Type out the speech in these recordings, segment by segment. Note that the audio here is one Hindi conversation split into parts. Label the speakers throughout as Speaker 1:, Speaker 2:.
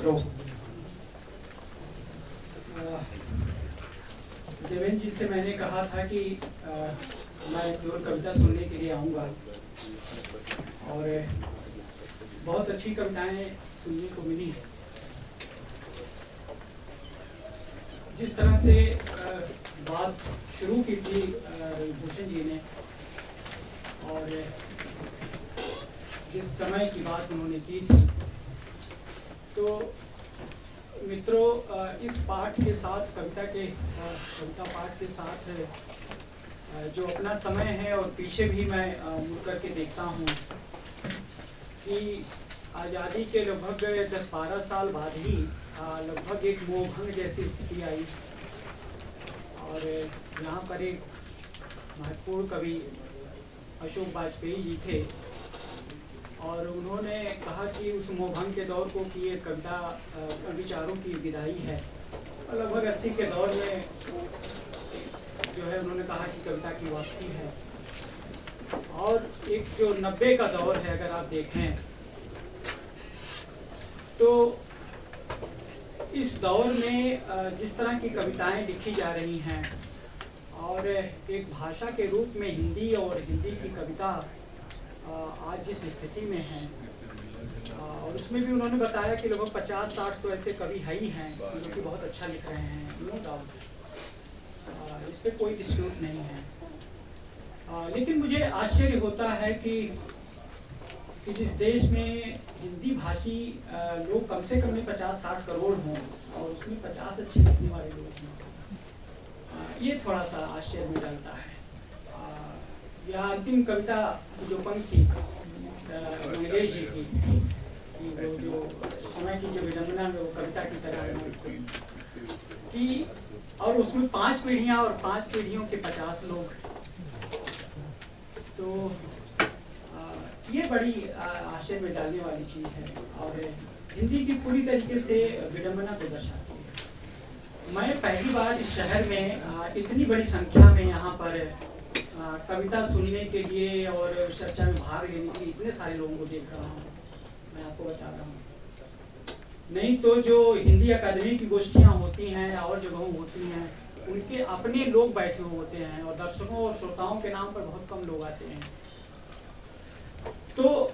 Speaker 1: मित्रों, देवेंद्र जी से मैंने कहा था कि मैं केवल कविता सुनने के लिए आऊँगा और बहुत अच्छी कविताएं सुनने को मिली। जिस तरह से बात शुरू की थी भूषण जी ने और जिस समय की बात उन्होंने की थी, तो मित्रों इस पाठ के साथ कविता पाठ के साथ जो अपना समय है और पीछे भी मैं मुड़ करके देखता हूँ कि आज़ादी के लगभग 10-12 साल बाद ही लगभग एक मोहभंग जैसी स्थिति आई और यहाँ पर एक महत्वपूर्ण कवि अशोक वाजपेयी जी थे और उन्होंने कहा कि उस मोहभंग के दौर को कि ये कविता विचारों की विदाई है। लगभग 80 के दौर में जो है उन्होंने कहा कि कविता की वापसी है। और एक जो 90 का दौर है, अगर आप देखें तो इस दौर में जिस तरह की कविताएं लिखी जा रही हैं और एक भाषा के रूप में हिंदी और हिंदी की कविता आज जिस स्थिति में है और उसमें भी उन्होंने बताया कि लगभग 50-60 तो ऐसे कवि है ही हैं जो कि बहुत अच्छा लिख रहे हैं, नो डाउट, इस पर कोई डिस्प्यूट नहीं है। लेकिन मुझे आश्चर्य होता है कि जिस देश में हिंदी भाषी लोग कम से कम 50-60 करोड़ हों और उसमें 50 अच्छे लिखने वाले लोग हों, ये थोड़ा सा आश्चर्य में डालता है। यह अंतिम कविता जो पंक्ति मंगलेश जी की कि वो जो समय की जो विडंबना में वो कविता की तरह कि और उसमें 5 पीढ़ियां और 5 पीढ़ियों के 50 लोग, तो ये बड़ी आश्चर्य में डालने वाली चीज़ है और हिंदी की पूरी तरीके से विडंबना को दर्शाती है। मैं पहली बार इस शहर में इतनी बड़ी संख्या में यहाँ पर कविता सुनने के लिए और चर्चा में भाग लेने के लिए इतने सारे लोगों को देख रहा हूँ। मैं आपको बता रहा हूँ, नहीं तो जो हिंदी अकादमी की गोष्ठियाँ होती हैं और जगहों होती हैं उनके अपने लोग बैठे हुए होते हैं और दर्शकों और श्रोताओं के नाम पर बहुत कम लोग आते हैं। तो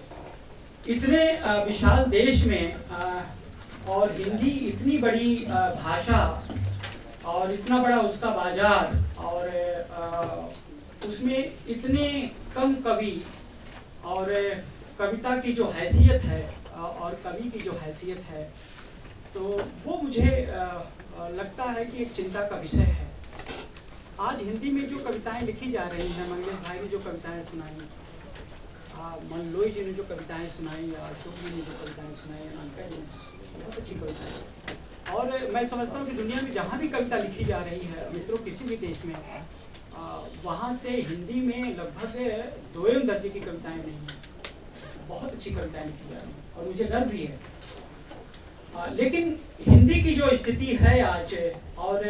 Speaker 1: इतने विशाल देश में और हिंदी इतनी बड़ी भाषा और इतना बड़ा उसका बाजार और उसमें इतने कम कवि और कविता की जो हैसियत है और कवि की जो हैसियत है, तो वो मुझे लगता है कि एक चिंता का विषय है। आज हिंदी में जो कविताएं लिखी जा रही हैं, मंगलेश भाई ने जो कविताएं सुनाई, मनलोई जी ने जो कविताएं सुनाई, अशोक जी ने जो कविताएं सुनाई, अंका जी ने बहुत अच्छी कविताएं। और मैं समझता हूँ कि दुनिया में जहाँ भी कविता लिखी जा रही है मित्रों, किसी भी देश में, वहाँ से हिंदी में लगभग 2 दर्जे की कविताएं नहीं हैं, बहुत अच्छी कविताएं लिखी जा रही हैं और मुझे गर्व भी है। लेकिन हिंदी की जो स्थिति है आज और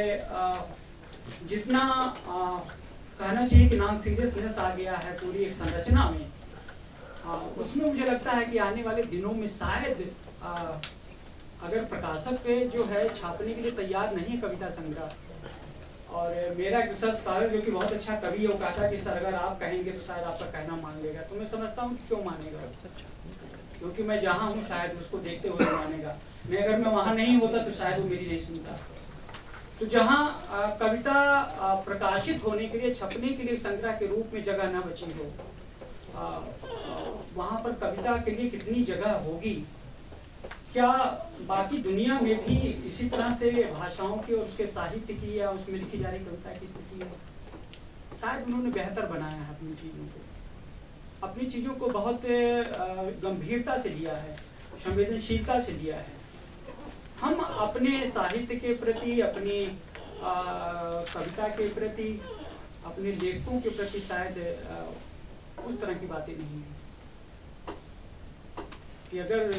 Speaker 1: जितना कहना चाहिए कि नॉन सीरियसनेस आ गया है पूरी एक संरचना में, उसमें मुझे लगता है कि आने वाले दिनों में शायद अगर प्रकाशक पे जो है छापने के लिए तैयार नहीं है कविता संग्रह, और मेरा एक रिसर्च स्कॉलर जो कि बहुत अच्छा कवि है वो कहता कि सर अगर आप कहेंगे तो शायद आपका कहना मान लेगा, तो मैं समझता हूँ कि क्यों मानेगा, क्योंकि मैं जहाँ हूँ शायद उसको देखते हुए मानेगा। मैं अगर मैं वहाँ नहीं होता तो शायद वो मेरी नहीं सुनता। तो जहाँ कविता प्रकाशित होने के लिए, छपने के लिए संग्रह के रूप में जगह न बची हो, वहाँ पर कविता के लिए कितनी जगह होगी? क्या बाकी दुनिया में भी इसी तरह से भाषाओं की और उसके साहित्य की या उसमें लिखी जा रही कविता की स्थिति है? शायद उन्होंने बेहतर बनाया है अपनी चीज़ों को बहुत गंभीरता से लिया है, संवेदनशीलता से लिया है। हम अपने साहित्य के प्रति, अपनी कविता के प्रति, अपने लेखकों के प्रति शायद उस तरह की बातें नहीं है कि अगर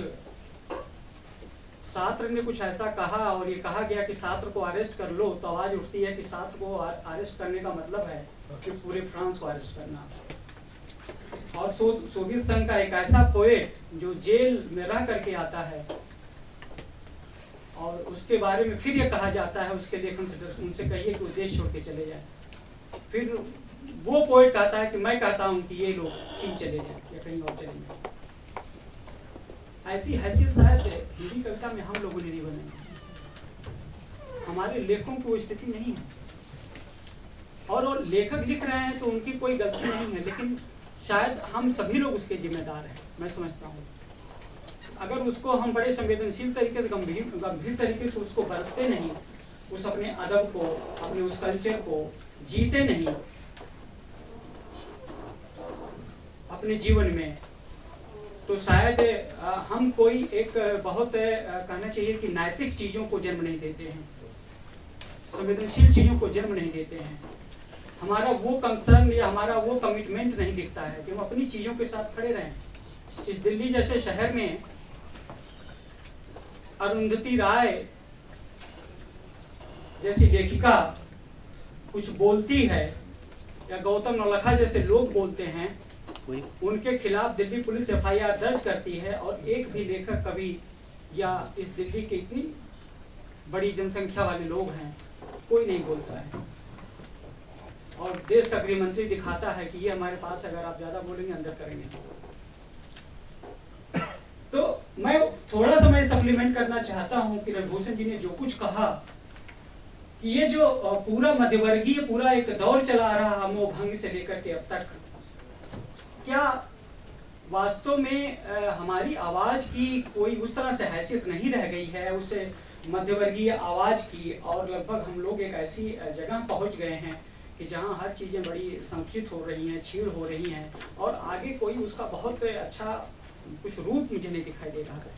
Speaker 1: सात्र ने कुछ ऐसा कहा और ये कहा गया कि सात्र को अरेस्ट कर लो, तो आवाज उठती है कि सात्र को अरेस्ट करने का मतलब है कि पूरे फ्रांस को अरेस्ट करना। और सोवियत संघ का एक ऐसा पोएट जो जेल में रह करके आता है उसके बारे में फिर ये कहा जाता है उसके लेखन से उनसे कहिए कि वो देश छोड़ के चले जाए। फिर वो पोएट कहता है कि मैं कहता हूँ कि ये लोग चीन चले जाए या कहीं और चले जाए। ऐसी हैसियत शायद हिंदी कविता में हम लोगों ने नहीं बनाई, हमारे लेखकों की वो स्थिति नहीं है। और वो लेखक लिख रहे हैं तो उनकी कोई गलती नहीं है, लेकिन शायद हम सभी लोग उसके जिम्मेदार हैं, मैं समझता हूँ। अगर उसको हम बड़े संवेदनशील तरीके से गंभीर तरीके से उसको बरतते नहीं, उस अपने अदब को, अपने उस कल्चर को जीते नहीं अपने जीवन में, तो शायद हम कोई एक बहुत कहना चाहिए कि नैतिक चीजों को जन्म नहीं देते हैं, संवेदनशील चीजों को जन्म नहीं देते हैं। हमारा वो कंसर्न या हमारा वो कमिटमेंट नहीं दिखता है कि हम अपनी चीजों के साथ खड़े रहें। इस दिल्ली जैसे शहर में अरुंधति राय जैसी लेखिका कुछ बोलती है या गौतम नवलखा जैसे लोग बोलते हैं, उनके खिलाफ दिल्ली पुलिस FIR दर्ज करती है और एक भी लेखक कवि या इस दिल्ली के इतनी बड़ी जनसंख्या वाले लोग हैं कोई नहीं बोलता है। और देश का गृह मंत्री दिखाता है कि ये हमारे पास अगर आप ज्यादा बोलेंगे अंदर करेंगे। तो मैं थोड़ा सा मैं सप्लीमेंट करना चाहता हूं कि रविभूषण जी ने जो कुछ कहा कि ये जो पूरा मध्यवर्गीय पूरा एक दौर चला रहा मोहभंग से लेकर के अब तक, क्या वास्तव में हमारी आवाज की कोई उस तरह से हैसियत नहीं रह गई है उस मध्यवर्गीय आवाज की, और लगभग हम लोग एक ऐसी जगह पहुंच गए हैं कि जहां हर चीजें बड़ी संकुचित हो रही हैं, छीड़ हो रही हैं, और आगे कोई उसका बहुत अच्छा कुछ रूप मुझे नहीं दिखाई दे रहा है।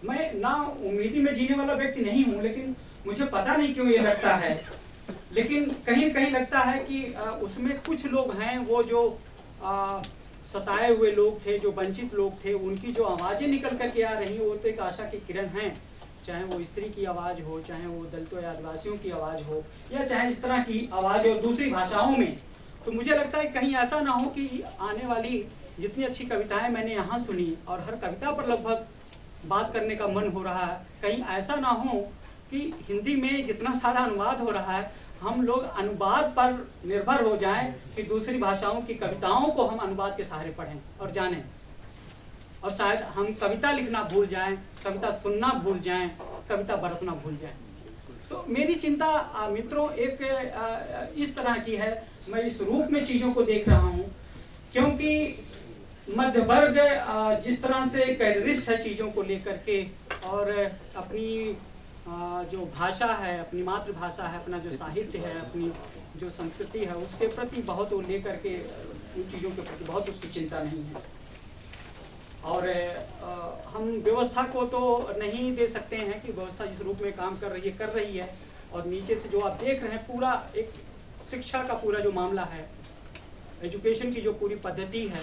Speaker 1: मैं ना उम्मीदी में जीने वाला व्यक्ति नहीं हूं, लेकिन मुझे पता नहीं क्यों ये लगता है, लेकिन कहीं कहीं लगता है कि उसमें कुछ लोग हैं वो जो सताए हुए लोग थे, जो वंचित लोग थे, उनकी जो आवाजें निकल करके आ रही वो तो एक आशा की किरण हैं, चाहे वो स्त्री की आवाज हो, चाहे वो दलितों या आदिवासियों की आवाज हो, या चाहे इस तरह की आवाज हो दूसरी भाषाओं में। तो मुझे लगता है कहीं ऐसा ना हो कि आने वाली जितनी अच्छी कविताएं मैंने यहाँ सुनी और हर कविता पर लगभग बात करने का मन हो रहा है, कहीं ऐसा ना हो कि हिंदी में जितना सारा अनुवाद हो रहा है हम लोग अनुवाद पर निर्भर हो जाएं कि दूसरी भाषाओं की कविताओं को हम अनुवाद के सहारे पढ़ें और जानें, और शायद हम कविता लिखना भूल जाएं, कविता सुनना भूल जाएं, कविता बरतना भूल जाएं। तो मेरी चिंता मित्रों एक इस तरह की है, मैं इस रूप में चीज़ों को देख रहा हूँ, क्योंकि मध्य वर्ग जिस तरह से कैरियरिस्ट है चीज़ों को लेकर के, और अपनी जो भाषा है, अपनी मातृभाषा है, अपना जो साहित्य है, अपनी जो संस्कृति है, उसके प्रति बहुत वो लेकर के उन चीज़ों के प्रति बहुत उसकी चिंता नहीं है। और हम व्यवस्था को तो नहीं दे सकते हैं कि व्यवस्था जिस रूप में काम कर रही है, और नीचे से जो आप देख रहे हैं पूरा एक शिक्षा का पूरा जो मामला है, एजुकेशन की जो पूरी पद्धति है,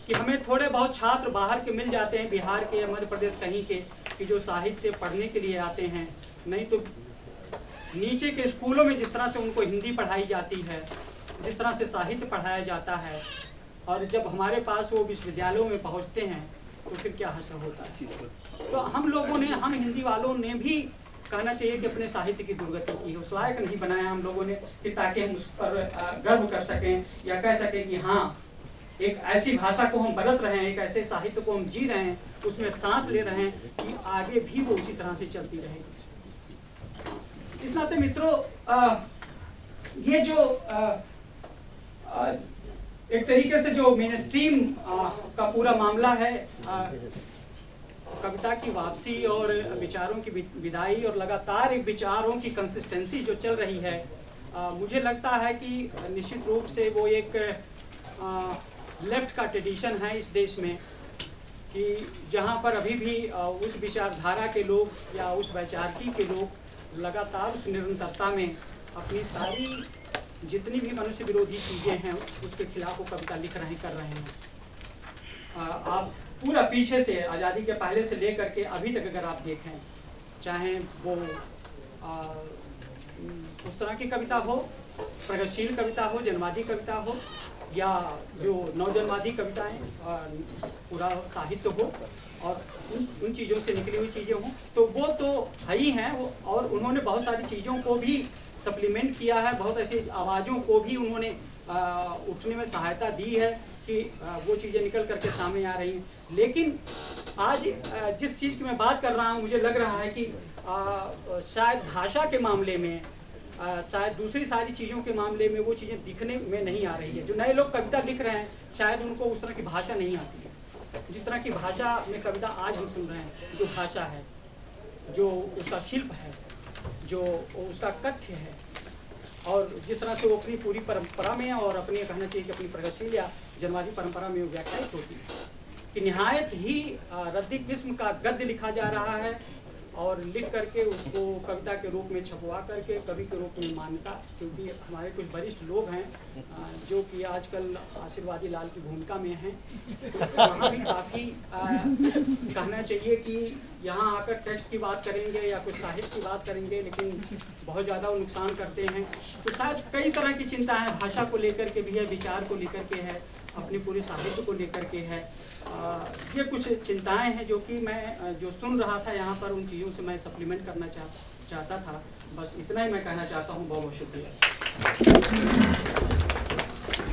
Speaker 1: कि हमें थोड़े बहुत छात्र बाहर के मिल जाते हैं, बिहार के या मध्य प्रदेश कहीं के, कि जो साहित्य पढ़ने के लिए आते हैं, नहीं तो नीचे के स्कूलों में जिस तरह से उनको हिंदी पढ़ाई जाती है, जिस तरह से साहित्य पढ़ाया जाता है, और जब हमारे पास वो विश्वविद्यालयों में पहुंचते हैं तो फिर क्या हश्र होता है। तो हम लोगों ने, हम हिंदी वालों ने भी कहना चाहिए कि अपने साहित्य की दुर्गति की, उस लायक नहीं बनाया हम लोगों ने कि ताकि हम उस पर गर्व कर सकें या कह सकें कि हाँ एक ऐसी भाषा को हम बरत रहे हैं, एक ऐसे साहित्य को हम जी रहे हैं, उसमें सांस ले रहे हैं कि आगे भी वो उसी तरह से चलती रहेगी। इस नाते मित्रों ये जो एक तरीके से जो मेन स्ट्रीम का पूरा मामला है, कविता की वापसी और विचारों की विदाई और लगातार एक विचारों की कंसिस्टेंसी जो चल रही है, मुझे लगता है कि निश्चित रूप से वो एक लेफ्ट का ट्रेडिशन है इस देश में, कि जहाँ पर अभी भी उस विचारधारा के लोग या उस वैचारिकी के लोग लगातार उस निरंतरता में अपनी सारी जितनी भी मनुष्य विरोधी चीज़ें हैं उसके खिलाफ वो कविता लिख रहे हैं, कर रहे हैं। आप पूरा पीछे से आज़ादी के पहले से लेकर के अभी तक अगर आप देखें, चाहे वो उस तरह की कविता हो, प्रगतिशील कविता हो, जनवादी कविता हो, या जो नवजनवादी कविताएं, पूरा साहित्य हो, और उन चीज़ों से निकली हुई चीज़ें हों, तो वो तो है ही हैं वो। और उन्होंने बहुत सारी चीज़ों को भी सप्लीमेंट किया है, बहुत ऐसी आवाज़ों को भी उन्होंने उठने में सहायता दी है कि वो चीज़ें निकल करके सामने आ रही हैं। लेकिन आज जिस चीज़ की मैं बात कर रहा हूँ, मुझे लग रहा है कि शायद भाषा के मामले में, शायद दूसरी सारी चीज़ों के मामले में वो चीज़ें दिखने में नहीं आ रही है। जो नए लोग कविता लिख रहे हैं, शायद उनको उस तरह की भाषा नहीं आती है, जिस तरह की भाषा में कविता आज हम सुन रहे हैं। जो भाषा है, जो उसका शिल्प है, जो उसका कथ्य है, और जिस तरह से वो अपनी पूरी परंपरा में और अपने कहना चाहिए कि अपनी प्रगतिशील या जनवादी परंपरा में व्याख्यायित होती है कि निहायत ही रद्दी किस्म का गद्य लिखा जा रहा है, और लिख करके उसको कविता के रूप में छपवा करके कवि के रूप में मान्यता। क्योंकि हमारे कुछ वरिष्ठ लोग हैं जो कि आजकल आशीर्वादी लाल की भूमिका में हैं, तो वहाँ भी काफ़ी कहना चाहिए कि यहाँ आकर टेक्स्ट की बात करेंगे या कुछ साहित्य की बात करेंगे, लेकिन बहुत ज़्यादा वो नुकसान करते हैं। तो शायद कई तरह की चिंता है, भाषा को लेकर के भी है, विचार को लेकर के है, अपने पूरे साहित्य को लेकर के है। ये कुछ चिंताएं हैं जो कि मैं जो सुन रहा था यहाँ पर, उन चीज़ों से मैं सप्लीमेंट करना चाहता था। बस इतना ही मैं कहना चाहता हूँ। बहुत बहुत शुक्रिया।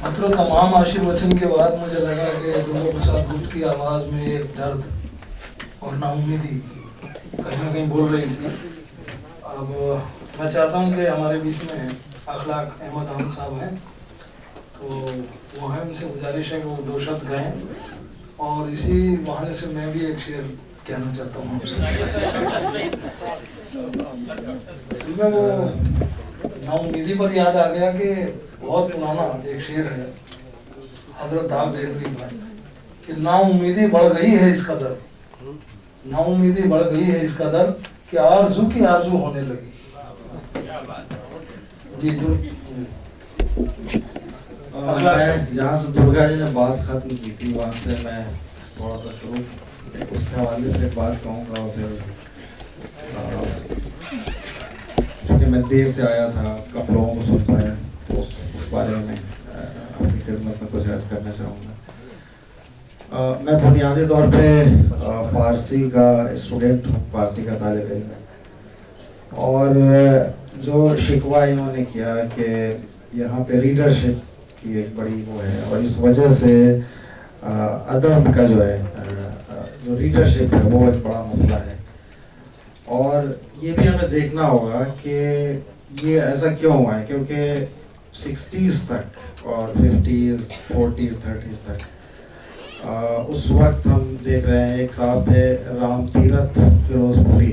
Speaker 2: मतलब तमाम आशीर्वचन के बाद मुझे लगा कि दुर्गा प्रसाद गुप्त की आवाज़ में एक दर्द और नाउम्मीदी कहीं ना कहीं बोल रही थी। अब मैं चाहता हूँ कि हमारे बीच में अखलाक अहमद अहमद साहब हैं, तो वो हैं, उनसे गुजारिश है कि वो 2 शब्द कहें, और इसी बहाने से मैं भी एक शेर कहना चाहता हूँ आपसे। इसमें वो नाउम्मीदी पर याद आ गया कि बहुत पुराना एक शेर है हजरत दाऊद देहलवी का कि नाउम्मीदी बढ़ गई है इस कदर, नाउम्मीदी बढ़ गई है इस कदर कि आरज़ू की आरज़ू होने लगी। जी जो
Speaker 3: जहाँ से दुर्गा जी ने बात खत्म की थी, वहाँ से मैं थोड़ा सा शुरू उसके हवाले से बात कहूँगा। और फिर चूँकि मैं देर से आया था, कब लोगों को सुन पाया, तो उस बारे में आपकी खिदमत में कुछ अर्ज करना चाहूँगा। मैं बुनियादी तौर पे फ़ारसी का स्टूडेंट हूँ, फ़ारसी का तालिब इल्म है। और जो शिकवा इन्होंने किया कि यहाँ पे रीडरशिप की एक बड़ी वो है, और इस वजह से अदब का जो है जो रीडरशिप है वो एक बड़ा मसला है। और ये भी हमें देखना होगा कि ये ऐसा क्यों हुआ है, क्योंकि 60s तक और 50s 40s 30s तक उस वक्त हम देख रहे हैं एक साहब थे राम तीरथ फिरोजपुरी,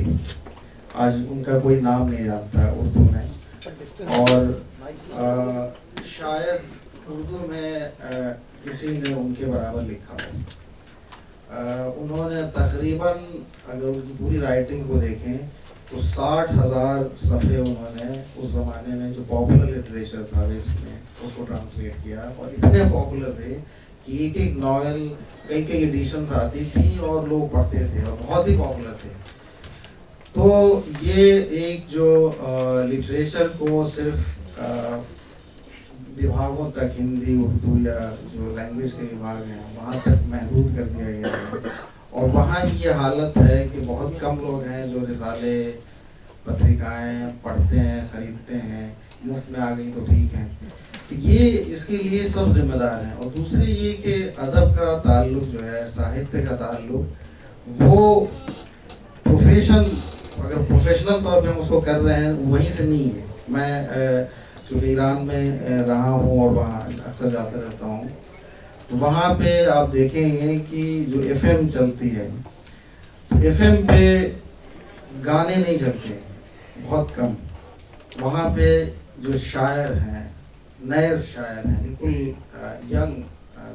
Speaker 3: आज उनका कोई नाम नहीं जानता उर्दू में, और शायद उर्दू में किसी ने उनके बराबर लिखा हो। उन्होंने तकरीबन अगर उनकी पूरी राइटिंग को देखें तो 60,000 सफ़े उन्होंने उस ज़माने में जो पॉपुलर लिटरेचर था इसमें उसको ट्रांसलेट किया, और इतने पॉपुलर थे कि एक एक नॉवेल कई कई एडिशंस आती थी और लोग पढ़ते थे और बहुत ही पॉपुलर थे। तो ये एक जो लिटरेचर को सिर्फ विभागों तक, हिंदी उर्दू या जो लैंग्वेज के विभाग हैं वहाँ तक महदूद कर दिया गया है, और वहाँ की ये हालत है कि बहुत कम लोग हैं जो रिसाले पत्रिकाएं पढ़ते हैं, ख़रीदते हैं, मुफ्त में आ गई तो ठीक है। तो ये इसके लिए सब जिम्मेदार हैं। और दूसरी ये कि अदब का ताल्लुक जो है, साहित्य का ताल्लुक, वो प्रोफेशन, अगर प्रोफेशनल तौर पे हम उसको कर रहे हैं वहीं से नहीं है। मैं चूँकि ईरान में रहा हूँ और वहाँ अक्सर जाता रहता हूँ, तो वहाँ पे आप देखेंगे कि जो FM चलती है, तो FM पे गाने नहीं चलते, बहुत कम। वहाँ पे जो शायर हैं, नए शायर हैं, बिल्कुल यंग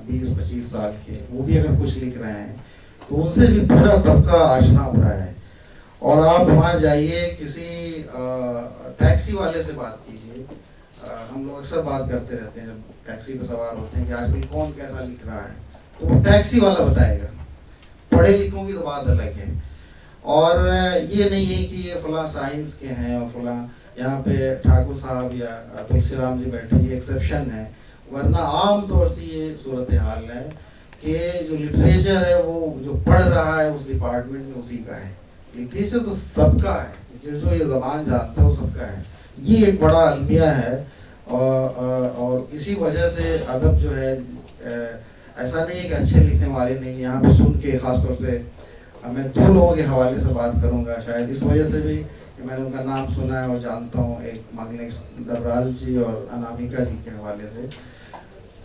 Speaker 3: 20-25 साल के, वो भी अगर कुछ लिख रहे हैं तो उनसे भी पूरा तबका आशना हो रहा है। और आप वहाँ जाइए, किसी टैक्सी वाले से बात कीजिए। हम लोग अक्सर बात करते रहते हैं जब टैक्सी पर सवार होते हैं कि आजकल कौन कैसा लिख रहा है, तो वो टैक्सी वाला बताएगा। पढ़े लिखों की तो बात अलग है। और ये नहीं है कि ये फलां साइंस के हैं और फलां, यहाँ पे ठाकुर साहब या तुलसी राम जी बैठे, ये एक्सेप्शन है, वरना आम तौर से ये सूरत हाल है कि जो लिटरेचर है वो जो पढ़ रहा है उस डिपार्टमेंट में उसी का है, लिटरेचर तो सबका है, जो ये ज़बान जानता है वो सबका है। ये एक बड़ा अलमिया है और इसी वजह से अदब जो है ऐसा नहीं है कि अच्छे लिखने वाले नहीं, यहाँ पे सुन के ख़ास तौर से मैं 2 लोगों के हवाले से बात करूँगा, शायद इस वजह से भी कि मैंने उनका नाम सुना है और जानता हूँ, एक माननीय डबराल जी और अनामिका जी के हवाले से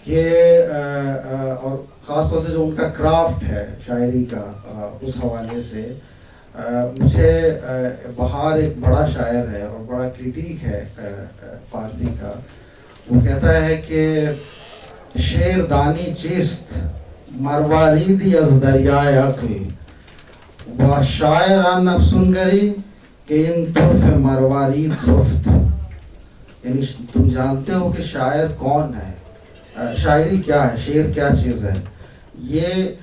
Speaker 3: कि और ख़ास तौर से जो उनका क्राफ्ट है शायरी का, उस हवाले से मुझे बहार एक बड़ा शायर है और बड़ा क्रिटिक है फारसी का, वो कहता है कि शेर दानी चिस्त मरवारीदी अज दरियाए अक्ल व शायरान अफसुनगरी कि इन तुर्फ मरवारीद सुफ्त। यानी तुम जानते हो कि शायर कौन है, शायरी क्या है, शेर क्या चीज़ है। ये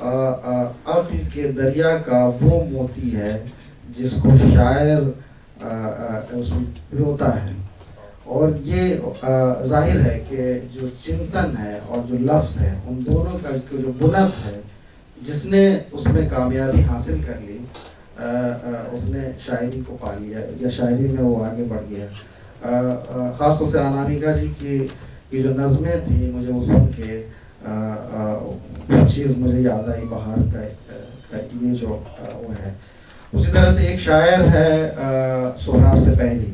Speaker 3: अक्ल के दरिया का वो मोती है जिसको शायर उसमें पिरोता है। और ये जाहिर है कि जो चिंतन है और जो लफ्ज़ है, उन दोनों का जो बुनत है, जिसने उसमें कामयाबी हासिल कर ली, उसने शायरी को पा लिया या शायरी में वो आगे बढ़ गया। ख़ास तौर से अनामिका जी की जो नज़में थी, मुझे वो सुन के वो चीज़ मुझे याद आई, बहार का ये जो वो है। उसी तरह से एक शायर है सोहराब से पहली,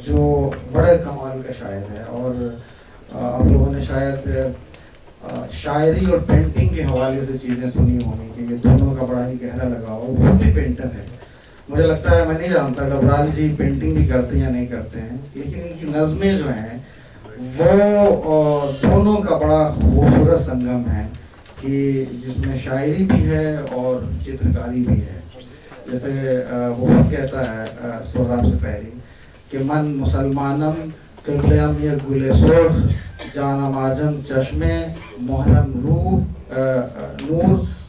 Speaker 3: जो बड़े कमाल का शायर है और आप लोगों ने शायद शायरी और पेंटिंग के हवाले से चीज़ें सुनी होंगी कि ये दोनों का बड़ा ही गहरा लगाव, वो खुद भी पेंटर है। मुझे लगता है, मैं नहीं जानता डबराल जी पेंटिंग भी करते हैं या नहीं करते हैं, लेकिन इनकी नज़में जो हैं वो दोनों का बड़ा खूबसूरत संगम है कि जिसमें शायरी भी है और चित्रकारी भी है। जैसे वो कहता है सोहराब से पहले कि मन मुसलमानम क़िबलम ये गुले सुर्ख जानम आजम चश्मे मोहरम नूर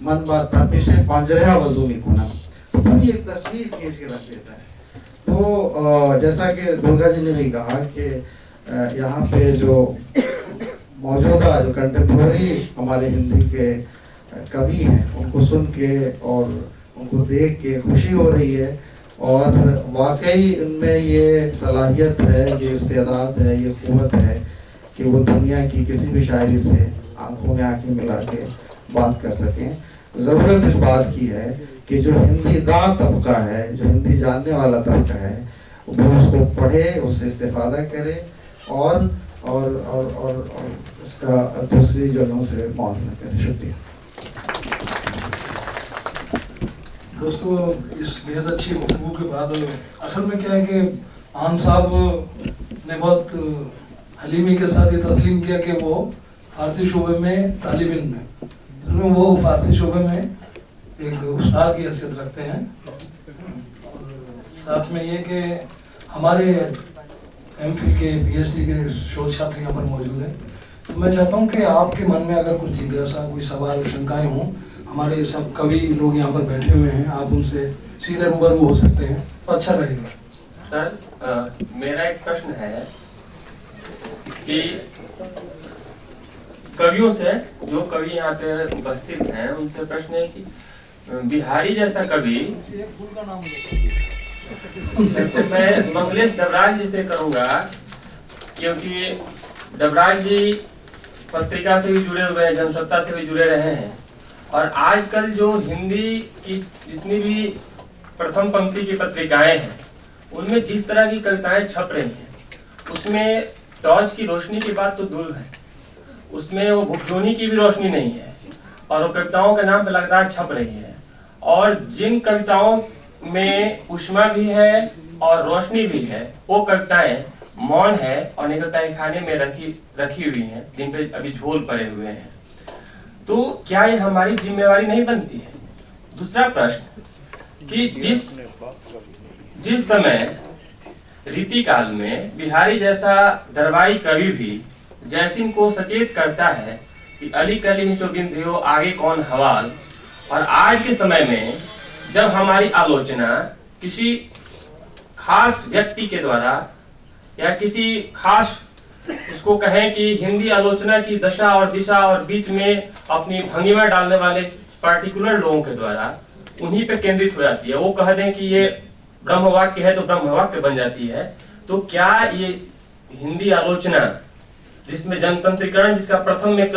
Speaker 3: मन बा तपिश पंजरा वजू मिकुनम। तो पूरी एक तस्वीर खींच के रख देता है। तो जैसा कि दुर्गा जी ने भी कहा कि यहाँ पे जो मौजूदा जो कंटेम्प्रेरी हमारे हिंदी के कवि हैं, उनको सुन के और उनको देख के खुशी हो रही है और वाकई उनमें ये सलाहियत है, ये इस्तेदाद है, ये क़ुव्वत है कि वो दुनिया की किसी भी शायरी से आंखों में आंखें मिला के बात कर सकें। ज़रूरत इस बात की है कि जो हिंदी दां तबका है, जो हिंदी जानने वाला तबका है, वो उसको पढ़े, उससे इस्तेफादा करे और इसका दूसरी जगहों से मुआवजा करें। शुक्रिया
Speaker 2: दोस्तों। इस बेहद अच्छी गुफ्तगू के बाद असल में क्या है कि आन साहब ने बहुत हलीमी के साथ ये तस्लीम किया कि वो फारसी शोबे में तालिब इल्म है, इसमें वो फारसी शोबे में एक उस्ताद की हैसियत रखते हैं। और साथ में ये कि हमारे एमफिल के पीएचडी के शोध छात्र यहाँ पर मौजूद हैं, तो मैं चाहता हूँ कि आपके मन में अगर कुछ जिज्ञासा, कोई सवाल, शंकाएं हों, हमारे सब कवि लोग यहाँ पर बैठे हुए हैं, आप उनसे सीधे रूबरू हो सकते हैं तो अच्छा रहेगा।
Speaker 4: सर, मेरा एक प्रश्न है कि कवियों से, जो कवि यहाँ पे उपस्थित हैं, उनसे प्रश्न है कि बिहारी जैसा कवि, तो मैं मंगलेश डबराल जी से करूँगा, क्योंकि डबराल जी पत्रिका से भी जुड़े हुए हैं, जनसत्ता से भी जुड़े रहे हैं, और आजकल जो हिंदी की जितनी भी प्रथम पंक्ति की पत्रिकाएं हैं, उनमें जिस तरह की कविताएं छप रही हैं, उसमें टॉर्च की रोशनी की बात तो दूर है, उसमें वो भुकजोनी की भी रोशनी नहीं है, और वो कविताओं के नाम पे लगातार छप रही है। और जिन कविताओं में उष्मा भी है और रोशनी भी है, वो कविताएं मौन है और नहीं तो तहखाने में रखी हुई हैं, जिन पे अभी झोल पड़े हुए हैं। तो क्या ये हमारी जिम्मेवारी नहीं बनती है? दूसरा प्रश्न कि जिस समय रीतिकाल में बिहारी जैसा दरबारी कवि भी जैसिन को सचेत करता है कि अली कली हिंचो बिंदियो आगे कौन हवाल, और आज के समय में जब हमारी आलोचना किसी खास व्यक्ति के द्वारा या किसी खास उसको कहें कि हिंदी आलोचना की दशा और दिशा और बीच में अपनी भंगिमा डालने वाले पार्टिकुलर लोगों के द्वारा उन्हीं पे केंद्रित हो जाती है। वो कह दें कि ये ब्रह्मवाक्य है तो ब्रह्मवाक्य बन जाती है। तो क्या ये हिंदी आलोचना जिसमें जनतंत्रीकरण जिसका प्रथम एक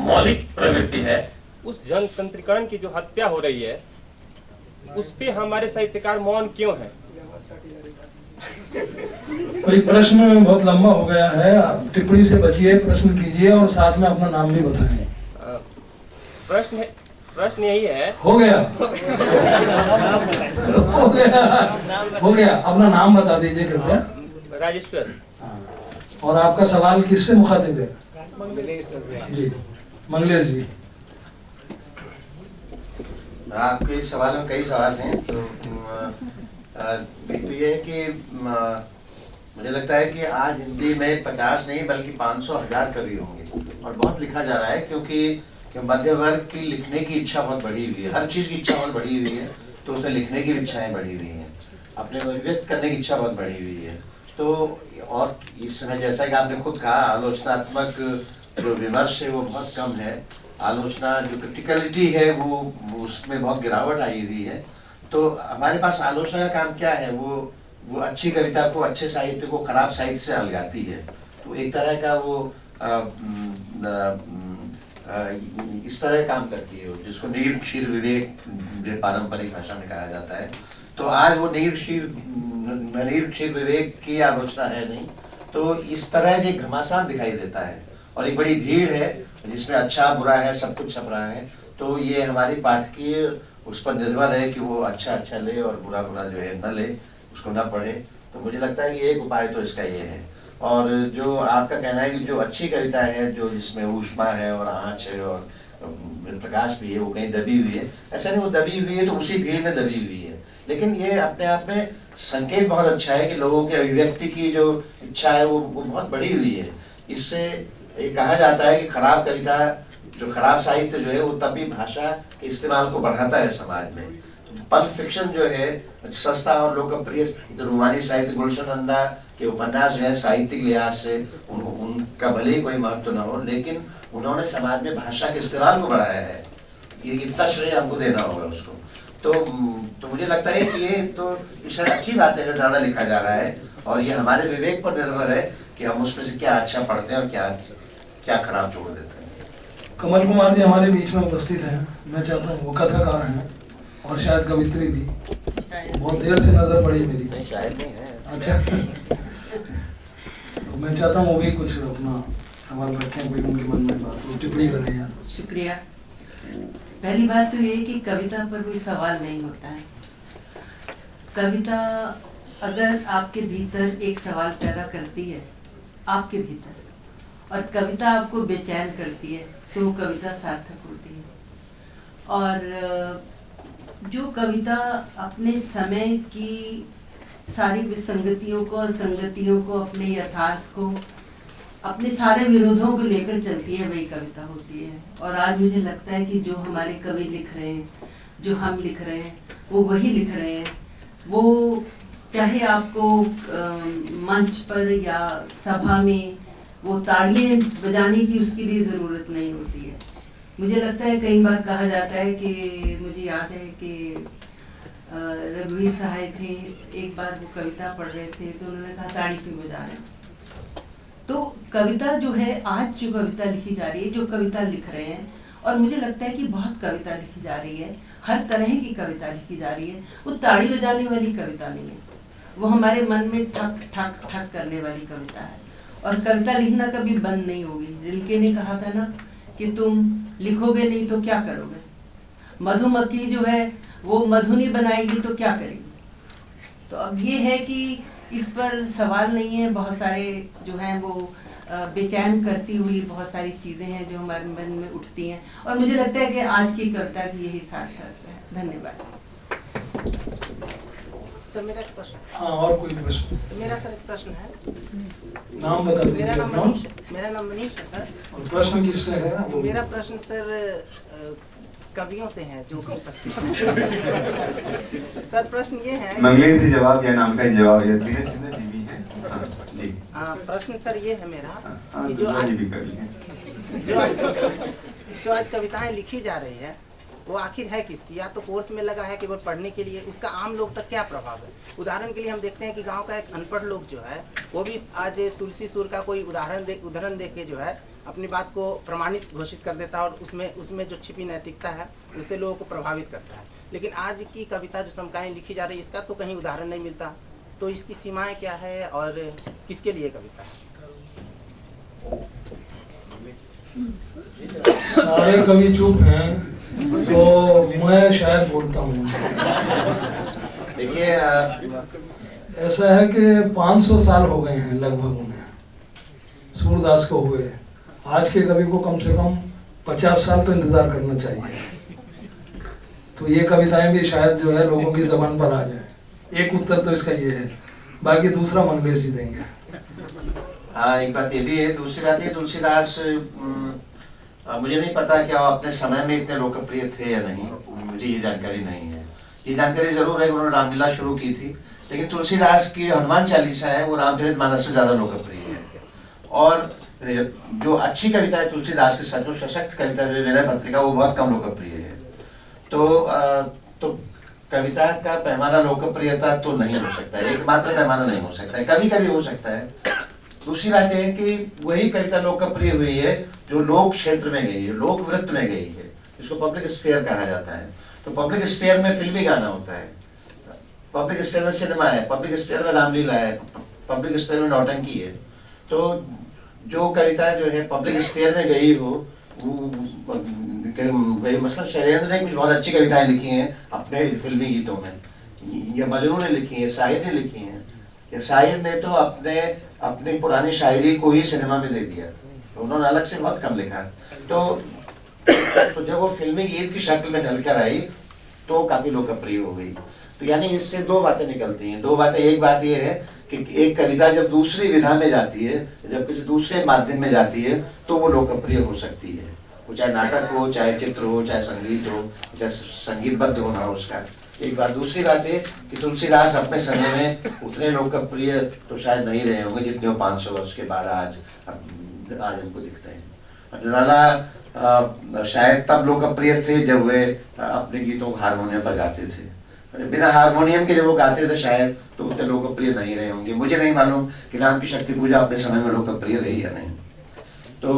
Speaker 4: मौलिक प्रवृत्ति है, उस जनतंत्रीकरण की जो हत्या हो रही है उस पे हमारे साहित्यकार मौन क्यों है?
Speaker 2: कोई प्रश्न बहुत लंबा हो गया है, आप टिप्पणी से बचिए, प्रश्न कीजिए और साथ में अपना नाम भी बताएं।
Speaker 4: प्रश्न यही है।
Speaker 2: हो गया हो गया, अपना नाम बता दीजिए कृपया।
Speaker 4: राजेश्वर।
Speaker 2: और आपका सवाल किससे मुखातिब है? जी मंगलेश जी।
Speaker 3: आपके इस सवाल में कई सवाल हैं। तो एक तो ये है कि मुझे लगता है कि आज हिंदी में 50 नहीं बल्कि 500,000 कवि होंगे और बहुत लिखा जा रहा है, क्योंकि मध्य वर्ग की लिखने की इच्छा बहुत बढ़ी हुई है, हर चीज़ की इच्छा बहुत बढ़ी हुई है, तो उसमें लिखने की इच्छाएं बढ़ी हुई हैं, अपने को व्यक्त करने की इच्छा बहुत बढ़ी हुई है। तो और इस समय जैसा कि आपने खुद कहा, आलोचनात्मक जो विमर्श है वो बहुत कम है, आलोचना जो क्रिटिकलिटी है वो उसमें बहुत गिरावट आई हुई है। तो हमारे पास आलोचना का काम क्या है? वो अच्छी कविता को, अच्छे साहित्य को खराब साहित्य से अलगाती है। तो एक तरह का वो इस तरह काम करती है, जिसको नीर क्षीर विवेक पारंपरिक भाषा में कहा जाता है। तो आज वो नीर क्षीर विवेक की आलोचना है नहीं, तो इस तरह से घमासान दिखाई देता है और एक बड़ी भीड़ है जिसमें अच्छा बुरा है, सब कुछ छप रहा है। तो ये हमारी पाठकीय उस पर निर्भर है कि वो अच्छा अच्छा ले और बुरा बुरा जो है न ले, उसको न पढ़े। तो मुझे लगता है कि एक उपाय तो इसका ये है। और जो आपका कहना है कि जो अच्छी कविता है, जो जिसमें ऊष्मा है और आँच है और प्रकाश भी है, वो कहीं दबी हुई है, ऐसा नहीं वो दबी हुई है तो उसी भीड़ में दबी हुई है। लेकिन ये अपने आप में संकेत बहुत अच्छा है कि लोगों के अभिव्यक्ति की जो इच्छा है वो बहुत बढ़ी हुई है। इससे ये कहा जाता है कि खराब कविता, जो खराब साहित्य जो है वो तभी भाषा के इस्तेमाल को बढ़ाता है समाज में। तो पल्प फिक्शन जो है, सस्ता और लोकप्रिय रूमानी साहित्य, गुलशन नंदा के उपन्यास जो है साहित्यिक लिहाज से उनका भले ही कोई महत्व न हो, लेकिन उन्होंने समाज में भाषा के इस्तेमाल को बढ़ाया है। ये इतना श्रेय हमको देना होगा उसको। तो मुझे लगता है कि ये तो शायद अच्छी बात है अगर ज़्यादा लिखा जा रहा है, और ये हमारे विवेक पर निर्भर है कि हम उसमें से क्या अच्छा पढ़ते हैं और क्या खराब छोड़ देते हैं।
Speaker 2: कमल कुमार जी हमारे बीच में उपस्थित हैं। मैं चाहता हूँ, वो कथाकार हैं और शायद कवित्री भी, बहुत देर से नजर पड़ी मेरी।
Speaker 3: नहीं, शायद नहीं है।
Speaker 2: अच्छा तो मैं चाहता हूँ वो भी कुछ अपना सवाल रखें, कोई उनके मन में बात हो, टिप्पणी करें यार।
Speaker 5: शुक्रिया। पहली बात तो ये कि कविता पर कोई सवाल नहीं होता है। कविता अगर आपके भीतर एक सवाल पैदा करती है, आपके भीतर, और कविता आपको बेचैन करती है, तो वो कविता सार्थक होती है। और जो कविता अपने समय की सारी विसंगतियों को, असंगतियों को, अपने यथार्थ को, अपने सारे विरोधों को लेकर चलती है, वही कविता होती है। और आज मुझे लगता है कि जो हमारे कवि लिख रहे हैं, जो हम लिख रहे हैं, वो वही लिख रहे हैं। वो चाहे आपको मंच पर या सभा में वो ताड़ियाँ बजाने की उसके लिए ज़रूरत नहीं होती है। मुझे लगता है कई बार कहा जाता है कि, मुझे याद है कि रघुवीर सहाय थे, एक बार वो कविता पढ़ रहे थे तो उन्होंने कहा ताड़ी क्यों बजा रहे हैं। तो कविता जो है, आज जो कविता लिखी जा रही है, जो कविता लिख रहे हैं, और मुझे लगता है कि बहुत कविता लिखी जा रही है, हर तरह की कविता लिखी जा रही है, वो ताड़ी बजाने वाली कविता नहीं है, वो हमारे मन में ठक ठक ठक करने वाली कविता है। और कविता लिखना कभी बंद नहीं होगी। रिल्के ने कहा था ना कि तुम लिखोगे नहीं तो क्या करोगे। मधुमक्खी जो है वो मधु नहीं बनाएगी तो क्या करेगी। तो अब ये है कि इस पर सवाल नहीं है। बहुत सारे जो हैं वो बेचैन करती हुई बहुत सारी चीज़ें हैं जो हमारे मन में उठती हैं, और मुझे लगता है कि आज की कविता की यही सार्थक है। धन्यवाद।
Speaker 6: सर मेरा एक प्रश्न।
Speaker 2: हाँ, और कोई प्रश्न?
Speaker 6: मेरा सर एक प्रश्न है।
Speaker 2: नाम बता दीजिए अपना।
Speaker 6: मेरा नाम मनीष है सर।
Speaker 2: और प्रश्न किससे है?
Speaker 6: मेरा प्रश्न सर कवियों से है जो कि उपस्थित सर प्रश्न ये है,
Speaker 7: मंगलेश जी जवाब या नाम का जवाब या दिनेश जी भी है। हाँ जी।
Speaker 6: प्रश्न प्रश्न सर ये है मेरा
Speaker 7: हाँ,
Speaker 6: कि
Speaker 7: दुर्गा जी भी कवि हैं।
Speaker 6: जो आज कविताएं लिखी जा रही है वो आखिर है किसकी? या तो कोर्स में लगा है केवल पढ़ने के लिए, उसका आम लोग तक क्या प्रभाव है? उदाहरण के लिए हम देखते हैं कि गांव का एक अनपढ़ लोग जो है वो भी आज तुलसी सुर का कोई उदाहरण दे के जो है अपनी बात को प्रमाणित घोषित कर देता है और उसमें जो छिपी नैतिकता है उससे लोगों को प्रभावित करता है। लेकिन आज की कविता जो समकालीन लिखी जा रही है इसका तो कहीं उदाहरण नहीं मिलता। तो इसकी सीमाएं क्या है और किसके लिए कविता है?
Speaker 2: सारे कवि चुप हैं तो मैं शायद बोलता हूँ।
Speaker 3: देखिए
Speaker 2: ऐसा है कि 500 साल हो गए हैं लगभग उन्हें, सूरदास को हुए। आज के कवि को कम से कम 50 साल तो इंतजार करना चाहिए। तो ये कविताएं भी शायद जो है लोगों की जबान पर आ जाए। एक उत्तर तो इसका ये है, बाकी दूसरा मंगलेश जी देंगे।
Speaker 3: हाँ, एक बात ये भी है। दूसरी बात ये, तुलसीदास मुझे नहीं पता कि वो अपने समय में इतने लोकप्रिय थे या नहीं, मुझे ये जानकारी नहीं है। ये जानकारी जरूर है कि उन्होंने रामलीला शुरू की थी, लेकिन तुलसीदास की हनुमान चालीसा है वो रामचरितमानस से ज्यादा लोकप्रिय है। और जो अच्छी कविता है तुलसीदास की, सचमुच सशक्त कविता जो विनय पत्रिका, वो बहुत कम लोकप्रिय है। तो कविता का पैमाना लोकप्रियता तो नहीं हो सकता है, एकमात्र पैमाना नहीं हो सकता है, कभी कभी हो सकता है। दूसरी बात यह है कि वही कविता लोकप्रिय हुई है जो लोक क्षेत्र में गई है, लोक वृत्त में गई है, जिसको पब्लिक स्फीयर कहा जाता है। तो पब्लिक स्फीयर में फिल्मी गाना होता है, पब्लिक स्फीयर में सिनेमा है, पब्लिक स्फीयर में रामलीला है, पब्लिक स्फीयर में नौटंकी है। तो जो कविता जो है पब्लिक स्फीयर में गई हो, मतलब शैलेंद्र ने कुछ बहुत अच्छी कविताएं लिखी हैं अपने फिल्मी गीतों में, या मजनू ने लिखी है, शायर ने लिखी हैं। या शायर ने तो अपनी पुरानी शायरी को ही सिनेमा में दे दिया, तो उन्होंने अलग से बहुत कम लिखा। तो जब वो फिल्मी गीत की शक्ल में ढलकर आई तो काफी लोकप्रिय हो गई। तो यानी इससे दो बातें निकलती हैं। दो बातें, एक बात ये है कि एक कविता जब दूसरी विधा में जाती है, जब किसी दूसरे माध्यम में जाती है, तो वो लोकप्रिय हो सकती है। वो चाहे नाटक हो, चाहे चित्र हो, चाहे संगीत हो, चाहे संगीतबद्ध होना हो उसका। एक बात। दूसरी बात है कि तुलसीदास अपने समय में उतने लोकप्रिय तो शायद नहीं रहे होंगे जितने वो 500 वर्ष के बाद आज हमको दिखते हैं। लाला शायद तब लोकप्रिय थे जब वे अपने गीतों को हारमोनियम पर गाते थे। बिना हारमोनियम के जब वो गाते थे शायद तो उतने लोकप्रिय नहीं रहे होंगे। मुझे नहीं मालूम कि राम की शक्ति पूजा अपने समय में लोकप्रिय रही या नहीं। तो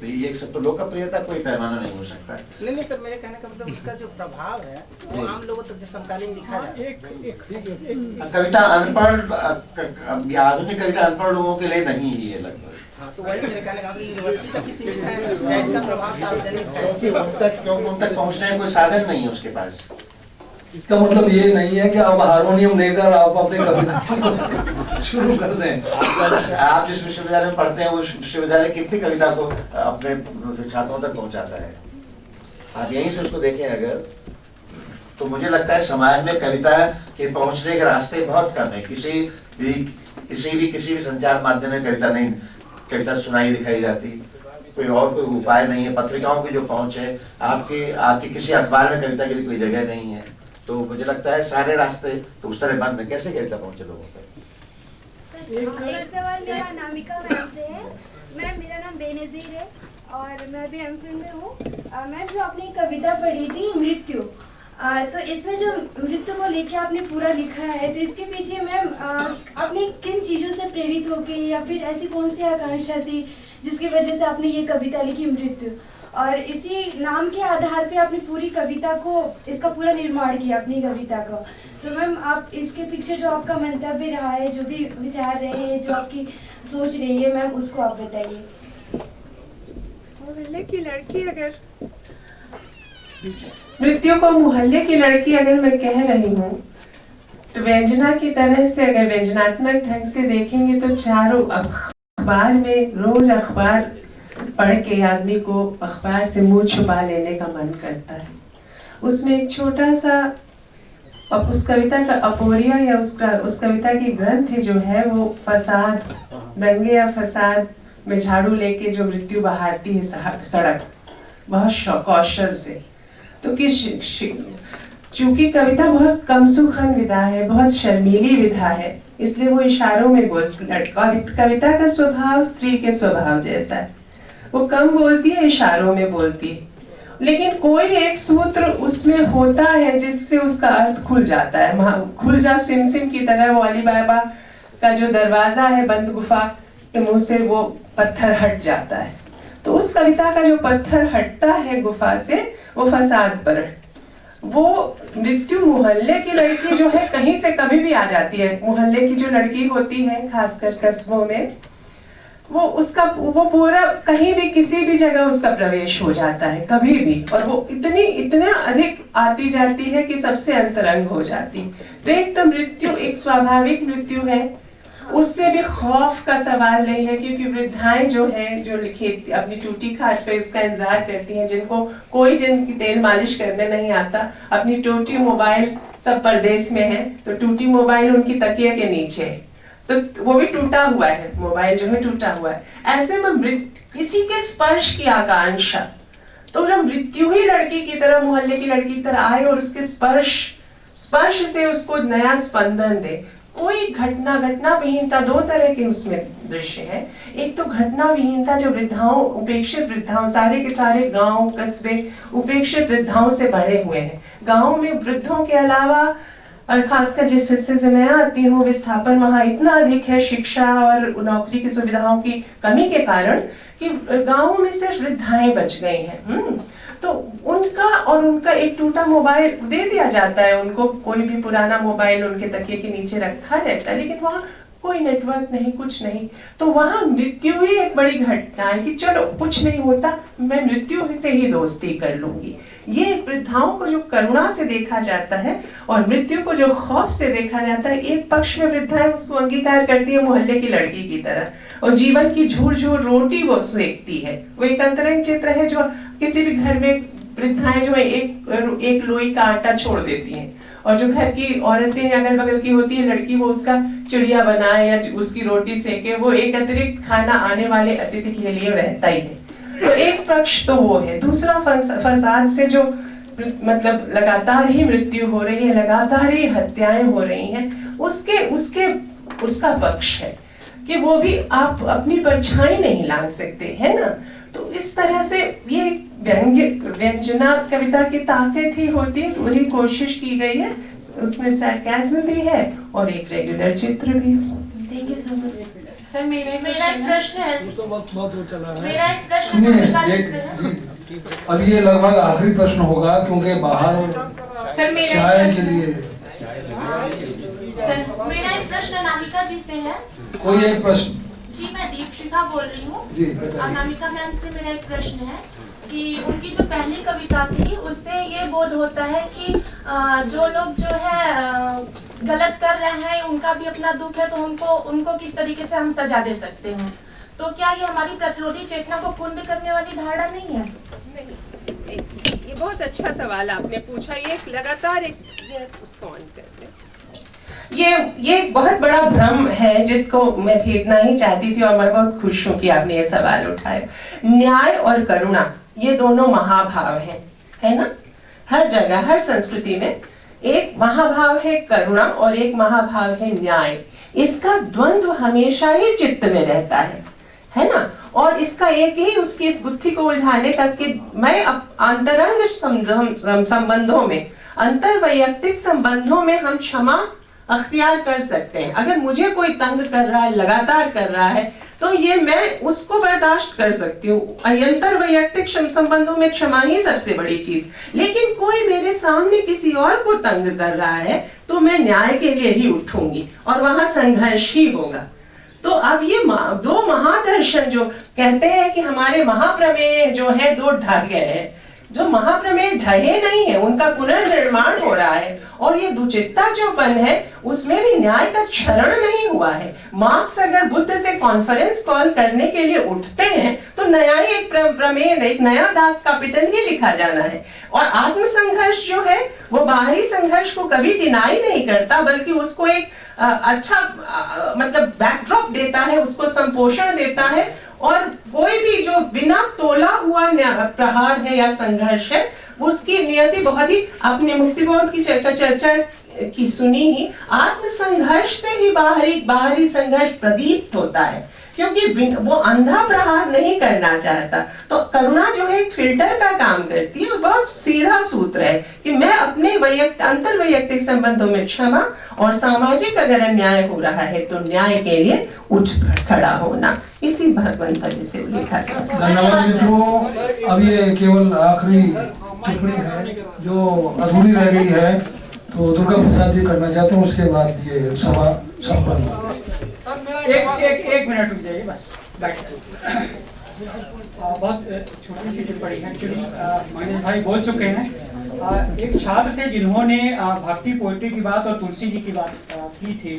Speaker 3: ये सब तो लोकप्रियता कोई पैमाना नहीं हो सकता।
Speaker 6: नहीं सर, मेरे कहने का मतलब उसका जो प्रभाव है वो आम लोगों तक जो समकालीन लिखा जाए।
Speaker 3: कविता अनपढ़, आधुनिक कविता अनपढ़ लोगों के लिए नहीं ही है लगभग।
Speaker 6: हाँ, तो वही मेरे कहने का मतलब यूनिवर्सिटी तक ही सीमित है या इसका प्रभाव सार्वजनिक है?
Speaker 3: क्योंकि उन तक पहुंचने का कोई साधन नहीं है उसके पास।
Speaker 2: इसका मतलब ये नहीं है कि आप हारमोनियम लेकर आप अपने कविता शुरू कर दें।
Speaker 3: आप जिस विश्वविद्यालय में पढ़ते हैं वो विश्वविद्यालय कितनी कविता को अपने छात्रों तक पहुंचाता है, आप यहीं से उसको देखें अगर, तो मुझे लगता है समाज में कविता के पहुंचने के रास्ते बहुत कम है। किसी भी संचार माध्यम में कविता सुनाई दिखाई जाती, कोई उपाय नहीं है। पत्रिकाओं की जो पहुंच है, आपके किसी अखबार में कविता के लिए कोई जगह नहीं है। तो मुझे लगता है सारे रास्ते तो उस तरह बंद है, कैसे कविता पहुंचे लोगों तक।
Speaker 8: एक सवाल मेरा नामिका मैम से है। मैम, मेरा नाम बेनज़ीर है और मैं अभी एमफिल में हूँ। मैम, जो आपने कविता पढ़ी थी मृत्यु, तो इसमें जो मृत्यु को लेके आपने पूरा लिखा है, तो इसके पीछे मैम आपने किन चीज़ों से प्रेरित होके या फिर ऐसी कौन सी आकांक्षा थी जिसकी वजह से आपने ये कविता लिखी मृत्यु, और इसी नाम के आधार पे आपने पूरी कविता को, इसका पूरा निर्माण किया अपनी कविता का। तो मैम, आप इसके पीछे जो आपका मंतव्य रहा है, जो भी विचार रहे हैं, जो आपकी सोच रही है मैम, उसको आप बताइए।
Speaker 9: मोहल्ले की लड़की अगर मृत्यु को मोहल्ले की लड़की अगर मैं कह रही हूँ, तो व्यंजना की तरह से अगर व्यंजनात्मक ढंग से देखेंगे तो चारों अखबार में, रोज अखबार पढ़ के आदमी को अखबार से मुंह छुपा लेने का मन करता है। उसमें एक छोटा सा उस कविता का अपोरिया या उस कविता की ग्रंथ जो है वो फसाद, दंगे या फसाद में झाड़ू लेके जो मृत्यु बहारती है सड़क, बहुत कौशल से। तो चूंकि कविता बहुत कमसुखन विधा है, बहुत शर्मीली विधा है, इसलिए वो इशारों में बोलती। कविता का स्वभाव स्त्री के स्वभाव जैसा है, वो कम बोलती है, इशारों में बोलती है, लेकिन कोई एक सूत्र उसमें होता है जिससे उसका अर्थ खुल जाता है। खुल जा सिमसिम की तरह वो अली बाबा का जो दरवाजा है बंद गुफा के मुंह से, वो पत्थर हट जाता है। तो उस कविता का जो पत्थर हटता है गुफा से, वो फसाद पर, वो मृत्यु मोहल्ले की लड़की जो है कहीं से कभी भी आ जाती है। मोहल्ले की जो लड़की होती है खासकर कस्बों में, वो पूरा कहीं भी किसी भी जगह उसका प्रवेश हो जाता है कभी भी, और वो इतना अधिक आती जाती है कि सबसे अंतरंग हो जाती। तो एक तो मृत्यु एक स्वाभाविक मृत्यु है, उससे भी खौफ का सवाल नहीं है, क्योंकि वृद्धाएं जो हैं जो लिखी अपनी टूटी खाट पे उसका इंतजार करती हैं, जिनकी तेल मालिश करने नहीं आता, अपनी टूटी मोबाइल, सब परदेश में है तो टूटी मोबाइल उनकी तकिया के नीचे है, तो वो भी टूटा हुआ है, मोबाइल जो है टूटा हुआ है। ऐसे में किसी के स्पर्श की आकांक्षा, तो जब मृत्यु ही लड़की की तरह, मोहल्ले की लड़की की तरह आए और उसके स्पर्श से उसको नया स्पंदन दे। कोई घटना विहीनता, दो तरह के उसमें दृश्य है। एक तो घटना विहीनता जो वृद्धाओं, उपेक्षित वृद्धाओं, सारे के सारे गांव कस्बे उपेक्षित वृद्धाओं से भरे हुए हैं। गांव में वृद्धों के अलावा, खासकर जिस हिस्से से मैं आती हूँ, विस्थापन वहाँ इतना अधिक है शिक्षा और नौकरी की सुविधाओं की कमी के कारण कि गाँव में सिर्फ वृद्धाएं बच गई हैं। तो उनका एक टूटा मोबाइल दे दिया जाता है उनको, कोई भी पुराना मोबाइल उनके तकिए के नीचे रखा रहता है, लेकिन वहाँ कोई नेटवर्क नहीं, कुछ नहीं। तो वहाँ मृत्यु ही एक बड़ी घटना है कि चलो कुछ नहीं होता, मैं मृत्यु से ही दोस्ती कर लूंगी। ये वृद्धाओं को जो करुणा से देखा जाता है और मृत्यु को जो खौफ से देखा जाता है, एक पक्ष में वृद्धाएं उसको अंगीकार करती है मोहल्ले की लड़की की तरह, और जीवन की झूर रोटी वो सेकती है। वो एक अंतरंग चित्र है जो किसी भी घर में वृद्धाएं जो है एक लोई का आटा छोड़ देती हैं, और जो घर की औरतें अगल बगल की होती है लड़की, वो उसका चिड़िया बनाए या उसकी रोटी सेके, वो एक अतिरिक्त खाना आने वाले अतिथि के लिए रहता ही है। तो एक पक्ष तो वो है। दूसरा फसाद से जो मतलब लगातार ही मृत्यु हो रही है, लगातार ही हत्याएं हो रही हैं, उसका पक्ष है कि वो भी आप अपनी परछाई नहीं लांघ सकते, है ना। तो इस तरह से ये व्यंजना कविता की ताकत ही होती है, तो वही कोशिश की गई है, उसमें सरकाज़्म भी है और एक रेगुलर चित्र भी है।
Speaker 10: Thank you so much sir. मेरा एक प्रश्न है, मेरा एक प्रश्न
Speaker 2: अब ये लगभग आखिरी प्रश्न होगा क्योंकि बाहर
Speaker 10: सर
Speaker 2: चाय के लिए
Speaker 10: सर मेरा एक प्रश्न अनामिका जी से है।
Speaker 2: कोई एक प्रश्न?
Speaker 10: जी मैं दीपशिखा बोल रही हूँ। अनामिका मैम से मेरा एक प्रश्न है कि उनकी जो पहली कविता थी उससे ये बोध होता है कि जो लोग जो है गलत कर रहे हैं, उनका भी अपना दुख है, तो उनको किस तरीके से हम सजा दे सकते हैं। तो क्या ये हमारी प्रतिरोधी चेतना को कुंद करने वाली धारणा नहीं है?
Speaker 9: ये बहुत अच्छा सवाल आपने पूछा। ये लगातार उसको ऑन करते हैं। ये बहुत बड़ा भ्रम है जिसको मैं भेदना ही चाहती थी, और मैं बहुत खुश हूँ कि आपने ये सवाल उठाया। न्याय और करुणा ये दोनों महाभाव हैं, है ना। हर जगह, हर संस्कृति में एक महाभाव है करुणा और एक महाभाव है न्याय। इसका द्वंद्व हमेशा ही चित्त में रहता है ना। और इसका एक ही उसकी इस गुत्थी को उलझाने का कि मैं अंतरंग संबंधों में, अंतरवैयक्तिक संबंधों में हम क्षमा अख्तियार कर सकते हैं। अगर मुझे कोई तंग कर रहा है, लगातार कर रहा है, तो ये मैं उसको बर्दाश्त कर सकती हूँ। अंतरवैयक्तिक संबंधों में क्षमा ही सबसे बड़ी चीज। लेकिन कोई मेरे सामने किसी और को तंग कर रहा है तो मैं न्याय के लिए ही उठूंगी और वहां संघर्ष ही होगा। तो अब ये दो महादर्शन जो कहते हैं कि हमारे महाप्रमेय जो है दो ढह गए हैं, जो महाप्रमेय ढहे नहीं है, उनका पुनर्निर्माण हो रहा है। और ये दुचित्ता जोपन है, उसमें भी न्याय का क्षरण नहीं हुआ है। मार्क्स अगर बुद्ध से कॉन्फ्रेंस कॉल करने के लिए उठते हैं तो नया ही एक प्रमेय, एक नया दास कैपिटल ही लिखा जाना है। और आत्मसंघर्ष जो है वो बाहरी संघर्ष को कभी डिनाई नहीं करता, बल्कि उसको एक अच्छा मतलब बैकड्रॉप देता है, उसको संपोषण देता है। और कोई भी जो बिना तोला हुआ प्रहार है या संघर्ष है, उसकी नियति बहुत ही, अपने मुक्तिबोध की चर्चा की सुनी ही, आत्म संघर्ष से ही बाहरी संघर्ष प्रदीप्त होता है, क्योंकि वो अंधा प्रहार नहीं करना चाहता। तो करुणा जो है एक फिल्टर का काम करती है, बहुत सीधा सूत्र है कि मैं अपने अंतर वैयक्तिक संबंधों में क्षमा, और सामाजिक अगर अन्याय हो रहा है तो न्याय के लिए उठ खड़ा होना, इसी भगवंत से लिखा है।
Speaker 2: धन्यवाद मित्रों। अब ये केवल आखिरी टिप्पणी है जो अधूरी रह गई है, तो दुर्गा प्रसाद जी करना चाहते हैं, उसके बाद ये सभा संपन्न।
Speaker 1: एक मिनट रुक जाइए, बस बैठिए। बहुत छोटी सी टिप्पणी है, एक्चुअली मनीष भाई बोल चुके हैं। एक छात्र थे जिन्होंने भक्ति पोएट्री की बात और तुलसी जी की बात की थी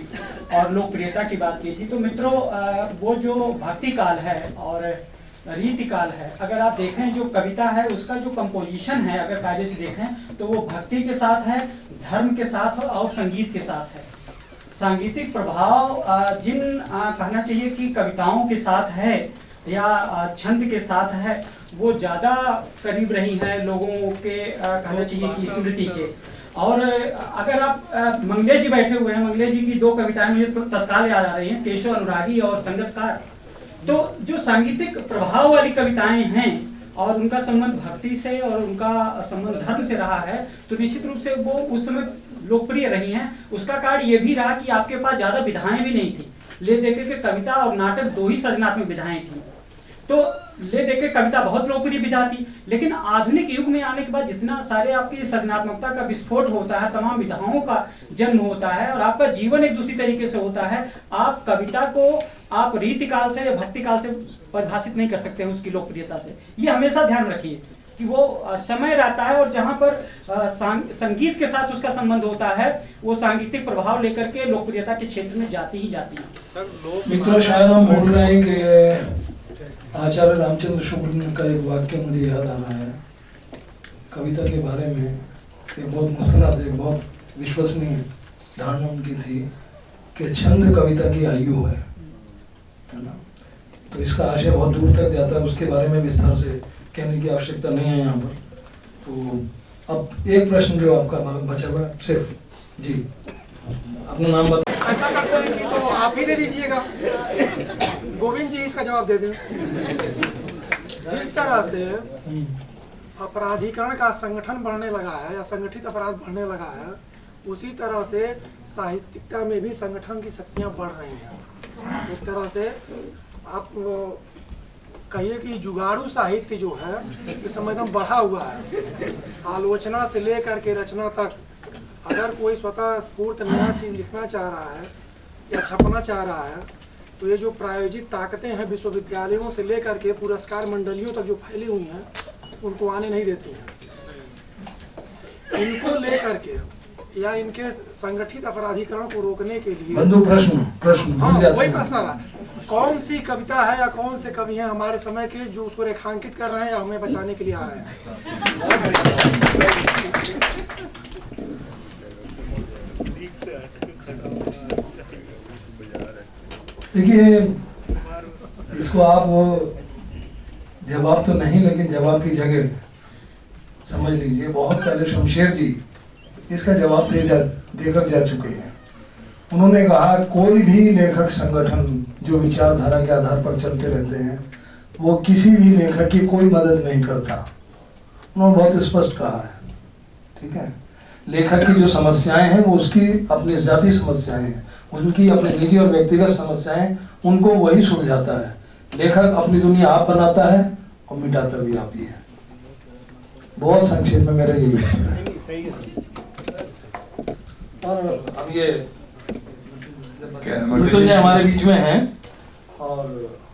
Speaker 1: और लोकप्रियता की बात की थी। तो मित्रों, वो जो भक्ति काल है और रीति काल है, अगर आप देखें जो कविता है उसका जो कंपोजिशन है, अगर कायदे से देखें तो वो भक्ति के साथ है, धर्म के साथ है और संगीत के साथ है। सांगीतिक प्रभाव जिन कहना चाहिए कि कविताओं के साथ है या छंद के साथ है, वो ज़्यादा करीब रही हैं लोगों के कहना चाहिए कि स्मृति के। और अगर आप मंगलेश जी बैठे हुए हैं, मंगलेश जी की दो कविताएं मुझे तत्काल याद आ रही हैं, केशव अनुरागी और संगतकार। तो जो सांगीतिक प्रभाव वाली कविताएं हैं और उनका संबंध भक्ति से और उनका संबंध धर्म से रहा है, तो निश्चित रूप से वो उस समय लोकप्रिय रही हैं। उसका कारण ये भी रहा कि आपके पास ज्यादा विधाएं भी नहीं थी। ले देकर के कविता और नाटक दो ही सृजनात्मक विधाएं थी, तो ले देकर कविता बहुत लोकप्रिय विधा थी। लेकिन आधुनिक युग में आने के बाद जितना सारे आपकी सृजनात्मकता का विस्फोट होता है, तमाम विधाओं का जन्म होता है और आपका जीवन एक दूसरी तरीके से होता है, आप कविता को आप रीति काल से या भक्ति काल से परिभाषित नहीं कर सकते हैं उसकी लोकप्रियता से। ये हमेशा ध्यान रखिए कि वो समय रहता है और जहां पर संगीत के साथ उसका संबंध होता है, वो सांगीतिक प्रभाव लेकर के लोकप्रियता के क्षेत्र में जाती ही जाती है।
Speaker 2: मित्रों, शायद हम बोल रहे हैं कि आचार्य रामचंद्र शुक्ल का एक वाक्य मुझे याद आ रहा है कविता के बारे में, कि बहुत मुस्तनद, एक बहुत विश्वसनीय धारणा उनकी थी कि छंद कविता की आयु है ना। तो इसका आशय बहुत दूर तक जाता है, उसके बारे में विस्तार से कहने की आवश्यकता नहीं है यहाँ पर। तो अब एक प्रश्न जो आपका बचा हुआ है, सिर्फ जी अपना नाम बता।
Speaker 11: ऐसा करते हैं कि तो आप ही दे दीजिएगा, गोविंद जी इसका जवाब दे दें। जिस तरह से अपराधीकरण का संगठन बढ़ने लगा है या संगठित अपराध बढ़ने लगा है, उसी तरह से साहित्यिकता में भी संगठन की शक्तियाँ बढ़ रही हैं। इस तरह से आप कहिए कि जुगाड़ू साहित्य जो है इस समय एकदम बढ़ा हुआ है। आलोचना से लेकर के रचना तक अगर कोई स्वतः स्फूर्त नया चीज लिखना चाह रहा है या छपना चाह रहा है, तो ये जो प्रायोजित ताकतें हैं विश्वविद्यालयों से लेकर के पुरस्कार मंडलियों तक जो फैली हुई हैं, उनको आने नहीं देती हैं। इनको लेकर के या इनके संगठित अपराधीकरण को रोकने के लिए
Speaker 2: प्रश्न
Speaker 11: हाँ वही प्रश्न आ रहा है, कौन सी कविता है या कौन से कवि हैं हमारे समय के जो उसको रेखांकित कर रहे हैं या हमें बचाने के लिए आ रहे हैं।
Speaker 2: देखिए, इसको आप जवाब तो नहीं, लेकिन जवाब की जगह समझ लीजिए, बहुत पहले शमशेर जी इसका जवाब देकर जा चुके हैं। उन्होंने कहा कोई भी लेखक संगठन जो विचारधारा के आधार पर चलते रहते हैं, वो किसी भी लेखक की कोई मदद नहीं करता। उन्होंने बहुत स्पष्ट कहा है, ठीक है। लेखक की जो समस्याएं हैं वो उसकी अपनी जाति समस्याएं हैं, उनकी अपनी निजी और व्यक्तिगत समस्याएं, उनको वही सुलझाता है। लेखक अपनी दुनिया आप बनाता है और मिटाता भी आप ही है। बहुत संक्षेप में मेरा यही है। और अब ये मृत्युंजय हमारे बीच में हैं और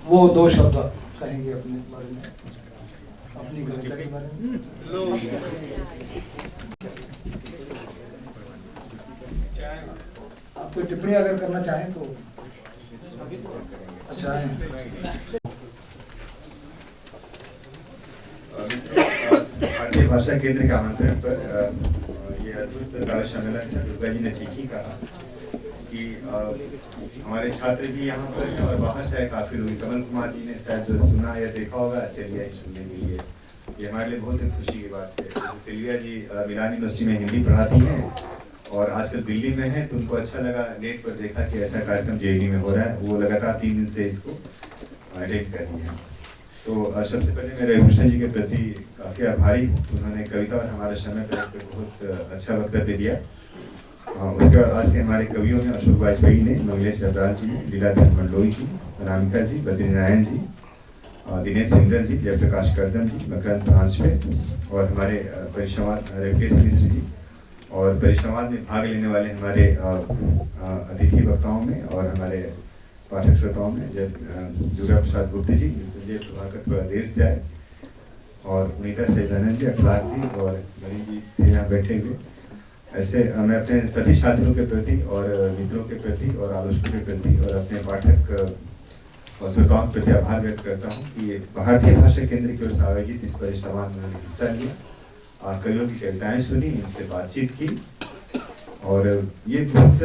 Speaker 2: वो दो शब्द कहेंगे अपने बारे में, अपनी कविता के बारे में। आप कोई टिप्पणी अगर करना चाहें तो अच्छा है।
Speaker 7: भारतीय भाषा केंद्र के आमंत्रण पर ये अद्भुत कला सम्मेलन है। दुर्गा जी ने ठीक ही कहा कि हमारे छात्र भी यहाँ पर हैं और बाहर से काफी लोग। कमल कुमार जी ने शायद सुना या देखा होगा, चलिए सुनने के लिए, ये हमारे लिए बहुत ही खुशी की बात है। सिल्विया जी मिलान यूनिवर्सिटी में हिंदी पढ़ाती हैं और आजकल दिल्ली में है, तो उनको अच्छा लगा, नेट पर देखा कि ऐसा कार्यक्रम जेएनयू में हो रहा है, वो लगातार 3 दिन से इसको अटेंड कर रही है। तो सबसे पहले मैं रविभूषण जी के प्रति काफ़ी आभारी हूँ, उन्होंने कविता और हमारे समय पर बहुत अच्छा वक्तव्य दिया। उसके बाद आज के हमारे कवियों में अशोक वाजपेयी ने, मंगलेश डबराल जी, लीलाधर मंडलोई जी, अनामिका जी, बद्रीनारायण जी, दिनेश सिंगल जी, जयप्रकाश कर्दम जी, मकरंद राजपे और हमारे परिसंवाद रविकेश मिश्र जी, और परिसंवाद में भाग लेने वाले हमारे अतिथि वक्ताओं में और हमारे पाठक श्रोताओं में दुर्गा प्रसाद गुप्ता जी, मृत्युंजय प्रभाकर थोड़ा देर से आए, और उनीता सैदानंद जी, अखलाक जी और मरीन जी थे यहाँ बैठे हुए। ऐसे मैं अपने सभी साथियों के प्रति और मित्रों के प्रति और आलोचकों के प्रति और अपने पाठक और श्रोताओं के प्रति आभार व्यक्त करता हूँ कि भारतीय भाषा केंद्र की ओर से आयोजित इस परिसंवाद में मैंने हिस्सा लिया, कवियों की कविताएं सुनी, इनसे बातचीत की, और ये बहुत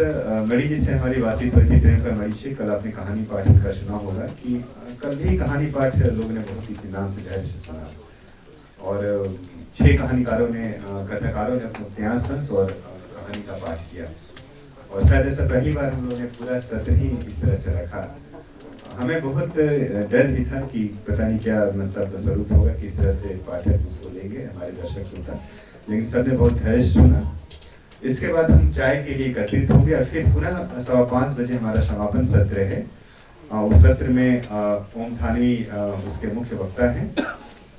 Speaker 7: मणि जी से हमारी बातचीत हुई थी, प्रेम का मणि से। कल आपने कहानी पाठ इनका सुना होगा कि कल भी कहानी पाठ लोगों ने बहुत इत्मीनान से धैर्य से सुना, और 6 कहानीकारों ने, कथाकारों ने अपने उपन्यास और कहानी का पाठ किया, और शायद ऐसा पहली बार हम लोगों ने पूरा सत्र ही इस तरह से रखा। हमें बहुत डर भी था कि पता नहीं क्या मतलब स्वरूप होगा, किस तरह से पाठक उसको लेंगे, हमारे दर्शक श्रोता, लेकिन सबने बहुत धैर्य से सुना। इसके बाद हम चाय के लिए एकत्रित होंगे और फिर पुनः 5:15 बजे हमारा समापन सत्र है। उस सत्र में ओम थानवी उसके मुख्य वक्ता हैं,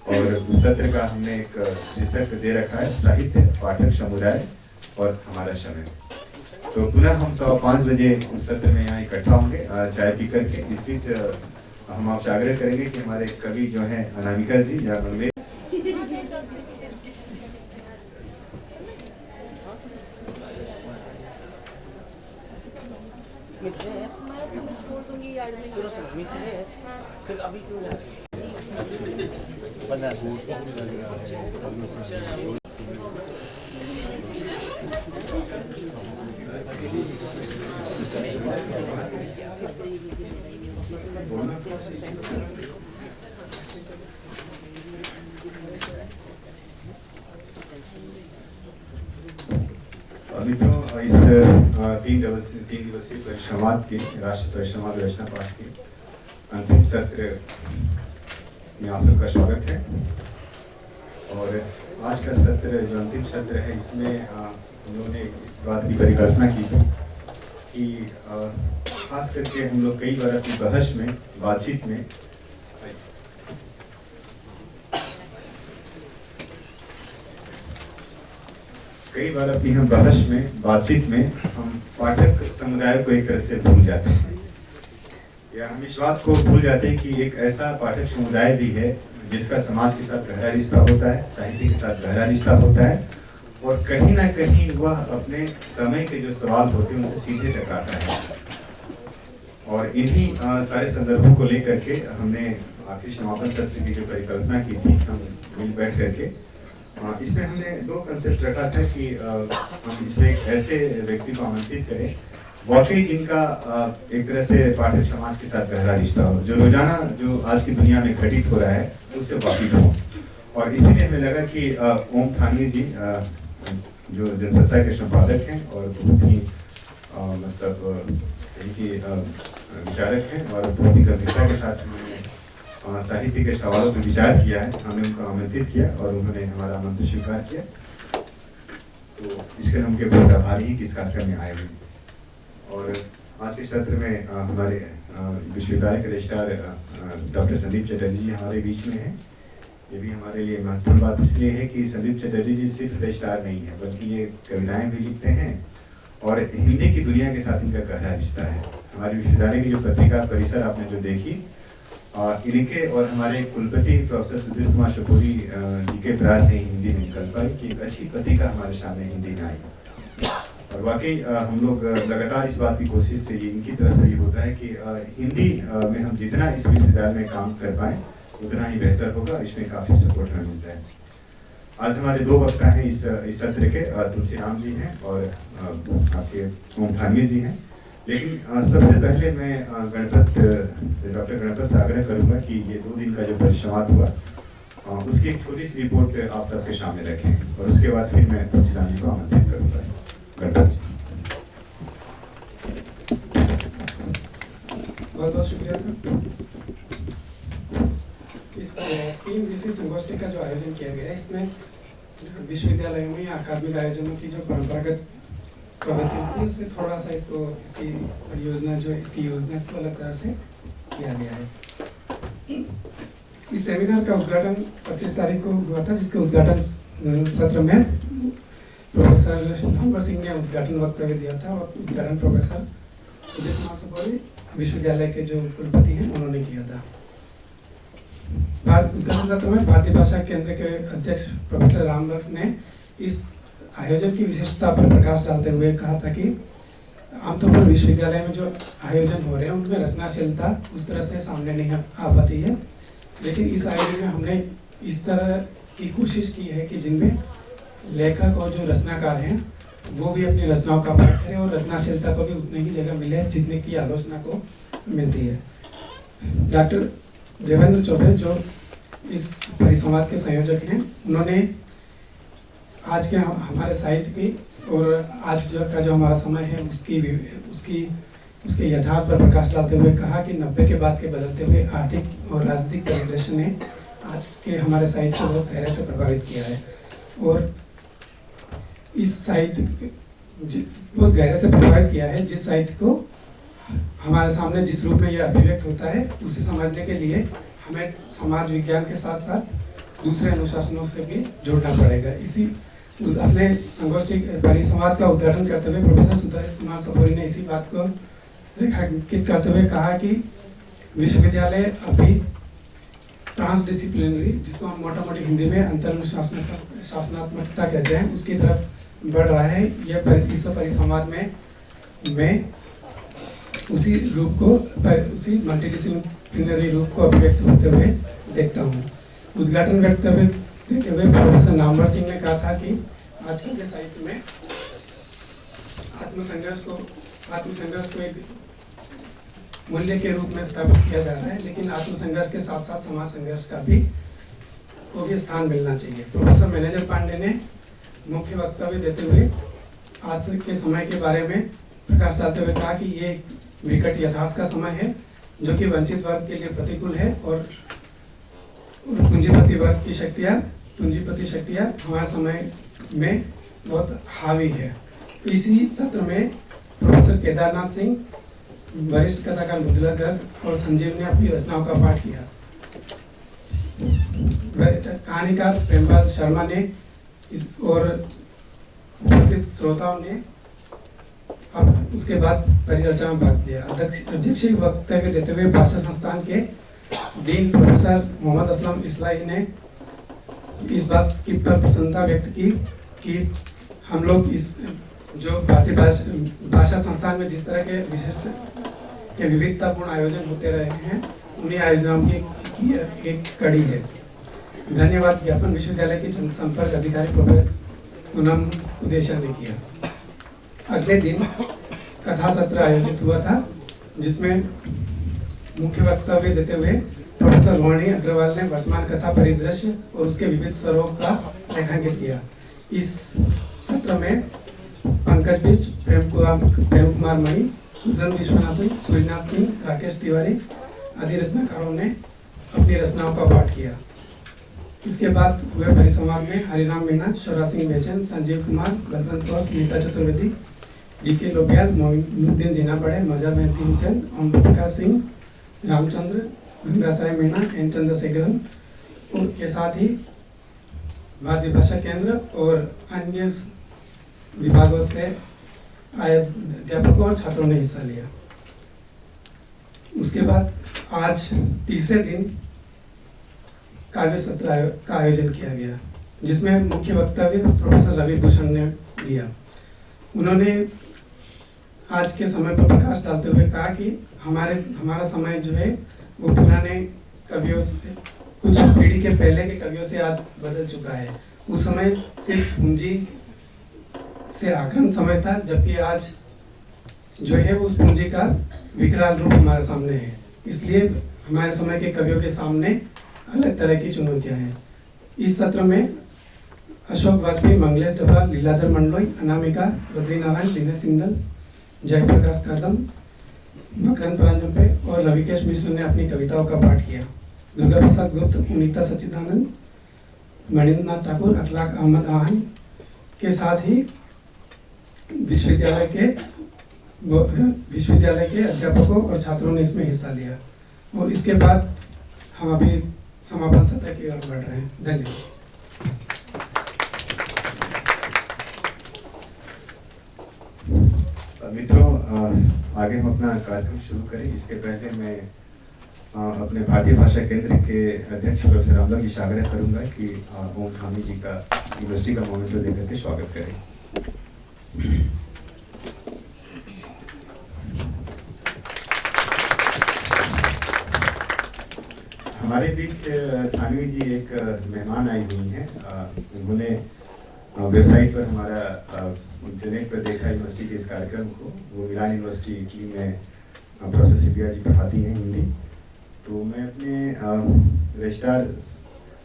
Speaker 7: और उस सत्र का हमने एक शीर्षक दे रखा है, साहित्य, पाठक समुदाय और हमारा समय। तो पुनः हम 5:15 बजे उस सत्र में यहाँ इकट्ठा होंगे चाय पी करके। इस बीच हम आपसे आग्रह करेंगे कि हमारे कवि जो हैं अनामिका जी या मंगलेश,
Speaker 6: फिर अभी क्यों जा रहे
Speaker 7: मित्रों, इस 3 दिवसीय परिसंवाद के, राष्ट्रीय परिसंवाद रचना पाठ के अंतिम सत्र में आप सबका स्वागत है। और आज का सत्र, जो अंतिम सत्र है, इसमें हम लोगों ने इस बात की परिकल्पना की थी कि खास करके हम लोग कई बार अपनी बहस में, बातचीत में हम पाठक समुदाय को एक तरह से भूल जाते हैं, या हम इस बात को भूल जाते हैं कि एक ऐसा पाठक समुदाय भी है जिसका समाज के साथ गहरा रिश्ता होता है, साहित्य के साथ गहरा रिश्ता होता है, और कहीं ना कहीं वह अपने समय के जो सवाल होते हैं उनसे सीधे टकराता है। और इन्हीं सारे संदर्भों को लेकर के हमने आखिरी समापन सत्र की जो परिकल्पना की थी, हम मिल बैठ करके इसमें हमने 2 कंसेप्ट रखा था कि हम इसमें एक ऐसे व्यक्ति को आमंत्रित करें वाकई जिनका एक तरह से पाठक समाज के साथ गहरा रिश्ता हो, जो रोजाना जो आज की दुनिया में घटित हो रहा है उससे वाकिफ हो। और इसीलिए हमें लगा कि ओम थानवी जी जो जनसत्ता के संपादक हैं और बहुत ही मतलब इनकी विचारक हैं, और बहुत ही गंभीरता के साथ उन्होंने साहित्य के सवालों पर विचार किया है। हमने उनको आमंत्रित किया और उन्होंने हमारा आमंत्रण स्वीकार किया, तो इसके लिए हम उनके बहुत आभारी हैं कि इस कार्यक्रम में आए हुए। और आज के सत्र में हमारे विश्वविद्यालय के रजिस्ट्रार डॉक्टर संदीप चटर्जी जी हमारे बीच में हैं। ये भी हमारे लिए महत्वपूर्ण बात इसलिए है कि संदीप चटर्जी जी सिर्फ रजिस्ट्रार नहीं है, बल्कि ये कविताएं भी लिखते हैं और हिंदी की दुनिया के साथ इनका गहरा रिश्ता है। हमारे विश्वविद्यालय की जो पत्रिका परिसर आपने जो देखी, इनके और हमारे कुलपति प्रोफेसर सुधीर कुमार शकोरी जी के प्रयास से हिंदी में निकल पाई कि एक अच्छी पत्रिका हमारे सामने हिंदी में आई। और वाकई हम लोग लगातार इस बात की कोशिश से, इनकी तरफ से ये होता है कि हिंदी में हम जितना इस विश्वविद्यालय में काम कर पाएँ उतना ही बेहतर होगा। इसमें काफ़ी सपोर्ट हमें मिलता है। आज हमारे 2 वक्ता हैं इस सत्र के, तुलसीराम जी हैं और आपके ओम थानवी जी हैं। लेकिन सबसे पहले मैं डॉक्टर गणपत से आग्रह करूँगा कि ये 2 दिन का जो परिसंवाद हुआ उसकी एक छोटी सी रिपोर्ट आप सबके सामने रखें, और उसके बाद फिर मैं तुलसीराम जी को आमंत्रित करूँगा। गणपत।
Speaker 11: बहुत बहुत शुक्रिया सर। इस 3 दिवसीय संगोष्ठी का जो आयोजन किया गया है, इसमें विश्वविद्यालय में अकादमिक आयोजनों की जो परंपरागत प्रवृत्ति होती है उससे थोड़ा सा इसकी परियोजना जो इसकी योजना इसको अलग तरह से किया गया है। इस सेमिनार का उद्घाटन 25 तारीख को हुआ था, जिसके उद्घाटन सत्र में प्रोफेसर नंबर सिंह ने उद्घाटन वक्तव्य दिया था और उद्घाटन प्रोफेसर सुदीप कुमार सपोरी विश्वविद्यालय के जो कुलपति हैं उन्होंने किया था। उद्घाटन सत्र में भारतीय भाषा केंद्र के अध्यक्ष प्रोफेसर रामबख्श ने इस आयोजन की विशेषता पर प्रकाश डालते हुए कहा था कि आमतौर पर विश्वविद्यालय में जो आयोजन हो रहे हैं उनमें रचनाशीलता उस तरह से सामने नहीं आ पाती है, लेकिन इस आयोजन में हमने इस तरह की कोशिश की है कि जिनमें लेखक और जो रचनाकार हैं वो भी अपनी रचनाओं का पाठ करें और रचनाशीलता को भी उतनी ही जगह मिले जितने की आलोचना को मिलती है। डॉक्टर देवेंद्र चौबे जो इस परिसंवाद के संयोजक हैं, उन्होंने आज के हमारे साहित्य की और आज का जो हमारा समय है उसके यथार्थ पर प्रकाश डालते हुए कहा कि 90 के बाद के बदलते हुए आर्थिक और राजनीतिक परिदृश्य ने आज के हमारे साहित्य को बहुत गहरे से प्रभावित किया है और इस साहित्य बहुत गहरे से प्रभावित किया है। जिस साहित्य को हमारे सामने जिस रूप में यह अभिव्यक्त होता है उसे समझने के लिए हमें समाज विज्ञान के साथ साथ दूसरे अनुशासनों से भी जोड़ना पड़ेगा। इसी अपने संगोष्ठी परिसंवाद का उद्घाटन करते हुए प्रोफेसर सुदीप कुमार सपोरी ने इसी बात को रेखांकित करते हुए कहा कि विश्वविद्यालय अभी ट्रांसडिसिप्लिनरी, जिसको हम मोटा मोटी हिंदी में अंतर्शासनात्मकता कहते हैं, उसकी तरफ बढ़ रहा है। यह इस परिसंवाद में उसी रूप को उसी मल्टीडिसिप्लिनरी रूप को अभिव्यक्त होते हुए देखता हूँ। उद्घाटन करते हुए प्रोफेसर नामवर सिंह ने कहा था कि आजकल के साहित्य में आत्मसंघर्ष को एक मूल्य के रूप में स्थापित किया जा रहा है, लेकिन आत्मसंघर्ष के साथ साथ समाज संघर्ष का भी स्थान मिलना चाहिए। प्रोफेसर मैनेजर पांडे ने मुख्य वक्तव्य देते हुए आज के समय के बारे में प्रकाश डालते हुए कहा कि ये विकट यथार्थ का समय है जो कि वंचित वर्ग के लिए प्रतिकूल है और पूंजीपति शक्तियाँ हमारे समय में बहुत हावी है। इसी सत्र में प्रोफेसर केदारनाथ सिंह, वरिष्ठ कथाकार मृदुला गर्ग और संजीव ने अपनी रचनाओं का पाठ किया। कहानीकार प्रेमपाल शर्मा ने और उपस्थित श्रोताओं ने अब उसके बाद परिचर्चा में भाग लिया। अध्यक्ष वक्तव्य देते हुए भाषा संस्थान के डीन प्रोफेसर मोहम्मद असलम इस्लाही ने इस बात की पर प्रसन्नता व्यक्त की कि हम लोग इस जो भारतीय भाषा संस्थान में जिस तरह के विशिष्ट के विविधतापूर्ण आयोजन होते रहे हैं उन्हीं आयोजनों की एक कड़ी है। धन्यवाद ज्ञापन विश्वविद्यालय के जनसंपर्क अधिकारी प्रोफेसर पूनम उदेशा ने किया। अगले दिन कथा सत्र आयोजित हुआ था जिसमें मुख्य वक्तव्य देते हुए प्रोफेसर रोहिणी अग्रवाल ने वर्तमान कथा परिदृश्य और उसके विविध स्वरूप का रेखांकित किया। इस सत्र में पंकज बिष्ट, प्रेम कुमार मणि, सुजन विश्वनाथन, सूर्यनाथ सिंह, राकेश तिवारी आदि रचनाकारों ने अपनी रचनाओं का पाठ किया। इसके बाद हुए परिसंवाद में हरिराम मीणा, शौरा सिंह बेचन, संजीव कुमार, बलवंत कौश, नीता चतुर्वेदी, डीके लोबियाल, मोइनुद्दीन जीना बड़े, मजा मेहती हुसैन, ओम प्रकाश सिंह, रामचंद्र, गंगा साय मीणा, एन चंद्रशेखरन के साथ ही भारतीय भाषा केंद्र और अन्य विभागों से आए अध्यापकों और छात्रों ने हिस्सा लिया। उसके बाद आज तीसरे दिन काव्य सत्र का आयोजन किया गया जिसमें मुख्य वक्तव्य प्रोफेसर रवि भूषण ने दिया। उन्होंने आज के समय पर प्रकाश डालते हुए कहा कि हमारा समय जो है वो पुराने कवियों से, कुछ पीढ़ी के पहले के कवियों से आज बदल चुका है। उस समय सिर्फ पूंजी से आक्रमण समय था, जबकि आज जो है उस पूंजी का विकराल रूप हमारे सामने है। इसलिए हमारे समय के कवियों के सामने अलग तरह की चुनौतियां हैं। इस सत्र में अशोक वाजपेयी, मंगलेश डबराल, लीलाधर मंडलोई, अनामिका, बद्रीनारायण, दिनेश सिंघल, जयप्रकाश कदम, मकरंद परांजपे और रविकेश मिश्र ने अपनी कविताओं का पाठ किया। दुर्गा प्रसाद गुप्त, उनीता सच्चिदानंद, मणिंद्र नाथ ठाकुर, अखलाक अहमद आहन के साथ ही विश्वविद्यालय के अध्यापकों और छात्रों ने इसमें हिस्सा लिया। और इसके बाद हम अभी समापन सत्र की ओर बढ़ रहे हैं। धन्यवाद।
Speaker 7: मित्रों, आगे हम अपना कार्यक्रम शुरू करें इसके पहले मैं अपने भारतीय भाषा केंद्र के अध्यक्ष प्रोफेसर रामलाल जी से आग्रह करूंगा कि ओम धामी जी का यूनिवर्सिटी का मोमेंटो लेकर के स्वागत करें। हमारे बीच थानवी जी एक मेहमान आई हुई हैं। उन्होंने वेबसाइट पर हमारा इंटरनेट पर देखा यूनिवर्सिटी के इस कार्यक्रम को। वो मिलान यूनिवर्सिटी इटली में प्रोफेसर सिबिया जी पढ़ाती हैं हिंदी। तो मैं अपने रजिस्ट्रार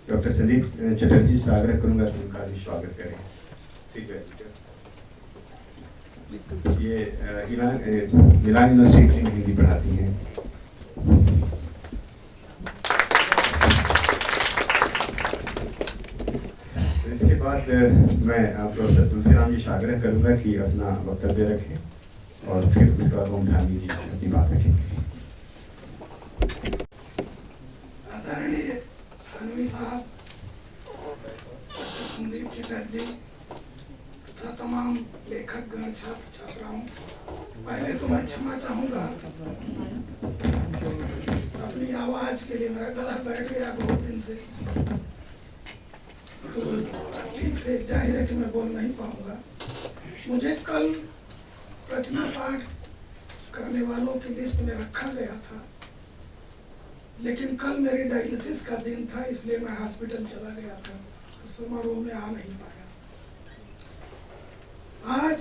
Speaker 7: डॉक्टर संदीप चटर्जी से आग्रह करूंगा कि उनका भी स्वागत करें। ये मिलान यूनिवर्सिटी इटली में हिंदी पढ़ाती हैं। इसके बाद मैं प्रोफेसर तुलसीराम जी से आग्रह करूंगा कि अपना वक्तव्य रखें और फिर उसके बाद ओम धामी जी अपनी बात रखेंगे।
Speaker 2: आदरणीय थानवी साहब, संदीप चटर्जी तथा तमाम लेखक गण, छात्र छात्राओं, पहले तो मैं क्षमा चाहूंगा अपनी आवाज के लिए। मेरा गला बैठ गया बहुत दिन से, तो ठीक से जाहिर है कि मैं बोल नहीं पाऊंगा। मुझे कल प्रतिमा पाठ करने वालों की लिस्ट में रखा गया था, लेकिन कल मेरी डायलिसिस का दिन था, इसलिए मैं हॉस्पिटल चला गया था, तो समारोह में आ नहीं पाया। आज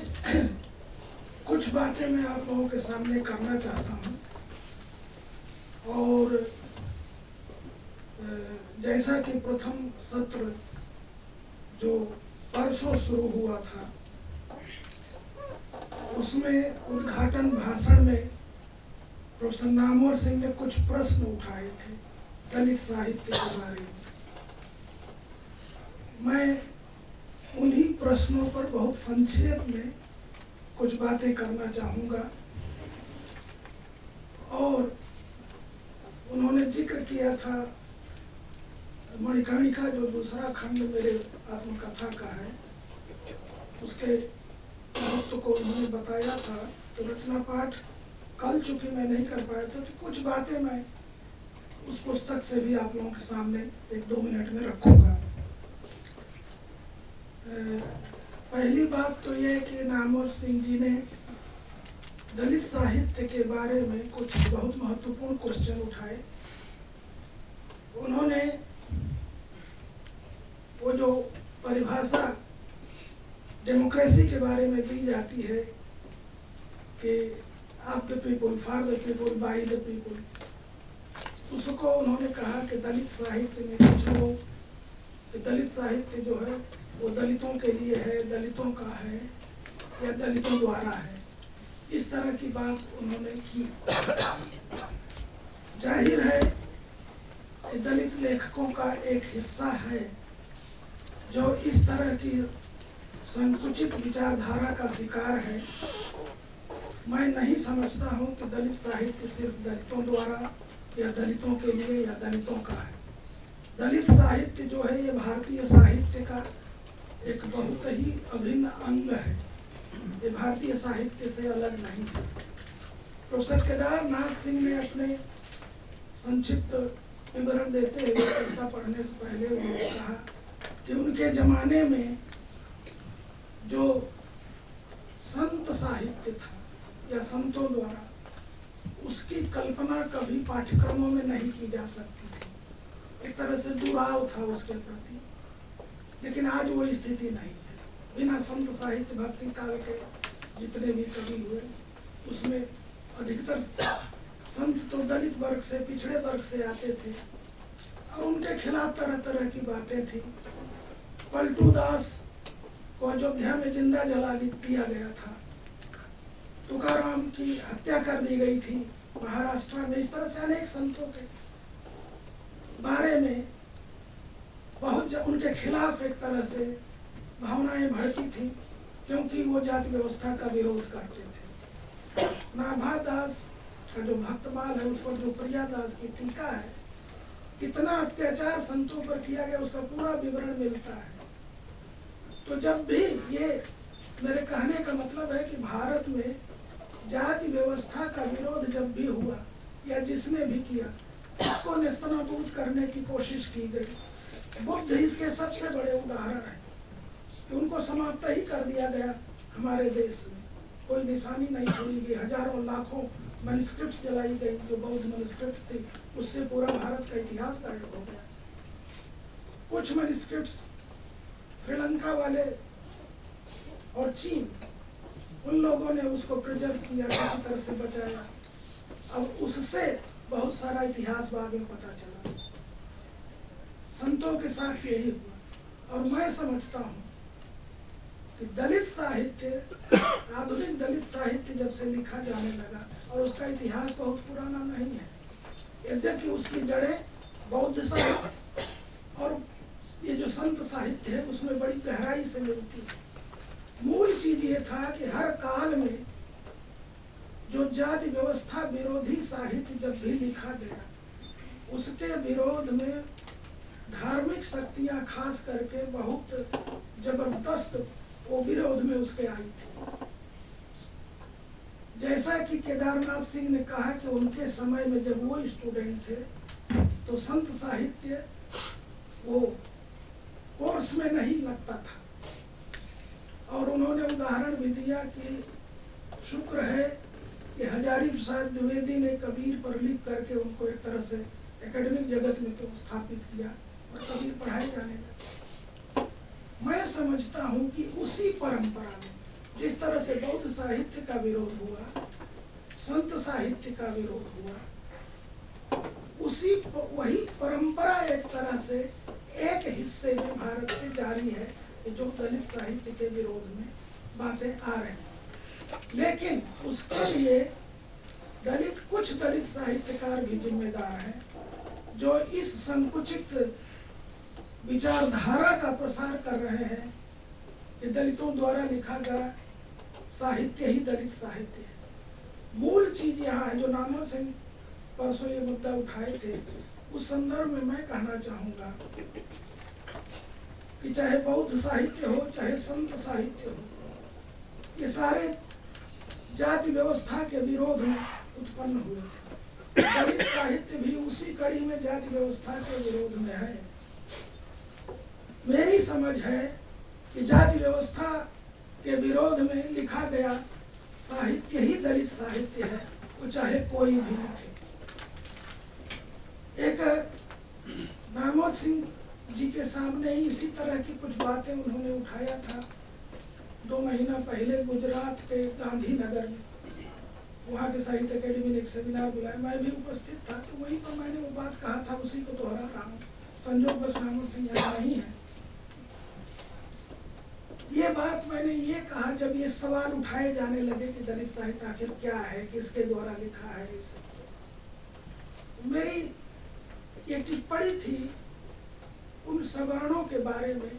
Speaker 2: कुछ बातें मैं आप लोगों के सामने करना चाहता हूँ। और जैसा कि प्रथम सत्र जो परसों शुरू हुआ था, उसमें उद्घाटन भाषण में प्रोफेसर नामवर सिंह ने कुछ प्रश्न उठाए थे दलित साहित्य के बारे में। मैं उन्हीं प्रश्नों पर बहुत संक्षेप में कुछ बातें करना चाहूँगा। और उन्होंने जिक्र किया था मणिकर्णिका, जो दूसरा खंड मेरे आत्मकथा का है, उसके महत्व को उन्होंने बताया था। तो रचना पाठ कल चूंकि मैं नहीं कर पाया था, तो कुछ बातें मैं उस पुस्तक से भी आप लोगों के सामने 1-2 मिनट में रखूंगा। पहली बात तो ये कि नामवर सिंह जी ने दलित साहित्य के बारे में कुछ बहुत महत्वपूर्ण क्वेश्चन उठाए। उन्होंने वो जो परिभाषा डेमोक्रेसी के बारे में दी जाती है कि of the people, for the people, by the people, उसको उन्होंने कहा कि दलित साहित्य में कुछ लोग कि दलित साहित्य जो है वो दलितों के लिए है, दलितों का है या दलितों द्वारा है। इस तरह की बात उन्होंने की। जाहिर है कि दलित लेखकों का एक हिस्सा है जो इस तरह की संकुचित विचारधारा का शिकार है। मैं नहीं समझता हूँ कि दलित साहित्य सिर्फ दलितों द्वारा या दलितों के लिए या दलितों का है। दलित साहित्य जो है ये भारतीय साहित्य का एक बहुत ही अभिन्न अंग है। ये भारतीय साहित्य से अलग नहीं है। प्रोफेसर केदारनाथ सिंह ने अपने संक्षिप्त विवरण देते हुए कविता पढ़ने से पहले उन्होंने कहा कि उनके जमाने में जो संत साहित्य था या संतों द्वारा, उसकी कल्पना कभी पाठ्यक्रमों में नहीं की जा सकती थी। एक तरह से दुराव था उसके प्रति, लेकिन आज वो स्थिति नहीं है। बिना संत साहित्य भक्ति काल के जितने भी कवि हुए, उसमें अधिकतर संत तो दलित वर्ग से, पिछड़े वर्ग से आते थे और उनके खिलाफ तरह तरह की बातें थी।
Speaker 12: पलटू दास को अयोध्या में जिंदा जला दिया गया था, तुकाराम की हत्या कर दी गई थी महाराष्ट्र में। इस तरह से अनेक संतों के बारे में बहुत उनके खिलाफ एक तरह से भावनाएं भड़की थी, क्योंकि वो जाति व्यवस्था का विरोध करते थे। नाभा दास का जो भक्तमाल है, उस पर जो प्रिया दास की टीका है, कितना अत्याचार संतों पर किया गया उसका पूरा विवरण मिलता है। तो जब भी ये मेरे कहने का मतलब है कि भारत में जाति व्यवस्था का विरोध जब भी हुआ या जिसने भी किया, उसको नेस्तनाबूद करने की कोशिश की गई। बुद्ध इसके सबसे बड़े उदाहरण हैं कि उनको समाप्त ही कर दिया गया। हमारे देश में कोई निशानी नहीं छोड़ी गई, हजारों लाखों मैन्युस्क्रिप्ट्स जलाई गई जो बौद्ध मैन्युस्क्रिप्ट्स थी, उससे पूरा भारत का इतिहास गायब हो गया। कुछ मैन्युस्क्रिप्ट्स श्रीलंका वाले और चीन, उन लोगों ने उसको प्रिजर्व किया, किसी तरह से बचाया। अब उससे बहुत सारा इतिहास बाद में पता चला। संतों के साथ यही हुआ। और मैं समझता हूँ कि दलित साहित्य, आधुनिक दलित साहित्य जब से लिखा जाने लगा, और उसका इतिहास बहुत पुराना नहीं है, यद्यपि उसकी जड़ें बौद्ध साहित्य और ये जो संत साहित्य है उसमें बड़ी गहराई से मिलती है। मूल चीज ये था कि हर काल में जो जाति व्यवस्था विरोधी साहित्य जब भी लिखा गया, उसके विरोध में धार्मिक शक्तियां खास करके बहुत जबरदस्त वो विरोध में उसके आई थी। जैसा कि केदारनाथ सिंह ने कहा कि उनके समय में जब वो स्टूडेंट थे तो संत साहित्य वो कोर्स में नहीं लगता था। और उन्होंने उदाहरण भी दिया कि शुक्र है कि हजारी प्रसाद द्विवेदी ने कबीर पर लिख करके उनको एक तरह से एकेडमिक जगत में तो स्थापित किया और कबीर पढ़ाए जाने लगे। मैं समझता हूँ कि उसी परंपरा में जिस तरह से बौद्ध साहित्य का विरोध हुआ, संत साहित्य का विरोध हुआ, उसी वही परंपरा एक तरह से एक हिस्से में भारत के जारी है कि जो दलित साहित्य के विरोध में बातें आ रही हैं। लेकिन उसके लिए कुछ दलित साहित्यकार भी जिम्मेदार हैं जो इस संकुचित विचारधारा का प्रसार कर रहे हैं कि दलितों द्वारा लिखा गया साहित्य ही दलित साहित्य है। मूल चीज यहाँ है जो नामो सिंह परसों ये मुद्दा उठाए थे, उस संदर्भ में मैं कहना चाहूंगा कि चाहे बौद्ध साहित्य हो चाहे संत साहित्य हो, ये सारे जाति व्यवस्था के विरोध में उत्पन्न हुए थे। दलित साहित्य भी उसी कड़ी में जाति व्यवस्था के विरोध में है। मेरी समझ है कि जाति व्यवस्था के विरोध में लिखा गया साहित्य ही दलित साहित्य है, वो चाहे कोई भी लिखे। एक नामोद सिंह जी के सामने ही इसी तरह की कुछ बातें उन्होंने उठाया था 2 महीना पहले गुजरात के गांधीनगर में। वहाँ के साहित्य अकेडमी ने एक सेमिनार बुलाया, मैं भी उपस्थित था, तो वहीं पर मैंने वो बात कहा था, उसी को दोहरा रहा हूँ। संजोग बस नामोद सिंह यहाँ नहीं है। ये बात मैंने ये कहा जब ये सवाल उठाए जाने लगे कि दलित साहित्य आखिर क्या है, किसके द्वारा लिखा है, ये सब। मेरी ये टिप्पणी थी उन सवर्णों के बारे में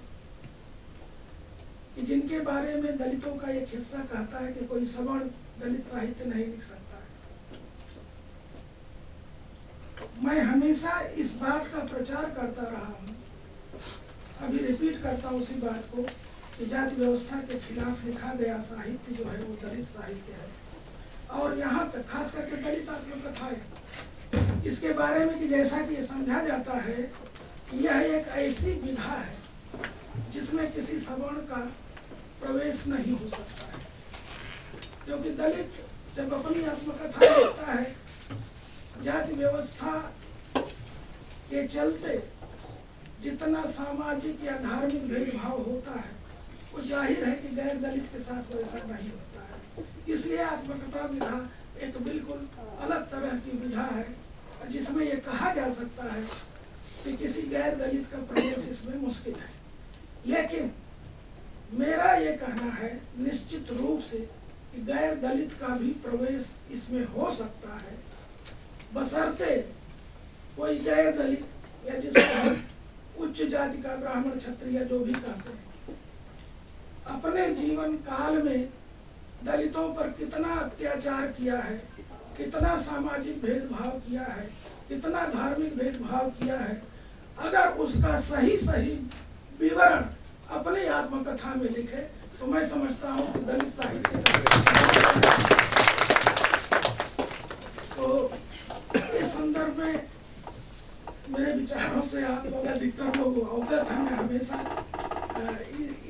Speaker 12: कि जिनके बारे में दलितों का एक हिस्सा कहता है कि कोई सवर्ण दलित साहित्य नहीं लिख सकता है। मैं हमेशा इस बात का प्रचार करता रहा हूँ, अभी रिपीट करता हूँ उसी बात को, कि जाति व्यवस्था के खिलाफ लिखा गया साहित्य जो है वो दलित साहित्य है। और यहाँ तक खास करके दलित आत्मकथाएं, इसके बारे में कि जैसा कि ये समझा जाता है कि यह एक ऐसी विधा है जिसमें किसी सवर्ण का प्रवेश नहीं हो सकता है, क्योंकि दलित जब अपनी आत्मकथा लिखता है, जाति व्यवस्था के चलते जितना सामाजिक या धार्मिक भेदभाव होता है वो जाहिर है कि गैर दलित के साथ वैसा नहीं होता है। इसलिए आत्मकथा विधा एक बिल्कुल अलग तरह की विधा है, जिसमें ये कहा जा सकता है कि किसी गैर दलित का प्रवेश इसमें मुश्किल है। लेकिन मेरा ये कहना है निश्चित रूप से कि गैर दलित का भी प्रवेश इसमें हो सकता है, बशर्ते कोई गैर दलित या जिसको उच्च जाति का ब्राह्मण क्षत्रिय जो भी कहते हैं, अपने जीवन काल में दलितों पर कितना अत्याचार किया है, कितना सामाजिक भेदभाव किया है, कितना धार्मिक भेदभाव किया है, अगर उसका सही विवरण अपनी आत्मकथा में लिखे तो मैं समझता हूँ कि दलित साहित्य तो इस संदर्भ में मेरे विचारों से आप लोग अधिकतर लोग अवगत हैं। मैं हमेशा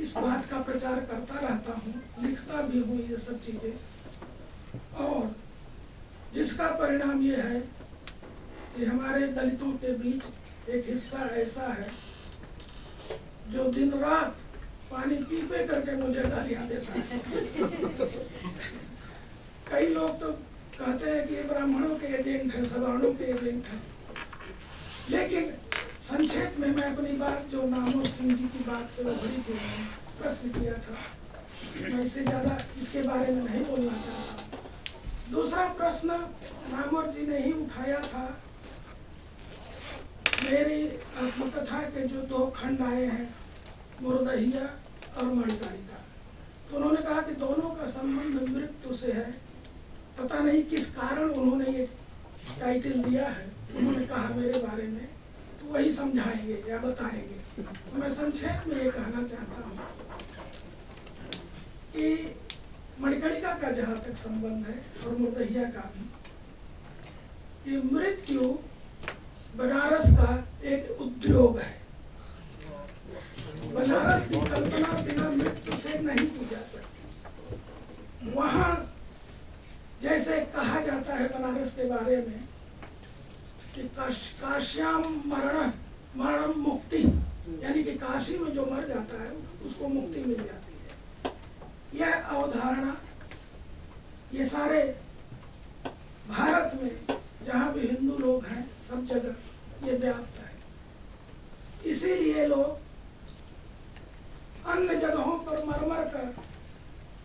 Speaker 12: इस बात का प्रचार करता रहता हूँ, लिखता भी हूँ ये सब चीजें, और जिसका परिणाम ये है कि हमारे दलितों के बीच एक हिस्सा ऐसा है जो दिन रात पानी पी करके मुझे गालियां देता है। कई लोग तो कहते हैं कि ये ब्राह्मणों के एजेंट हैं, सवर्णों के एजेंट हैं, लेकिन संक्षेप में मैं अपनी बात जो नामोर सिंह जी की बात से उभरी थी, प्रश्न किया था, मैं इससे ज्यादा इसके बारे में नहीं बोलना चाहता। दूसरा प्रश्न नामोर जी ने ही उठाया था, मेरी आत्मकथा के जो 2 खंड आए हैं, मुर्दहिया और मणिकर्णिका, तो उन्होंने कहा कि दोनों का संबंध मृत्यु से है। पता नहीं किस कारण उन्होंने ये टाइटल दिया है, उन्होंने कहा मेरे बारे में, तो वही समझाएंगे या बताएंगे। तो मैं संक्षेप में ये कहना चाहता हूँ कि मणिकर्णिका का जहाँ तक संबंध है और मुर्दहिया का भी, कि मृत्यु बनारस का एक उद्योग है। बनारस की कल्पना बिना मृत्यु से नहीं की जा सकती। वहाँ जैसे कहा जाता है बनारस के बारे में कि काश्याम मरणम मुक्ति, यानी कि काशी में जो मर जाता है उसको मुक्ति मिल जाती है। यह अवधारणा ये सारे भारत में जहाँ भी हिंदू लोग हैं सब जगह ये व्याप्त है। इसीलिए लोग अन्य जगहों पर मर कर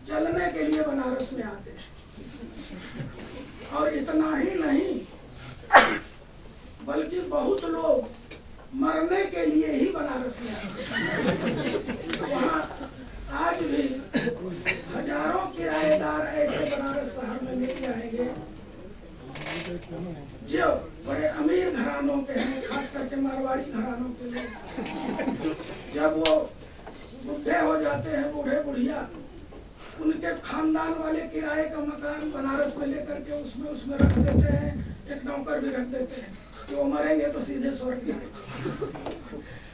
Speaker 12: जलने के लिए बनारस में आते हैं। और इतना ही नहीं, बल्कि बहुत लोग मरने के लिए ही बनारस में आते हैं। वहाँ आज भी हजारों किराएदार ऐसे बनारस शहर में मिल जाएंगे जो बड़े अमीर घरानों के हैं, खास करके मारवाड़ी घरानों के लोग। जब वो बुढ़े हो जाते हैं, बूढ़े बुढ़िया, उनके खानदान वाले किराए का मकान बनारस में लेकर के उसमें रख देते हैं, एक नौकर भी रख देते हैं कि वो मरेंगे तो सीधे स्वर्ग जाएंगे।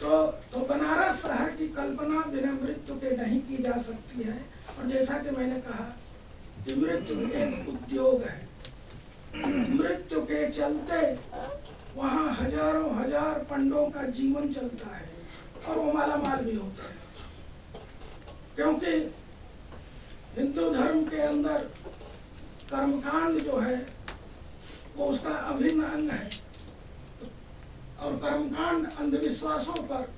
Speaker 12: तो बनारस शहर की कल्पना बिना मृत्यु के नहीं की जा सकती है। और जैसा कि मैंने कहा कि मृत्यु एक उद्योग है, मृत्यु के चलते वहाँ हजारों हजार पंडों का जीवन चलता है और वो मालामाल भी होते हैं, क्योंकि हिंदू धर्म के अंदर कर्मकांड जो है वो उसका अभिन्न अंग है, और कर्मकांड अंधविश्वासों पर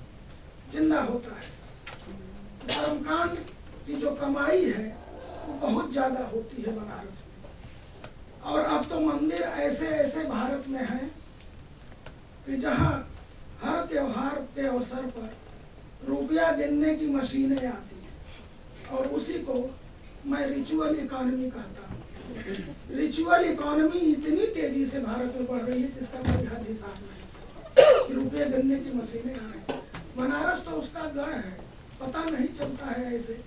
Speaker 12: जिंदा होता है। कर्मकांड की जो कमाई है वो बहुत ज्यादा होती है बनारस में। और अब तो मंदिर ऐसे ऐसे भारत में हैं कि जहाँ हर त्योहार के अवसर पर रुपया गिनने की मशीनें आती हैं, और उसी को मैं रिचुअल इकोनॉमी कहता हूँ। रिचुअल इकोनॉमी इतनी तेजी से भारत में बढ़ रही है जिसका कोई हद हिसाब नहीं। रुपये गिनने की मशीनें आ रही। बनारस तो उसका गढ़ है, पता नहीं चलता है ऐसे,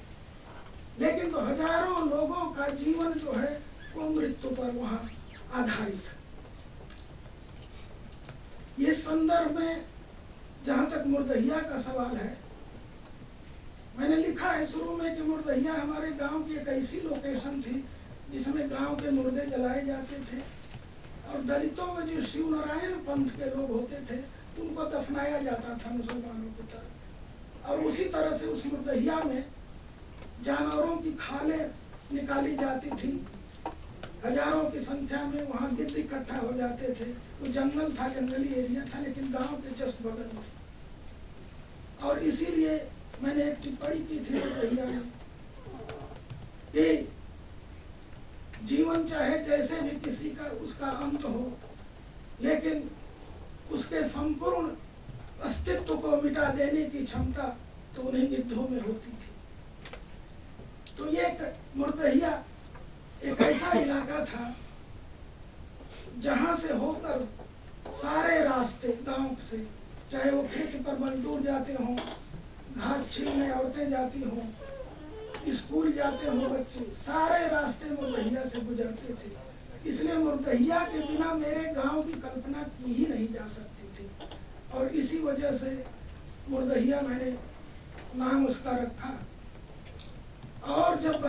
Speaker 12: लेकिन तो हजारों लोगों का जीवन जो है वो मृत्यु पर वहाँ आधारित है। ये संदर्भ में जहाँ तक मुर्दहिया का सवाल है, मैंने लिखा है शुरू में कि मुर्दहिया हमारे गांव की एक ऐसी लोकेशन थी जिसमें गांव के मुर्दे जलाए जाते थे, और दलितों में जो शिव नारायण पंथ के लोग होते थे उनको दफनाया जाता था मुसलमानों की तरह। और उसी तरह से उस मुर्दहिया में जानवरों की खालें निकाली जाती थी, हजारों की संख्या में वहाँ गिद्ध इकट्ठा हो जाते थे। वो जंगल था, जंगली एरिया था, लेकिन गांव के जस्ट बगल में। और इसीलिए मैंने एक टिप्पणी की थी भैया ने कि जीवन चाहे जैसे भी किसी का उसका अंत हो, लेकिन उसके संपूर्ण अस्तित्व को मिटा देने की क्षमता तो उन्हीं गिद्धों में होती थी। तो ये मुर्दहिया एक ऐसा इलाका था जहां से होकर सारे रास्ते गांव से, चाहे वो खेत पर मजदूर जाते हों, घास छीलने औरतें जाती हों, स्कूल जाते हों बच्चे, सारे रास्ते मुर्दहिया से गुजरते थे। इसलिए मुर्दहिया के बिना मेरे गांव की कल्पना की ही नहीं जा सकती थी, और इसी वजह से मुर्दहिया मैंने नाम उसका रखा। और जब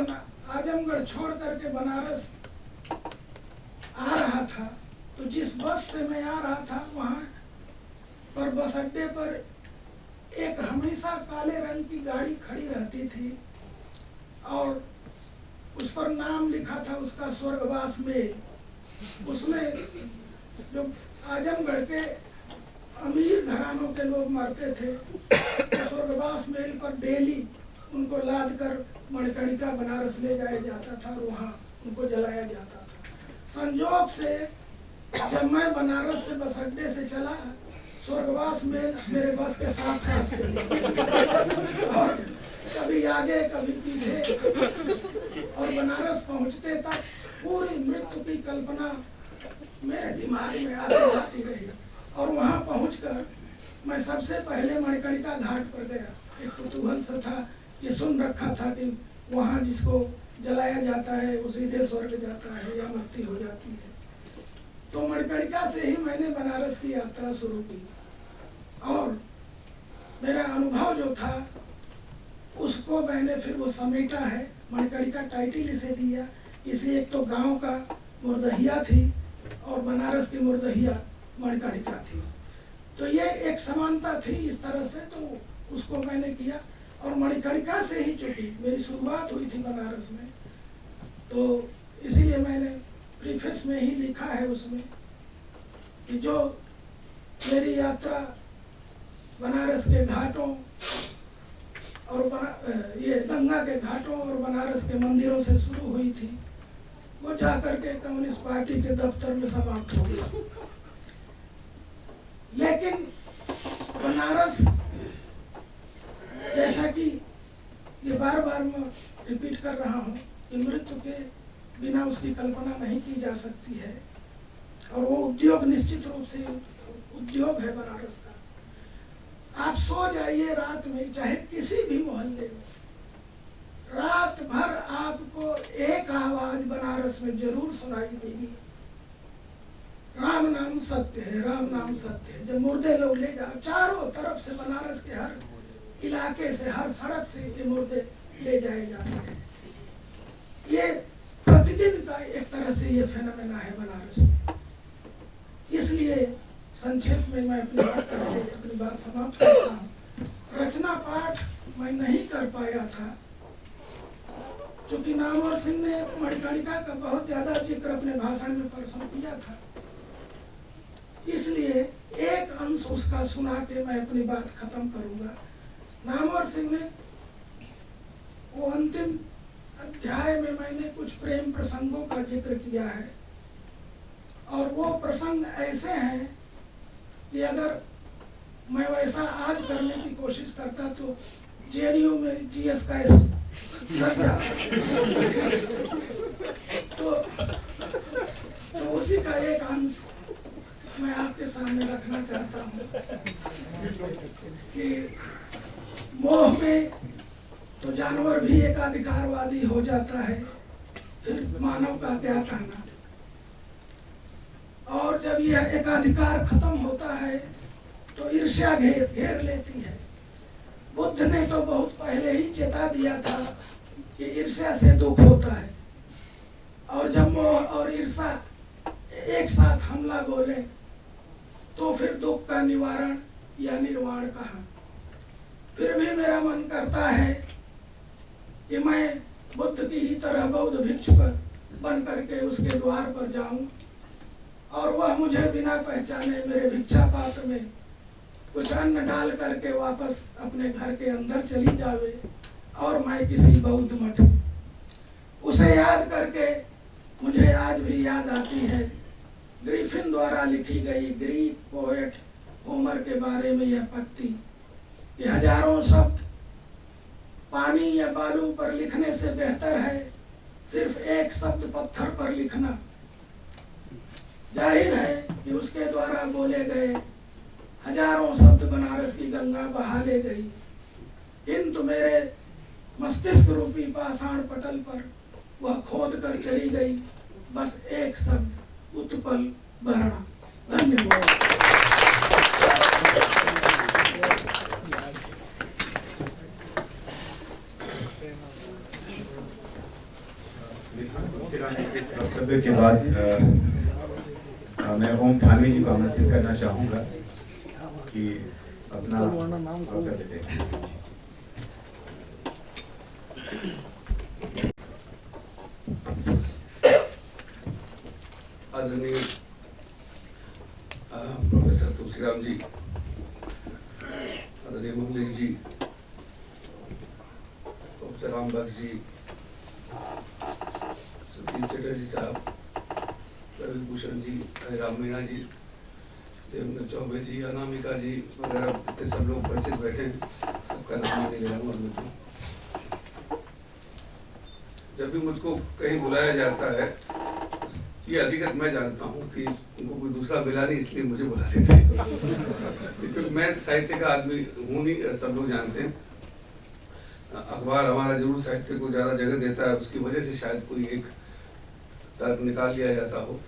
Speaker 12: आजमगढ़ छोड़ करके बनारस आ रहा था, तो जिस बस से मैं आ रहा था वहाँ पर बस अड्डे पर एक हमेशा काले रंग की गाड़ी खड़ी रहती थी, और उस पर नाम लिखा था उसका स्वर्गवास मेल। उसमें जो आजमगढ़ के अमीर घरानों के लोग मरते थे, तो स्वर्गवास मेल पर डेली उनको लाद कर मणिकर्णिका बनारस ले जाया जाता था और वहाँ उनको जलाया जाता था। संयोग से जब मैं बनारस से बस अड्डे से चला, स्वर्गवास मेल मेरे बस के साथ साथ चली, और कभी आगे कभी पीछे, और बनारस पहुंचते तक पूरी मृत्यु की कल्पना मेरे दिमाग में आती जाती रही। और वहां पहुंचकर मैं सबसे पहले मणिकर्णिका घाट पर गया। एक कुतूहल सा था, ये सुन रखा था कि वहां जिसको जलाया जाता है वो सीधे स्वर्ग जाता है या मुक्ति हो जाती है। तो मणिकर्णिका से ही मैंने बनारस की यात्रा शुरू की, और मेरा अनुभव जो था उसको मैंने फिर वो समेटा है। मणिकर्णिका टाइटल इसे दिया, इसलिए एक तो गांव का मुर्दहिया थी और बनारस की मुर्दहिया मणिकर्णिका थी, तो ये एक समानता थी इस तरह से, तो उसको मैंने किया। और मणिकर्णिका से ही चूंकि मेरी शुरुआत हुई थी बनारस में, तो इसीलिए मैंने प्रीफेस में ही लिखा है उसमें कि जो मेरी यात्रा बनारस के घाटों और ये गंगा के घाटों और बनारस के मंदिरों से शुरू हुई थी, वो जाकर के कम्युनिस्ट पार्टी के दफ्तर में समाप्त हो गई। लेकिन बनारस, जैसा कि ये बार बार मैं रिपीट कर रहा हूँ कि मृत्यु के बिना उसकी कल्पना नहीं की जा सकती है, और वो उद्योग निश्चित रूप से उद्योग है बनारस का। आप सो जाइए रात में, चाहे किसी भी मोहल्ले में, रात भर आपको एक आवाज बनारस में जरूर सुनाई देगी, राम नाम सत्य है, राम नाम सत्य है। जब मुर्दे लोग ले जाओ, चारों तरफ से बनारस के हर इलाके से, हर सड़क से ये मुर्दे ले जाए जाते हैं। ये प्रतिदिन का एक तरह से ये फेनोमेना है बनारस में। इसलिए संक्षेप में मैं अपनी बात समाप्त करता हूँ। रचना पाठ मैं नहीं कर पाया था, क्योंकि नामवर सिंह ने मणिकर्णिका का बहुत ज्यादा जिक्र अपने भाषण में परसों किया था, इसलिए एक अंश उसका सुना के मैं अपनी बात खत्म करूंगा। नामवर सिंह ने वो अंतिम अध्याय में मैंने कुछ प्रेम प्रसंगों का जिक्र किया है, और वो प्रसंग ऐसे हैं कि अगर मैं वैसा आज करने की कोशिश करता तो जेएनयू में जीएस का लग जाता। तो उसी का एक अंश मैं आपके सामने रखना चाहता हूँ कि मोह में तो जानवर भी एकाधिकारवादी हो जाता है, फिर मानव का क्या कहना। और जब यह एकाधिकार खत्म होता है तो ईर्ष्या घेर लेती है। बुद्ध ने तो बहुत पहले ही चेता दिया था कि ईर्ष्या से दुख होता है, और जब मोह और ईर्ष्या एक साथ हमला बोले तो फिर दुख का निवारण या निर्वाण कहाँ। फिर भी मेरा मन करता है कि मैं बुद्ध की ही तरह बौद्ध भिक्षुक बन करके उसके द्वार पर जाऊं, और वह मुझे बिना पहचाने मेरे भिक्षा पात्र में कुछ अन्न डाल करके वापस अपने घर के अंदर चली जावे और मैं किसी बौद्ध मठ में। उसे याद करके मुझे आज भी याद आती है ग्रिफिन द्वारा लिखी गई ग्रीक पोएट होमर के बारे में यह पंक्ति कि हजारों शब्द पानी या बालू पर लिखने से बेहतर है सिर्फ एक शब्द पत्थर पर लिखना। जाहिर है कि उसके द्वारा बोले गए हजारों शब्द बनारस की गंगा बहा ले गई, किंतु मेरे मस्तिष्क रूपी पाषाण पटल पर वह खोद कर चली गई बस एक शब्द उत्पल भरणा। धन्यवाद।
Speaker 7: इस वक्तव्य के बाद मैं ओम थानवी जी को आमंत्रित करना चाहूँगा कि अपना वक्तव्य दें।
Speaker 13: आदरणीय प्रोफेसर तुलसीराम जी, आदरणीय मंगलेश जी, प्रोफेसर रामबाग जी, संदीप चटर्जी साहब, रवि भूषण जी, हरिराम मीणा जी, देवेंद्र चौबे जी, अनामिका जी वगैरह इतने सब लोग परिचित बैठे हैं, सबका नाम नहीं ले रहा हूँ। मुझको जब भी मुझको कहीं बुलाया जाता है, ये हकीकत मैं जानता हूँ कि उनको कोई दूसरा मिला नहीं इसलिए मुझे बुला लेते हैं क्योंकि मैं साहित्य का आदमी हूँ नहीं, सब लोग जानते हैं। अखबार हमारा जरूर साहित्य को ज़्यादा जगह देता है, उसकी वजह से शायद कोई एक तर्क निकाल लिया जाता हो।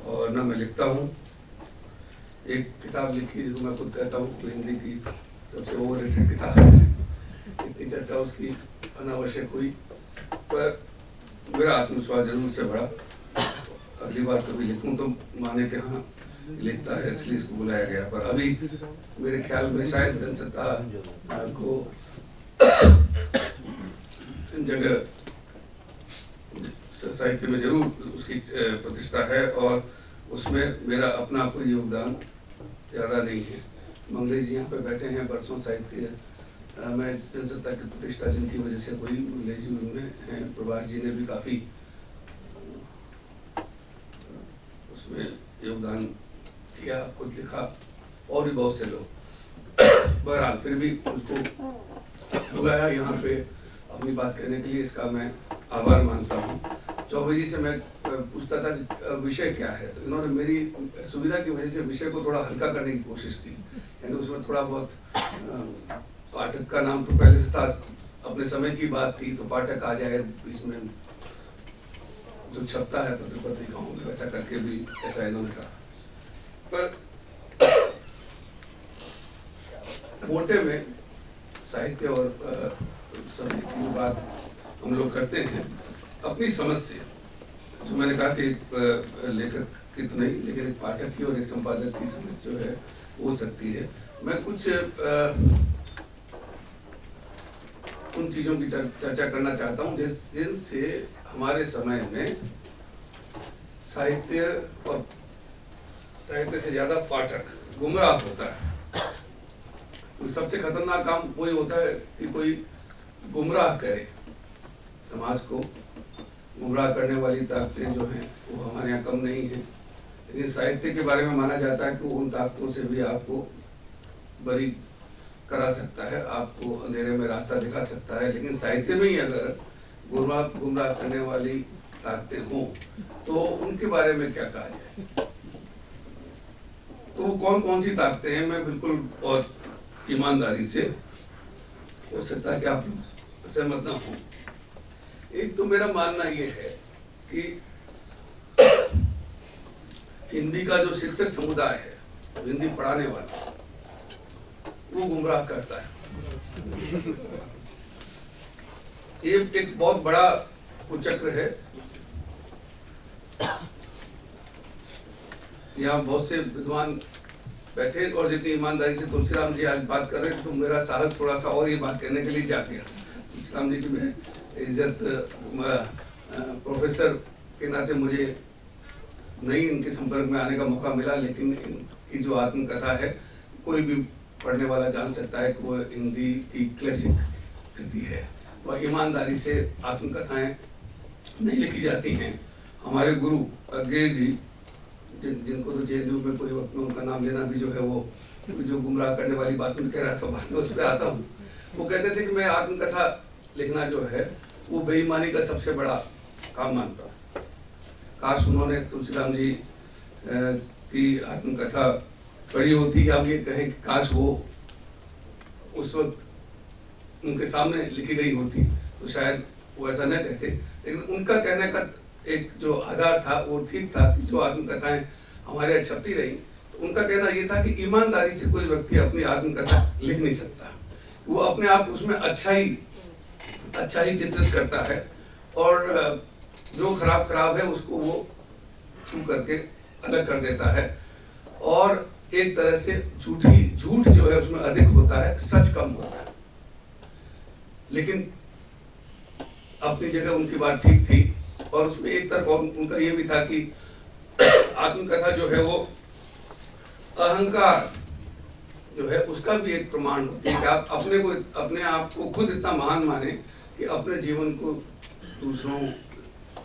Speaker 13: और न मैं लिखता हूँ, एक किताब लिखी जिसको मैं खुद कहता हूँ हिंदी की सबसे ओवररेटेड किताब है, इतनी चर्चा उसकी अनावश्यक हुई, पर मेरा आत्मविश्वास जरूर से बढ़ा। अगली बार कभी लिखूं तो माने के हाँ लिखता है इसलिए इसको बुलाया गया, पर अभी मेरे ख्याल में शायद जनसत्ता को जगह साहित्य में जरूर उसकी प्रतिष्ठा है और उसमें मेरा अपना कोई योगदान ज़्यादा नहीं है। मंगलेश जी यहाँ पे बैठे हैं, बरसों साहित्य मैं जनसत्ता की प्रतिष्ठा जिनकी वजह से कोई मंगलेश जी उनमें हैं, प्रभाष जी ने भी काफ़ी उसमें योगदान किया, खुद लिखा और भी बहुत से लोग। बहरहाल फिर भी उसको बुलाया यहाँ पे अपनी बात कहने के लिए, इसका मैं आभार मानता हूँ। चौबे जी से मैं पूछता था कि विषय क्या है, तो इन्होंने मेरी सुविधा की वजह से विषय को थोड़ा हल्का करने की कोशिश की, यानी उसमें थोड़ा बहुत पाठक का नाम तो पहले से था, अपने समय की बात थी तो पाठक आ जाए, इसमें जो छपता है पत्रिकाओं में वैसा करके भी ऐसा इन्होंने कहा। पर मोटे में साहित्य और समय की जो बात हम लोग करते हैं अपनी समझ से, जो मैंने कहा कि लेखक की तो नहीं लेकिन एक पाठक की और एक संपादक की समझ जो है हो सकती है। मैं कुछ उन चीज़ों की चर्चा करना चाहता हूँ जिनसे हमारे समय में साहित्य और साहित्य से ज़्यादा पाठक गुमराह होता है। तो सबसे खतरनाक काम वही होता है कि कोई गुमराह करे, समाज को गुमराह करने वाली ताकतें जो हैं वो हमारे यहाँ कम नहीं है, लेकिन साहित्य के बारे में माना जाता है कि उन ताकतों से भी आपको बरी करा सकता है, आपको अंधेरे में रास्ता दिखा सकता है। लेकिन साहित्य में ही अगर गुमराह करने वाली ताकतें हों तो उनके बारे में क्या कहा जाए, तो वो कौन कौन सी ताकतें हैं, मैं बिल्कुल बहुत ईमानदारी से, हो सकता है कि आप सहमत ना हो। एक तो मेरा मानना ये है कि हिंदी का जो शिक्षक समुदाय है, हिंदी पढ़ाने वाला, वो गुमराह करता है। ये एक बहुत बड़ा कुचक्र है। यहाँ बहुत से विद्वान बैठे और जितनी ईमानदारी से तुलसीराम जी आज बात कर रहे थे तो मेरा साहस थोड़ा सा और ये बात कहने के लिए जा गया। तुलसीराम जी की मैं इज्जत प्रोफेसर के नाते मुझे नहीं इनके संपर्क में आने का मौका मिला, लेकिन इनकी जो आत्मकथा है, कोई भी पढ़ने वाला जान सकता है कि वो हिंदी की क्लासिक कृति है। तो ईमानदारी से आत्मकथाएं नहीं लिखी जाती हैं। हमारे गुरु अज्ञे जी, जिनको तो जेएनयू में कोई वक्त में उनका नाम लेना भी जो है वो जो गुमराह करने वाली बात में कह रहा था, बाद में उस पर आता हूँ। वो कहते थे कि मैं आत्मकथा लिखना जो है वो बेईमानी का सबसे बड़ा काम मानता हूँ। काश उन्होंने तुलसीराम जी की आत्मकथा पढ़ी होती, या हम ये कहें कि काश वो उस वक्त उनके सामने लिखी गई होती तो शायद वो ऐसा न कहते। लेकिन उनका कहने का एक जो आधार था वो ठीक था कि जो आत्मकथाएं हमारे यहाँ छपती रही, तो उनका कहना ये था कि ईमानदारी से कोई व्यक्ति अपनी आत्मकथा लिख नहीं सकता। वो अपने आप उसमें अच्छा ही चित्रित करता है और जो खराब है उसको वो छू करके अलग कर देता है, और एक तरह से झूठ जो है उसमें अधिक होता है, सच कम होता है। लेकिन अपनी जगह उनकी बात ठीक थी, और उसमें एक तरफ उनका ये भी था कि आत्मकथा जो है वो अहंकार जो है उसका भी एक प्रमाण होती है कि आप अपने आप को खुद इतना महान माने कि अपने जीवन को दूसरों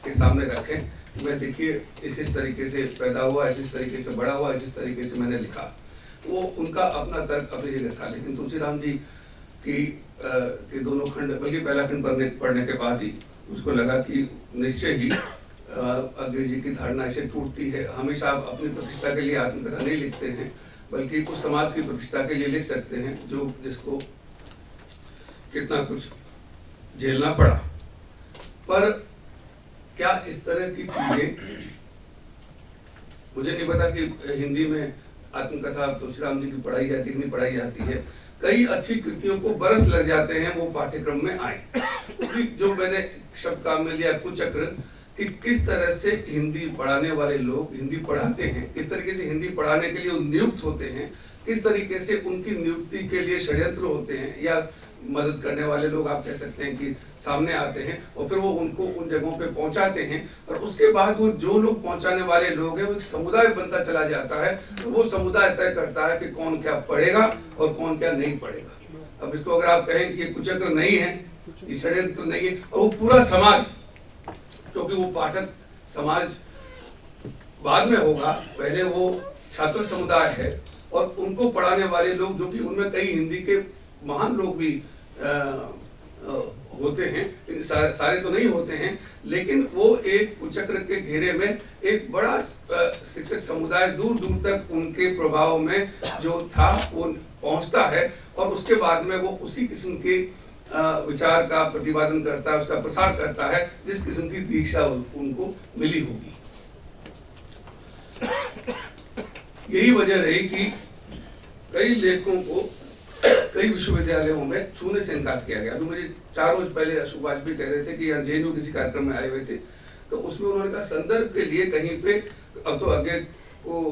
Speaker 13: के सामने रखें कि मैं देखिए इस तरीके से पैदा हुआ, इस तरीके से बड़ा हुआ, इस तरीके से मैंने लिखा। वो उनका अपना तर्क अपनी जगह था। लेकिन तुलसीराम जी के दोनों खंड, बल्कि पहला खंड पढ़ने के बाद ही उसको लगा कि निश्चय ही अज्ञे जी की धारणा ऐसे टूटती है। हमेशा आप अपनी प्रतिष्ठा के लिए आत्मकथा नहीं लिखते हैं, बल्कि उस समाज की प्रतिष्ठा के लिए लिख सकते हैं जिसको कितना कुछ झेलना पड़ा। पर क्या इस तरह की चीजें, मुझे नहीं पता कि हिंदी में आत्मकथा तुलसीराम जी की पढ़ाई जाती है कि नहीं पढ़ाई जाती है। कई अच्छी कृतियों को बरस लग जाते हैं वो पाठ्यक्रम में आए, क्योंकि जो मैंने शब्द काम में लिया कुचक्र, कि किस तरह से हिंदी पढ़ाने वाले लोग हिंदी पढ़ाते हैं, किस तरीके से हिंदी पढ़ाने के लिए नियुक्त होते हैं, किस तरीके से उनकी नियुक्ति के लिए षड्यंत्र होते हैं, या मदद करने वाले लोग आप कह सकते हैं कि सामने आते हैं, और फिर वो उनको उन जगहों पे पहुंचाते हैं। और उसके बाद वो जो लोग पहुंचाने वाले लोग हैं वो एक समुदाय बनता चला जाता है। तो वो समुदाय तय करता है कि कौन क्या पढ़ेगा और कौन क्या नहीं पढ़ेगा। अब इसको अगर आप कहें कि ये कुचक्र नहीं है, ये षड्यंत्र नहीं है, और वो पूरा समाज, क्योंकि वो पाठक समाज बाद में होगा, पहले वो छात्र समुदाय है, और उनको पढ़ाने वाले लोग जो कि उनमें कई हिंदी के महान लोग भी होते हैं, सारे तो नहीं होते हैं, लेकिन वो एक कुचक्र के घेरे में एक बड़ा शिक्षक समुदाय दूर दूर तक उनके प्रभाव में जो था वो पहुंचता है, और उसके बाद में वो उसी किस्म के विचार का प्रतिपादन करता है, उसका प्रसार करता है जिस किस्म की दीक्षा उनको मिली होगी। यही वजह रही कि कई लेखकों को कई विश्वविद्यालयों में छूने से इनकार किया गया। अभी मुझे 4 रोज पहले सुभाष भी कह रहे थे कि यहाँ जेएनयू किसी कार्यक्रम में आए हुए थे, तो उसमें उन्होंने कहा संदर्भ के लिए कहीं पे, अब तो आगे को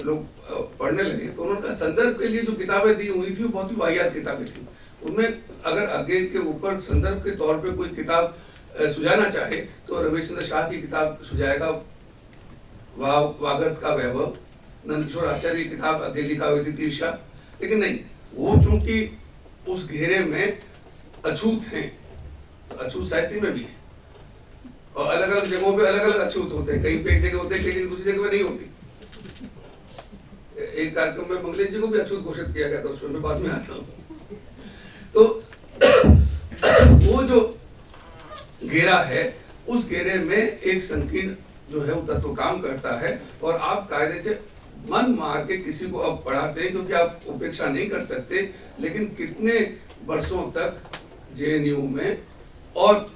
Speaker 13: लोग पढ़ने लगे, तो उन्होंने कहा संदर्भ के लिए जो किताबें दी हुई थी वो बहुत ही वाहियात किताबें थी। उनमें अगर आगे के ऊपर संदर्भ के तौर पे कोई किताब सुझाना चाहे तो रमेश चंद्र शाह की किताब सुझाएगा, वागर्थ का वैभव, नंदकिशोर आचार्य की किताब आगे लिखा हुई थी तीर्षा। लेकिन नहीं, वो चूंकि उस घेरे में अछूत हैं, तो अछूत साहित्य में भी है, और अलग अलग जगहों पे अलग अलग अछूत होते हैं। कहीं पे एक जगह होते हैं, कहीं जगह दूसरी जगह में नहीं होती। एक कार्यक्रम में मंगलेश जी को भी अछूत घोषित किया गया था, उसमें मैं बाद में आता हूँ। तो वो जो घेरा है, उस घेरे में एक संकीर्ण जो है वो तत्व काम करता है, और आप कायदे से मन मार के किसी को अब पढ़ाते हैं, क्योंकि आप उपेक्षा नहीं कर सकते। लेकिन कितने वर्षों तक जेएनयू में और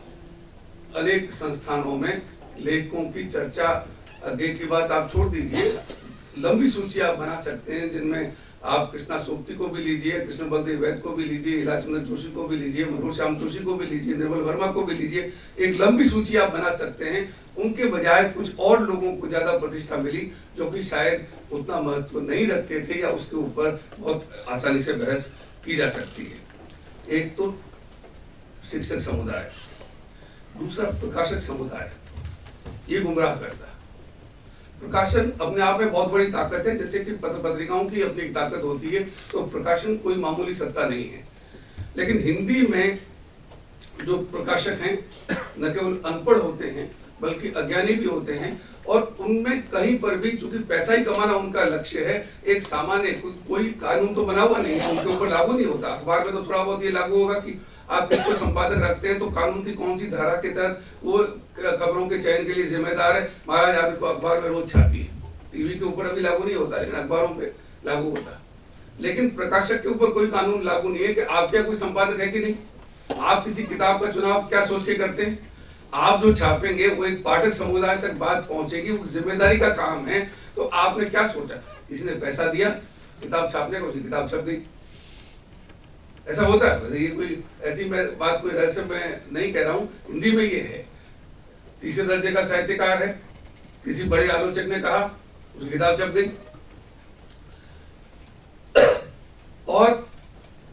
Speaker 13: अनेक संस्थानों में लेखकों की चर्चा, आगे की बात आप छोड़ दीजिए, लंबी सूची आप बना सकते हैं, जिनमें आप कृष्णा सोप्ती को भी लीजिए, कृष्ण बलदेव वैद्य को भी लीजिए, इलाचंद्र जोशी को भी लीजिए, मनोज श्याम जोशी को भी लीजिए, निर्मल वर्मा को भी लीजिए, एक लंबी सूची आप बना सकते हैं। उनके बजाय कुछ और लोगों को ज्यादा प्रतिष्ठा मिली जो कि शायद उतना महत्व नहीं रखते थे, या उसके ऊपर बहुत आसानी से बहस की जा सकती है। एक तो शिक्षक समुदाय, दूसरा प्रकाशक समुदाय, ये गुमराह करता है। प्रकाशन अपने आप में बहुत बड़ी ताकत है, जैसे कि पत्र पत्रिकाओं की अपनी एक ताकत होती है, तो प्रकाशन कोई मामूली सत्ता नहीं है। लेकिन हिंदी में जो प्रकाशक हैं न केवल अनपढ़ होते हैं बल्कि अज्ञानी भी होते हैं, और उनमें कहीं पर भी चूंकि पैसा ही कमाना उनका लक्ष्य है, एक सामान्य कोई कानून तो बना हुआ नहीं है, उनके ऊपर लागू नहीं होता। अखबार में तो थोड़ा बहुत ये लागू होगा कि आप किसको संपादक रखते हैं तो कानून की कौन सी धारा के तहत वो खबरों के चयन के लिए जिम्मेदार है, महाराज आप इसको अखबार में रोज छापिए। टीवी के ऊपर अभी लागू नहीं होता, लेकिन अखबारों पे लागू होता। लेकिन प्रकाशक के ऊपर कोई कानून लागू नहीं है कि आपके यहाँ कोई संपादक है कि नहीं, आप किसी किताब का चुनाव क्या सोच के करते हैं। आप जो छापेंगे वो एक पाठक समुदाय तक बात पहुंचेगी, वो जिम्मेदारी का काम है। तो आपने क्या सोचा, किसी ने पैसा दिया किताब छापने को, उसकी किताब छप गई, ऐसा होता है। ये कोई ऐसी मैं बात कोई रहस्य मैं नहीं कह रहा हूं, हिंदी में ये है। तीसरे दर्जे का साहित्यकार है, किसी बड़े आलोचक ने कहा, उसकी किताब छप गई। और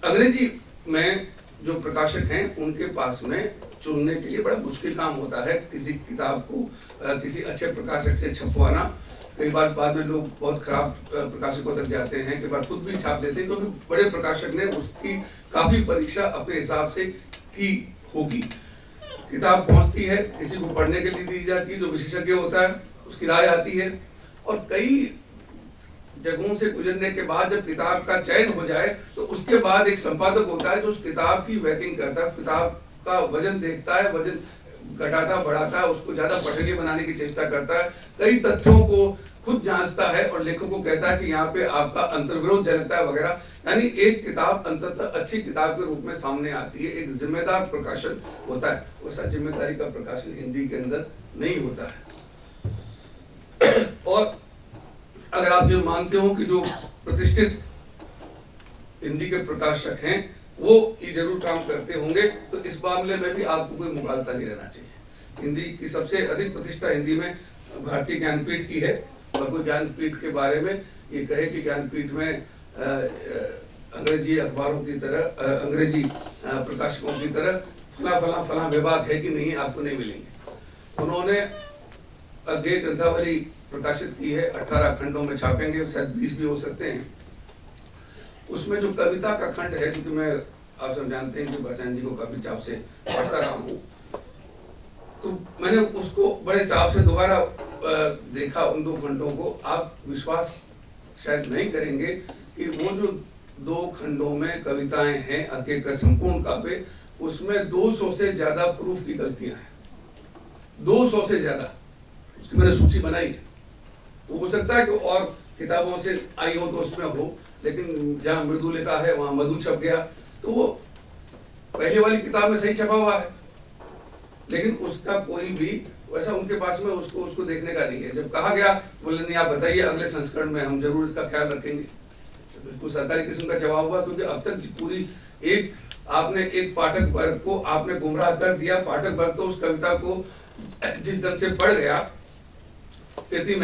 Speaker 13: अंग्रेजी में जो प्रकाशक हैं उनके पास में चुनने के लिए बड़ा मुश्किल काम होता है किसी किताब को किसी अच्छे प्रकाशक से छपवाना। कई बार बाद में लोग बहुत खराब प्रकाशकों तक जाते हैं, कई बार खुद भी छाप देते हैं, क्योंकि बड़े प्रकाशक ने उसकी काफी परीक्षा अपने हिसाब से की होगी। किताब पहुंचती है, किसी को पढ़ने के लिए दी जाती है, जो विशेषज्ञ होता है उसकी राय आती है, और कई जगहों से गुजरने के बाद जब किताब का चयन हो जाए तो उसके बाद एक संपादक होता है जो उस किताब की वैकिंग करता है, किताब का वजन देखता है, वजन घटाता बढ़ाता है, उसको ज्यादा पठनीय बनाने की चेष्टा करता है, कई तथ्यों को खुद जांचता है और लेखक को कहता है कि यहाँ पे आपका अंतर्विरोध झलकता है वगैरह। यानी एक किताब अंततः अच्छी किताब के रूप में सामने आती है, एक जिम्मेदार प्रकाशन होता है। वैसा जिम्मेदारी का प्रकाशन हिंदी के अंदर नहीं होता है। और अगर आप ये मानते हो कि जो प्रतिष्ठित हिंदी के प्रकाशक हैं वो ये जरूर काम करते होंगे, तो इस मामले में भी आपको कोई मुगालता नहीं रहना चाहिए। हिंदी की सबसे अधिक प्रतिष्ठा हिंदी में भारतीय ज्ञानपीठ की है, और कोई ज्ञानपीठ के बारे में ये कहे कि ज्ञानपीठ में अंग्रेजी अखबारों की तरह अंग्रेजी प्रकाशकों की तरह फला विभाग है कि नहीं, आपको नहीं मिलेंगे। उन्होंने अध्यय ग्रंथावली प्रकाशित की है, 18 खंडों में छापेंगे, शायद 20 भी हो सकते हैं। उसमें जो कविता का खंड है, क्योंकि मैं आप सब जानते हैं कि बच्चन जी को काफी चाव से पढ़ता रहा हूँ, तो मैंने उसको बड़े चाव से दोबारा देखा उन 2 खंडों को। आप विश्वास शायद नहीं करेंगे कि वो जो 2 खंडों में कविताएं हैं अध्यय का संपूर्ण काव्य, उसमें 200 से ज्यादा प्रूफ की गलतियां हैं, 200 से ज्यादा। उसकी मैंने सूची बनाई है, तो हो सकता है कि और किताबों से आई हो तो उसमें हो, लेकिन जहाँ मृदु लिखा है वहां मधु छप गया, तो वो पहले वाली किताब में सही छपा हुआ है, लेकिन उसका कोई भी वैसा उनके पास में उसको देखने का नहीं है। जब कहा गया, बोले नहीं आप बताइए अगले संस्करण में हम जरूर इसका ख्याल रखेंगे, तो बिल्कुल सरकारी किस्म का जवाब हुआ। क्योंकि अब तक पूरी आपने एक पाठक वर्ग को आपने गुमराह कर दिया। पाठक वर्ग तो उस कविता को जिस ढंग से पढ़ गया, इतनी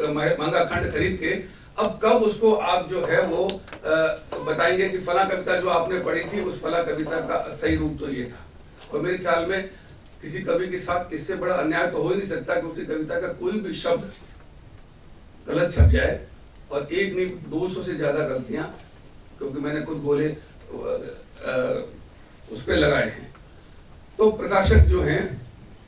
Speaker 13: महंगा खंड खरीद के, अब कब उसको आप जो है वो बताएंगे कि फला कविता जो आपने पढ़ी थी उस फला कविता का सही रूप तो ये था। और मेरे ख्याल में किसी कवि के साथ इससे बड़ा अन्याय तो हो ही नहीं सकता कि उसकी कविता का कोई भी शब्द गलत छप जाए, और एक नहीं 200 से ज्यादा गलतियां, क्योंकि मैंने खुद बोले उस पर लगाए हैं। तो प्रकाशक जो हैं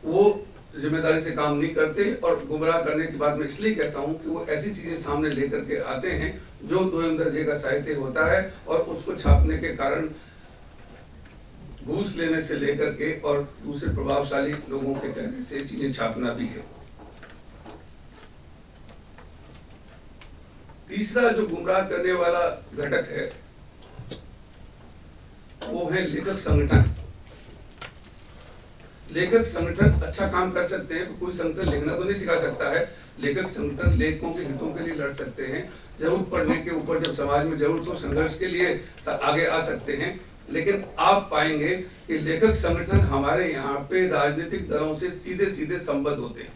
Speaker 13: वो जिम्मेदारी से काम नहीं करते, और गुमराह करने की बात मैं इसलिए कहता हूं कि वो ऐसी चीजें सामने लेकर के आते हैं जो 2 दर्जे का साहित्य होता है, और उसको छापने के कारण घूस लेने से लेकर के और दूसरे प्रभावशाली लोगों के कहने से चीजें छापना भी है। तीसरा जो गुमराह करने वाला घटक है वो है लेखक संगठन। लेखक संगठन अच्छा काम कर सकते हैं, कोई संगठन लिखना तो नहीं सिखा सकता है। लेखक संगठन लेखकों के हितों के लिए लड़ सकते हैं, जरूरत पड़ने के ऊपर जब समाज में जरूरत हो संघर्ष के लिए आगे आ सकते हैं। लेकिन आप पाएंगे कि लेखक संगठन हमारे यहाँ पे राजनीतिक दलों से सीधे सीधे संबद्ध होते हैं।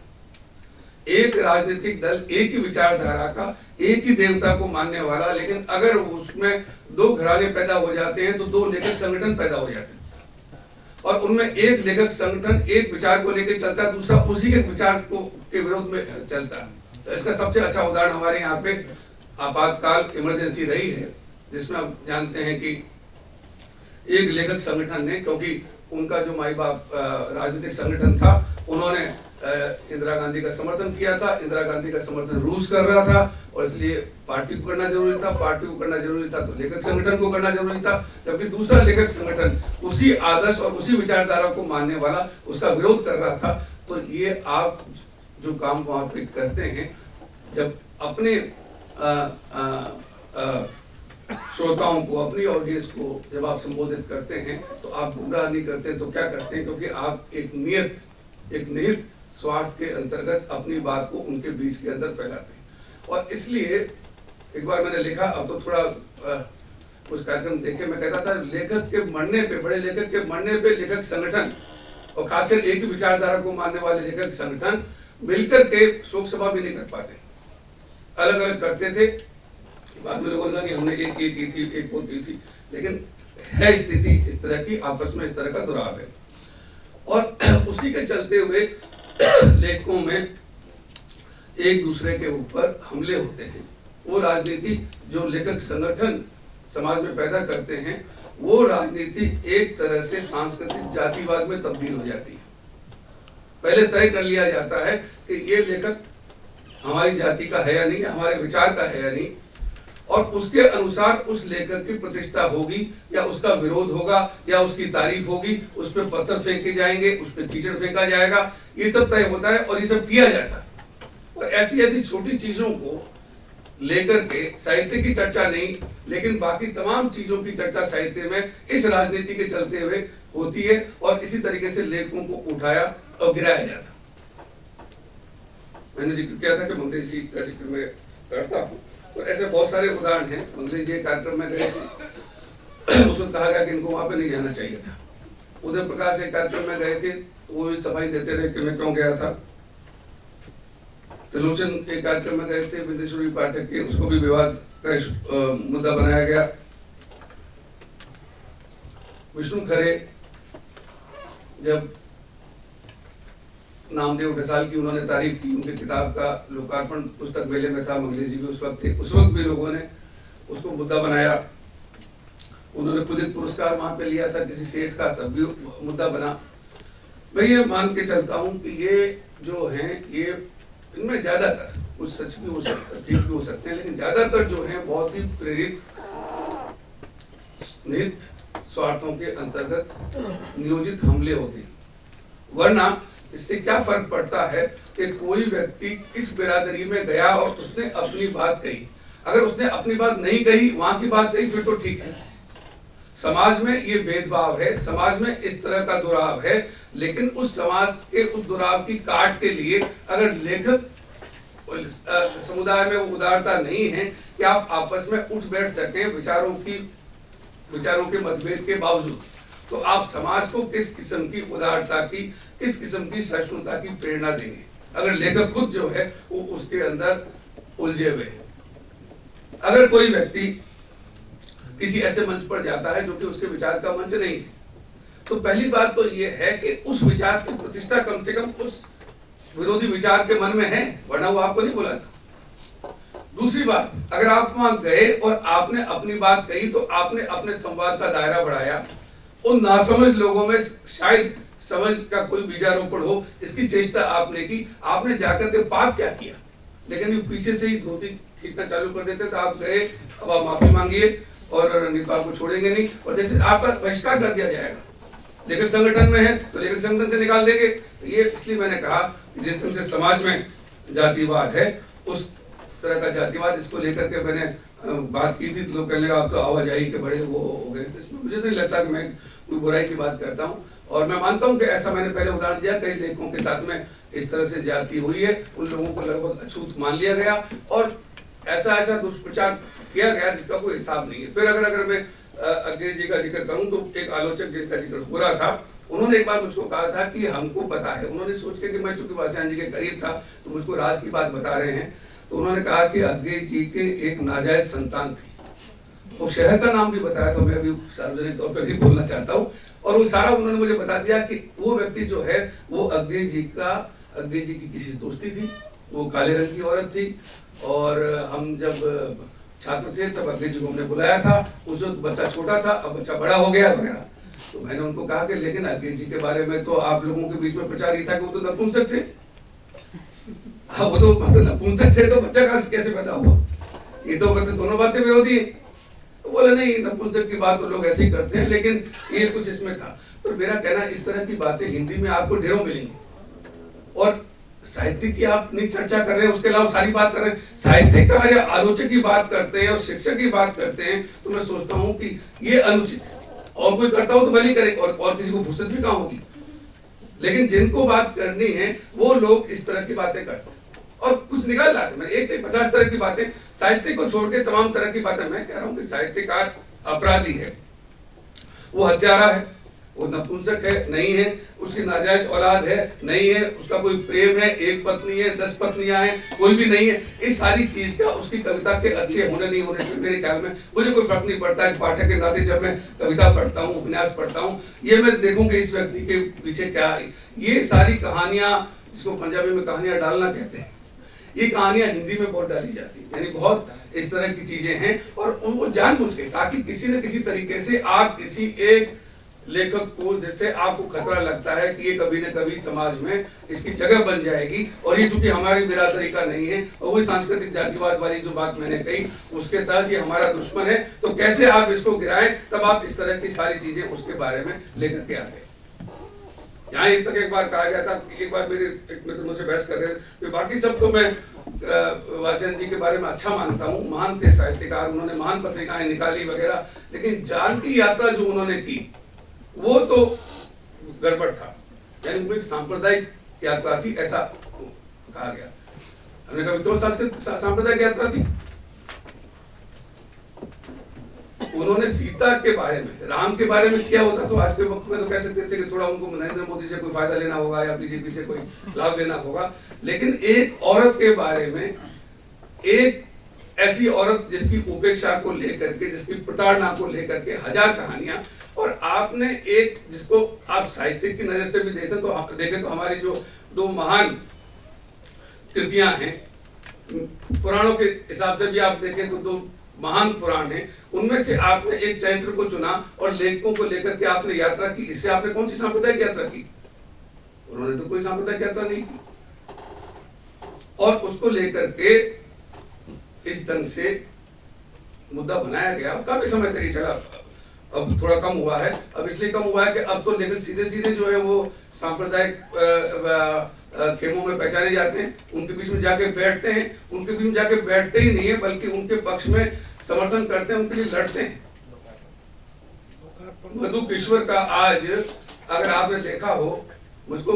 Speaker 13: एक राजनीतिक दल एक ही विचारधारा का, एक ही देवता को मानने वाला, लेकिन अगर उसमें 2 घराने पैदा हो जाते हैं तो 2 लेखक संगठन पैदा हो जाते हैं। और उनमें एक लेखक संगठन एक विचार को लेकर चलता है, दूसरा उसी के विचार को के विरोध में चलता है। तो इसका सबसे अच्छा उदाहरण हमारे यहाँ पे आपातकाल इमरजेंसी रही है, जिसमें आप जानते हैं कि एक लेखक संगठन ने, क्योंकि उनका जो माई बाप राजनीतिक संगठन था, उन्होंने इंदिरा गांधी का समर्थन किया था। इंदिरा गांधी का समर्थन रूस कर रहा था और इसलिए पार्टी को करना जरूरी था। पार्टी को करना जरूरी था तो लेखक संगठन को करना जरूरी था। जबकि दूसरा लेखक संगठन उसी आदर्श और उसी विचारधारा को मानने वाला उसका विरोध कर रहा था। तो ये आप जो काम वहां पे करते हैं, जब अपने श्रोताओं को, अपनी ऑडियंस को जब आप संबोधित करते हैं तो आप गुमराह नहीं करते, तो क्या करते हैं, क्योंकि आप एक निहित स्वार्थ के अंतर्गत अपनी बात को उनके बीच के अंदर फैलाते हैं। और इसलिए एक बार मैंने लिखा, अब तो थोड़ा कुछ कार्यक्रम देखे, मैं कहता था लेखक के मरने पे, बड़े लेखक के मरने पे लेखक संगठन और खासकर एक ही विचारधारा को मानने वाले लेखक संगठन मिलकर के शोक सभा भी नहीं कर पाते, अलग अलग करते थे। बाद में लोगों ने कहा कि हमने एक ये की थी, एक वो की थी, लेकिन है स्थिति इस तरह की, आपस में इस तरह का दुराव है। और उसी के चलते हुए लेखकों में एक दूसरे के ऊपर हमले होते हैं। वो राजनीति जो लेखक संगठन समाज में पैदा करते हैं, वो राजनीति एक तरह से सांस्कृतिक जातिवाद में तब्दील हो जाती है। पहले तय कर लिया जाता है कि ये लेखक हमारी जाति का है या नहीं, हमारे विचार का है या नहीं, और उसके अनुसार उस लेखक की प्रतिष्ठा होगी या उसका विरोध होगा या उसकी तारीफ होगी, उस पर पत्थर फेंके जाएंगे, उस पर कीचड़ फेंका जाएगा, ये सब तय होता है और ये सब किया जाता है। और ऐसी ऐसी छोटी चीजों को लेकर के साहित्य की चर्चा नहीं, लेकिन बाकी तमाम चीजों की चर्चा साहित्य में इस राजनीति के चलते हुए होती है और इसी तरीके से लेखकों को उठाया और गिराया जाता। मैंने जिक्र किया था कि मंगलेश जी का जिक्र मैं करता हूँ, तो ऐसे बहुत सारे उदाहरण हैं। मंगलेश जी कार्यक्रम में गए थे, उसको कहा गया कि इनको वहां पे नहीं जाना चाहिए था। उदय प्रकाश एक कार्यक्रम में गए थे, तो वो भी सफाई देते रहे कि मैं क्यों गया था। त्रिलोचन एक कार्यक्रम में गए थे विदेश्वरी पाठक के, उसको भी विवाद का मुद्दा बनाया गया। विष्णु खरे जब नामदेव ढसाल की उन्होंने तारीफ की, उनकी किताब का लोकार्पण पुस्तक मेले में था, मंगलेश जी भी उस वक्त थे, उस वक्त भी लोगों ने उसको मुद्दा बनाया। उन्होंने खुद एक पुरस्कार वहां पे लिया था किसी सेठ का, तब भी मुद्दा बना। मैं ये मान के चलता हूं कि ये जो हैं, ये इनमें ज्यादातर कुछ सच भी हो सकता है, ठीक भी हो सकते हैं, लेकिन ज्यादातर जो है बहुत ही प्रेरित निहित स्वार्थों के अंतर्गत नियोजित हमले होते हैं। वरना इससे क्या फर्क पड़ता है कि कोई व्यक्ति किस बिरादरी में गया और उसने अपनी बात कही। अगर उसने अपनी बात नहीं कही, वहां की बात कही, फिर तो ठीक है। समाज में ये भेदभाव है, समाज में इस तरह का दुराव है, लेकिन उस समाज के उस दुराव की काट के लिए अगर लेखक समुदाय में वो उदारता नहीं है कि आप आपस में उठ बैठ सकें विचारों के मतभेद के बावजूद, तो आप समाज को किस किस्म की उदारता की, किस किस्म की सहिष्णुता की प्रेरणा देंगे, अगर लेखक खुद जो है वो उसके अंदर उलझे हुए हैं। अगर कोई व्यक्ति किसी ऐसे मंच पर जाता है जो कि उसके विचार का मंच नहीं है, तो पहली बात तो ये है कि उस विचार की प्रतिष्ठा कम से कम उस विरोधी विचार के मन में है, वरना वो आपको नहीं बोला था। दूसरी बात, अगर आप वहां गए और आपने अपनी बात कही तो आपने अपने संवाद का दायरा बढ़ाया, उन नासमझ लोगों में शायद समझ का कोई बीजारोपण हो, इसकी चेष्टा आपने की। आपने जाकर के पाप क्या किया, लेकिन ये पीछे से ही धोती खींचना चालू कर देते, तो आप गए, अब आप माफी मांगिए और नहीं तो आपको छोड़ेंगे नहीं, और जैसे आपका बहिष्कार कर दिया जाएगा। लेखक संगठन में है तो लेखक संगठन से निकाल देंगे। ये इसलिए मैंने कहा कि जिस तरह से समाज में जातिवाद है, उस तरह का जातिवाद, इसको लेकर के मैंने बात की थी, तो लोग कहने लगे आप तो आवाजाही के बड़े वो हो गए। इसमें मुझे नहीं लगता कि मैं कोई बुराई की बात करता हूँ, और मैं मानता हूँ कि ऐसा मैंने पहले उदाहरण दिया, कई लेखकों के साथ में इस तरह से जाति हुई है, उन लोगों को लगभग अछूत मान लिया गया और ऐसा दुष्प्रचार किया गया जिसका कोई हिसाब नहीं है। फिर अगर मैं अग्रज जी का जिक्र करूं तो एक आलोचक जिनका जिक्र हो रहा था, उन्होंने एक बार मुझको कहा था कि हमको पता है, उन्होंने सोच के कि मैं चूंकि वासयान जी के करीब था तो मुझको राज की बात बता रहे हैं, तो उन्होंने कहा कि अग्रज जी के एक नाजायज संतान थी, वो शहर का नाम भी बताया, तो मैं अभी सार्वजनिक तौर पर भी बोलना चाहता हूँ। और वो सारा उन्होंने मुझे बता दिया कि वो व्यक्ति जो है वो अग्गे जी की किसी दोस्ती थी, वो काले रंग की औरत थी, और हम जब छात्र थे तब अग्गे जी को हमने बुलाया था, उस वक्त बच्चा छोटा था, अब बच्चा बड़ा हो गया वगैरह। तो मैंने उनको कहा कि लेकिन अग्गे जी के बारे में तो आप लोगों के बीच में प्रचार ही था कि वो तो नपुंसक थे। हाँ, वो तो मतलब नपुंसक थे, तो बच्चा कहाँ से कैसे पैदा हुआ? ये तो मतलब दोनों बातें विरोधी है। तो बोले नहीं, नपुंसक की बात तो लोग ऐसे ही करते हैं, लेकिन ये कुछ इसमें था। तो मेरा कहना, इस तरह की बातें हिंदी में आपको ढेरों मिलेंगी, और साहित्य की आप नहीं चर्चा कर रहे हैं, उसके अलावा सारी बात कर रहे हैं। साहित्यकार या आलोचक की बात करते हैं और शिक्षक की बात करते हैं, तो मैं सोचता हूँ कि ये अनुचित है। और कोई करता हो तो भले करे, और किसी को फुर्सत भी कहाँ होगी। लेकिन जिनको बात करनी है वो लोग इस तरह की बातें करते हैं और कुछ निकाल लाते। मैं एक 50 तरह की बातें, साहित्य को छोड़ के तमाम तरह की बातें। मैं कह रहा हूँ कि साहित्यकार अपराधी है, वो हत्यारा है, वो नपुंसक है नहीं है, उसकी नाजायज औलाद है नहीं है, उसका कोई प्रेम है, एक पत्नी है, 10 पत्नियां हैं, कोई भी नहीं है। इस सारी चीज का उसकी कविता के अच्छे होने नहीं होने से मेरे ख्याल में मुझे कोई फर्क नहीं पड़ता है। पाठक के नाते जब मैं कविता पढ़ता हूँ, उपन्यास पढ़ता हूँ, ये मैं देखूं कि इस व्यक्ति के पीछे क्या है। ये सारी कहानियां, जिसको पंजाबी में कहानियां डालना कहते हैं, ये कहानियां हिंदी में बहुत डाली जाती है, यानी बहुत इस तरह की चीजें हैं, और वो जानबूझ के, ताकि किसी न किसी तरीके से आप किसी एक लेखक को, जिससे आपको खतरा लगता है कि ये कभी न कभी समाज में इसकी जगह बन जाएगी, और ये चूंकि हमारी बिरादरी का नहीं है, और वही सांस्कृतिक जातिवाद वाली जो बात मैंने कही, उसके तहत ये हमारा दुश्मन है, तो कैसे आप इसको गिराएं, तब आप इस तरह की सारी चीजें उसके बारे में लेकर के आते हैं। यहाँ एक तक एक बार कहा गया था, एक बार मेरे एक मित्र मुझसे बहस कर रहे थे, बाकी सब तो मैं वासयन जी के बारे में अच्छा मानता हूँ, महान थे साहित्यकार, उन्होंने महान पत्रिकाएं निकाली वगैरह, लेकिन जानकी यात्रा जो उन्होंने की वो तो गड़बड़ था, यानी वो एक सांप्रदायिक यात्रा थी, ऐसा कहा गया। हमने कहा तो सांप्रदायिक यात्रा थी। उन्होंने सीता के बारे में, राम के बारे में किया होता तो आज के वक्त में तो कह सकते थे कि थोड़ा उनको नरेंद्र मोदी से कोई फायदा लेना होगा या बीजेपी से कोई लाभ लेना होगा, लेकिन एक औरत के बारे में, एक ऐसी औरत जिसकी उपेक्षा को लेकर के, जिसकी प्रताड़ना को लेकर के हजार कहानियां, और आपने एक जिसको आप साहित्य की नजर से भी देखें तो हमारी जो दो महान कृतियां हैं, पुराणों के हिसाब से भी आप देखें तो दो महान पुराण हैं, उनमें से आपने एक चरित्र को चुना और लेखकों को लेकर के आपने यात्रा की। इससे आपने कौन सी सांप्रदायिक यात्रा की? उन्होंने तो कोई सांप्रदायिक यात्रा नहीं की, और उसको लेकर के इस ढंग से मुद्दा बनाया गया। काफी समय तक चला, अब थोड़ा कम हुआ है, अब इसलिए कम हुआ है कि अब तो लेखक सीधे सीधे जो है वो सांप्रदायिक खेमों में पहचाने जाते हैं, उनके बीच में जाके बैठते हैं, उनके बीच में जाके बैठते ही नहीं है बल्कि उनके पक्ष में समर्थन करते हैं, उनके लिए लड़ते हैं। मधु किश्वर का आज अगर आपने देखा हो, मुझको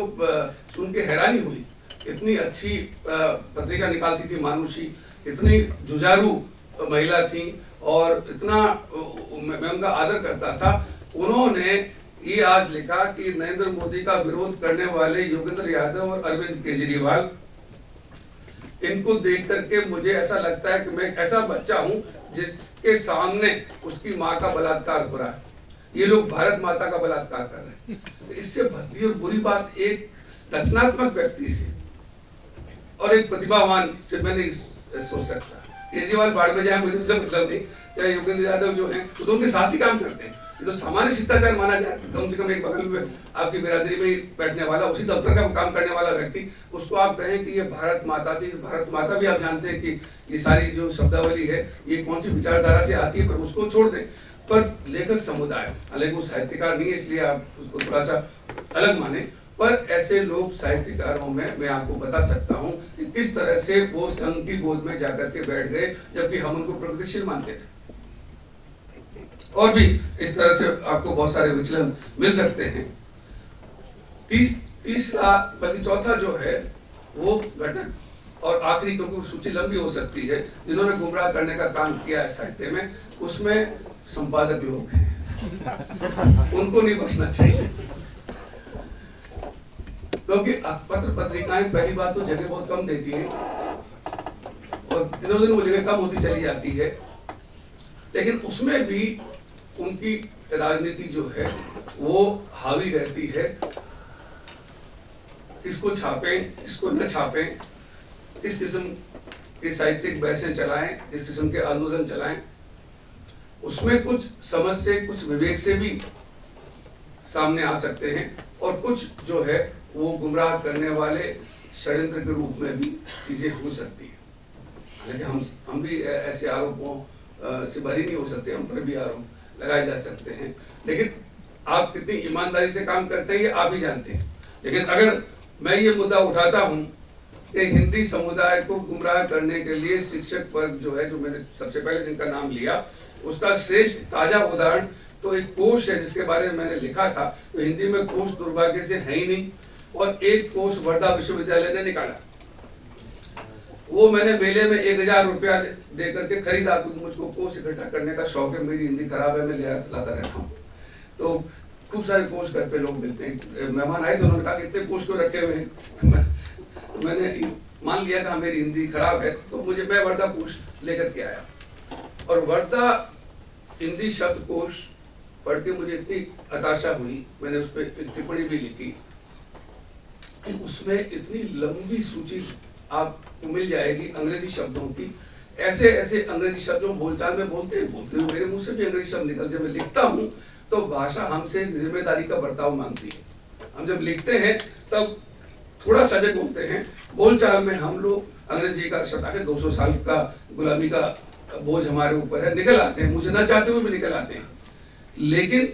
Speaker 13: सुन के हैरानी हुई, इतनी अच्छी पत्रिका निकालती थी मानुषी, इतनी जुझारू महिला थी और इतना मैं उनका आदर करता था। उन्होंने ये आज लिखा कि नरेंद्र मोदी का विरोध करने वाले योगेंद्र यादव और अरविंद केजरीवाल, इनको देख करके मुझे ऐसा लगता है कि मैं एक ऐसा बच्चा हूं जिसके सामने उसकी माँ का बलात्कार हो रहा है, ये लोग भारत माता का बलात्कार कर रहे हैं। इससे भद्दी और बुरी बात एक रचनात्मक व्यक्ति से और एक प्रतिभावान से मैं नहीं सोच सकता। केजरीवाल बाढ़ में जाए मुझे उससे मतलब नहीं, चाहे योगेंद्र यादव जो हैं तो उनके साथ ही काम करते हैं। ये तो सामान्य शिष्टाचार माना जाए, कम से कम एक बगल में आपकी बिरादरी में बैठने वाला, उसी दफ्तर का काम करने वाला व्यक्ति, उसको आप कहें कि ये भारत माता से, भारत माता भी आप जानते हैं कि ये सारी जो शब्दावली है ये कौन सी विचारधारा से आती है, पर उसको छोड़ दें। पर लेखक समुदाय, हालांकि वो साहित्यकार नहीं है इसलिए आप उसको थोड़ा सा अलग माने, पर ऐसे लोग साहित्यकारों में मैं आपको बता सकता हूं कि किस तरह से वो संघ की गोद में जाकर के बैठ गए, जबकि हम उनको प्रगतिशील मानते थे। और भी इस तरह से आपको बहुत सारे विचलन मिल सकते हैं। तीसरा बल्कि चौथा जो है वो घटक और आखिरी, क्योंकि सूची लंबी हो सकती है, जिन्होंने गुमराह करने का काम किया है साहित्य में, उसमें संपादक लोग हैं, उनको नहीं बख्शना चाहिए। क्योंकि पत्र पत्रिकाएं पहली बात तो जगह बहुत कम देती हैं और दिनों दिन वो जगह कम होती चली जाती है। लेकिन उसमें भी उनकी राजनीति जो है वो हावी रहती है। इसको छापें, इसको न छापें, इस किस्म की साहित्यिक बहसें चलाएं, इस किस्म के आंदोलन चलाएं। उसमें कुछ समझ से, कुछ विवेक से भी सामने आ सकते हैं और कुछ जो है वो गुमराह करने वाले षड्यंत्र के रूप में भी चीजें हो सकती है। हालांकि हम भी ऐसे आरोपों से बरी नहीं हो सकते, हम पर भी आरोप लगाए जा सकते हैं, लेकिन आप कितनी ईमानदारी से काम करते हैं ये आप ही जानते हैं। लेकिन अगर मैं ये मुद्दा उठाता हूँ कि हिंदी समुदाय को गुमराह करने के लिए शिक्षक वर्ग जो है, जो मैंने सबसे पहले जिनका नाम लिया, उसका श्रेष्ठ ताजा उदाहरण तो एक कोश है जिसके बारे में मैंने लिखा था। तो हिंदी में कोश दुर्भाग्य से है ही नहीं, और एक कोश वर्धा विश्वविद्यालय ने निकाला। वो मैंने मेले में 1000 रुपया दे करके खरीदा, क्योंकि मुझको कोश इकट्ठा करने का शौक है, मेरी हिंदी खराब है, मैं लाता रहता हूँ। तो खूब सारे कोश घर पे लोग मिलते हैं, मेहमान आए तो उन्होंने कहा कि इतने कोश क्यों रखे हुए हैं। मैंने मान लिया कि मेरी हिंदी खराब है, तो मैं वर्धा कोश लेकर के आया, और वर्धा हिंदी शब्दकोश पढ़ के मुझे इतनी हताशा हुई, मैंने उस पर एक टिप्पणी भी लिखी कि उसमें इतनी लंबी सूची आपको मिल जाएगी अंग्रेजी शब्दों की। ऐसे ऐसे अंग्रेजी शब्दों बोलचाल में बोलते हुए मेरे मुंह से भी अंग्रेजी शब्द निकलते, मैं लिखता हूँ तो भाषा हमसे एक जिम्मेदारी का बर्ताव मांगती है। हम जब लिखते हैं तब थोड़ा सजग होते हैं। बोलचाल में हम लोग अंग्रेजी का शब्द आके 200 साल का गुलामी का बोझ हमारे ऊपर है, निकल आते हैं, मुझे न चाहते हुए भी निकल आते हैं। लेकिन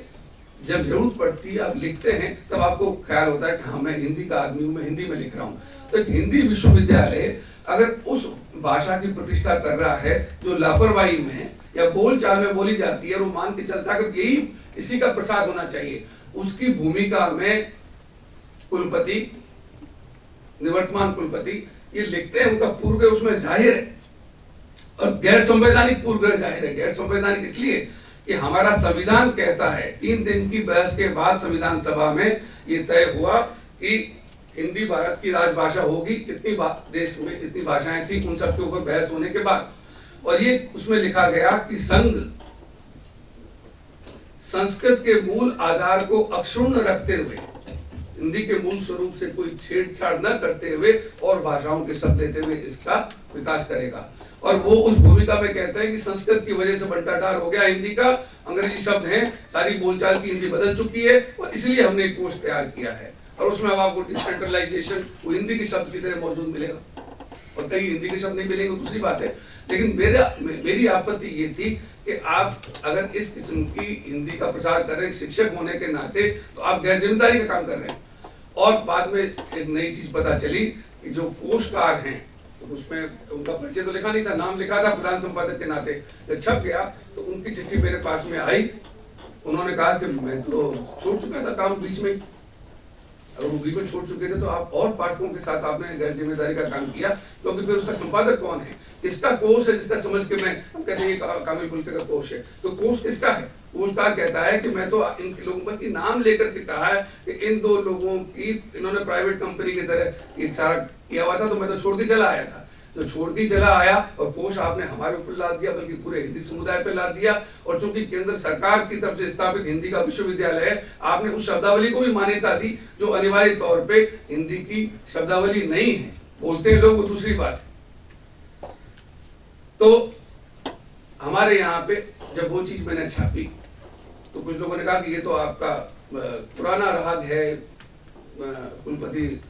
Speaker 13: जब जरूरत पड़ती है, आप लिखते हैं, तब आपको ख्याल होता है कि हाँ मैं हिंदी का आदमी हूँ, मैं हिंदी में लिख रहा हूँ। तो एक हिंदी विश्वविद्यालय अगर उस भाषा की प्रतिष्ठा कर रहा है जो लापरवाही में या बोलचाल में बोली जाती है, और वो मान के चलता है कि यही इसी का प्रसाद होना चाहिए, उसकी भूमिका में कुलपति, निवर्तमान कुलपति ये लिखते हैं, उनका पूर्वग्रह उसमें जाहिर है, और गैर संवैधानिक पूर्वग्रह जाहिर है। गैर संवैधानिक इसलिए कि हमारा संविधान कहता है, 3 दिन की बहस के बाद संविधान सभा में ये तय हुआ कि हिंदी भारत की राजभाषा होगी। इतनी देश में इतनी भाषाएं थी, उन सब के ऊपर बहस होने के बाद, और ये उसमें लिखा गया कि संघ संस्कृत के मूल आधार को अक्षुण्ण रखते हुए, हिंदी के मूल स्वरूप से कोई छेड़छाड़ न करते हुए और भाषाओं के शब्द लेते हुए इसका विकास करेगा। और वो उस भूमिका में कहते हैं कि संस्कृत की वजह से बंटाढार हो गया हिंदी का, अंग्रेजी शब्द हैं, सारी बोलचाल की हिंदी बदल चुकी है, और इसलिए हमने एक कोश तैयार किया है। और उसमें अब आपको डिसेंट्रलाइजेशन वो हिंदी के शब्द की तरह मौजूद मिलेगा, और कई हिंदी के शब्द नहीं मिलेंगे, दूसरी बात है। लेकिन मेरी आपत्ति ये थी कि आप अगर इस किस्म की हिंदी का प्रसार कर रहे हैं शिक्षक होने के नाते, तो आप गैर जिम्मेदारी का काम कर रहे हैं। और बाद में एक नई चीज पता चली कि जो कोशकार हैं, तो उसमें उनका परिचय तो लिखा नहीं था, नाम लिखा था प्रधान संपादक के नाते। जब छप गया तो उनकी चिट्ठी मेरे पास में आई, उन्होंने कहा कि मैं तो छोड़ चुका था काम बीच में, अगर वो बीच में छोड़ चुके थे तो आप और पाठकों के साथ आपने गैर जिम्मेदारी का काम किया, क्योंकि फिर उसका संपादक कौन है, किसका कोश है, जिसका समझ के मैं हम कहते हैं कामिल बुल्के का कोश है, तो कोश किसका है? कोशकार कहता है कि मैं तो इन लोगों पर नाम लेकर के कहा है कि इन 2 लोगों की इन्होंने प्राइवेट कंपनी की तरह एक सारा किया हुआ था, तो मैं तो छोड़ के चला आया था। जो छोड़ के चला आया, और कोश आपने हमारे ऊपर लाद दिया, बल्कि पूरे हिंदी समुदाय पे लाद दिया। और चूंकि केंद्र सरकार की तरफ से स्थापित हिंदी का विश्वविद्यालय है, आपने उस शब्दावली को भी मान्यता दी जो अनिवार्य तौर पे हिंदी की शब्दावली नहीं है। बोलते हैं लोग, वो दूसरी बात है। तो हमारे यहाँ पे जब वो चीज मैंने छापी, तो कुछ लोगों ने कहा कि ये तो आपका पुराना राग है कुलपति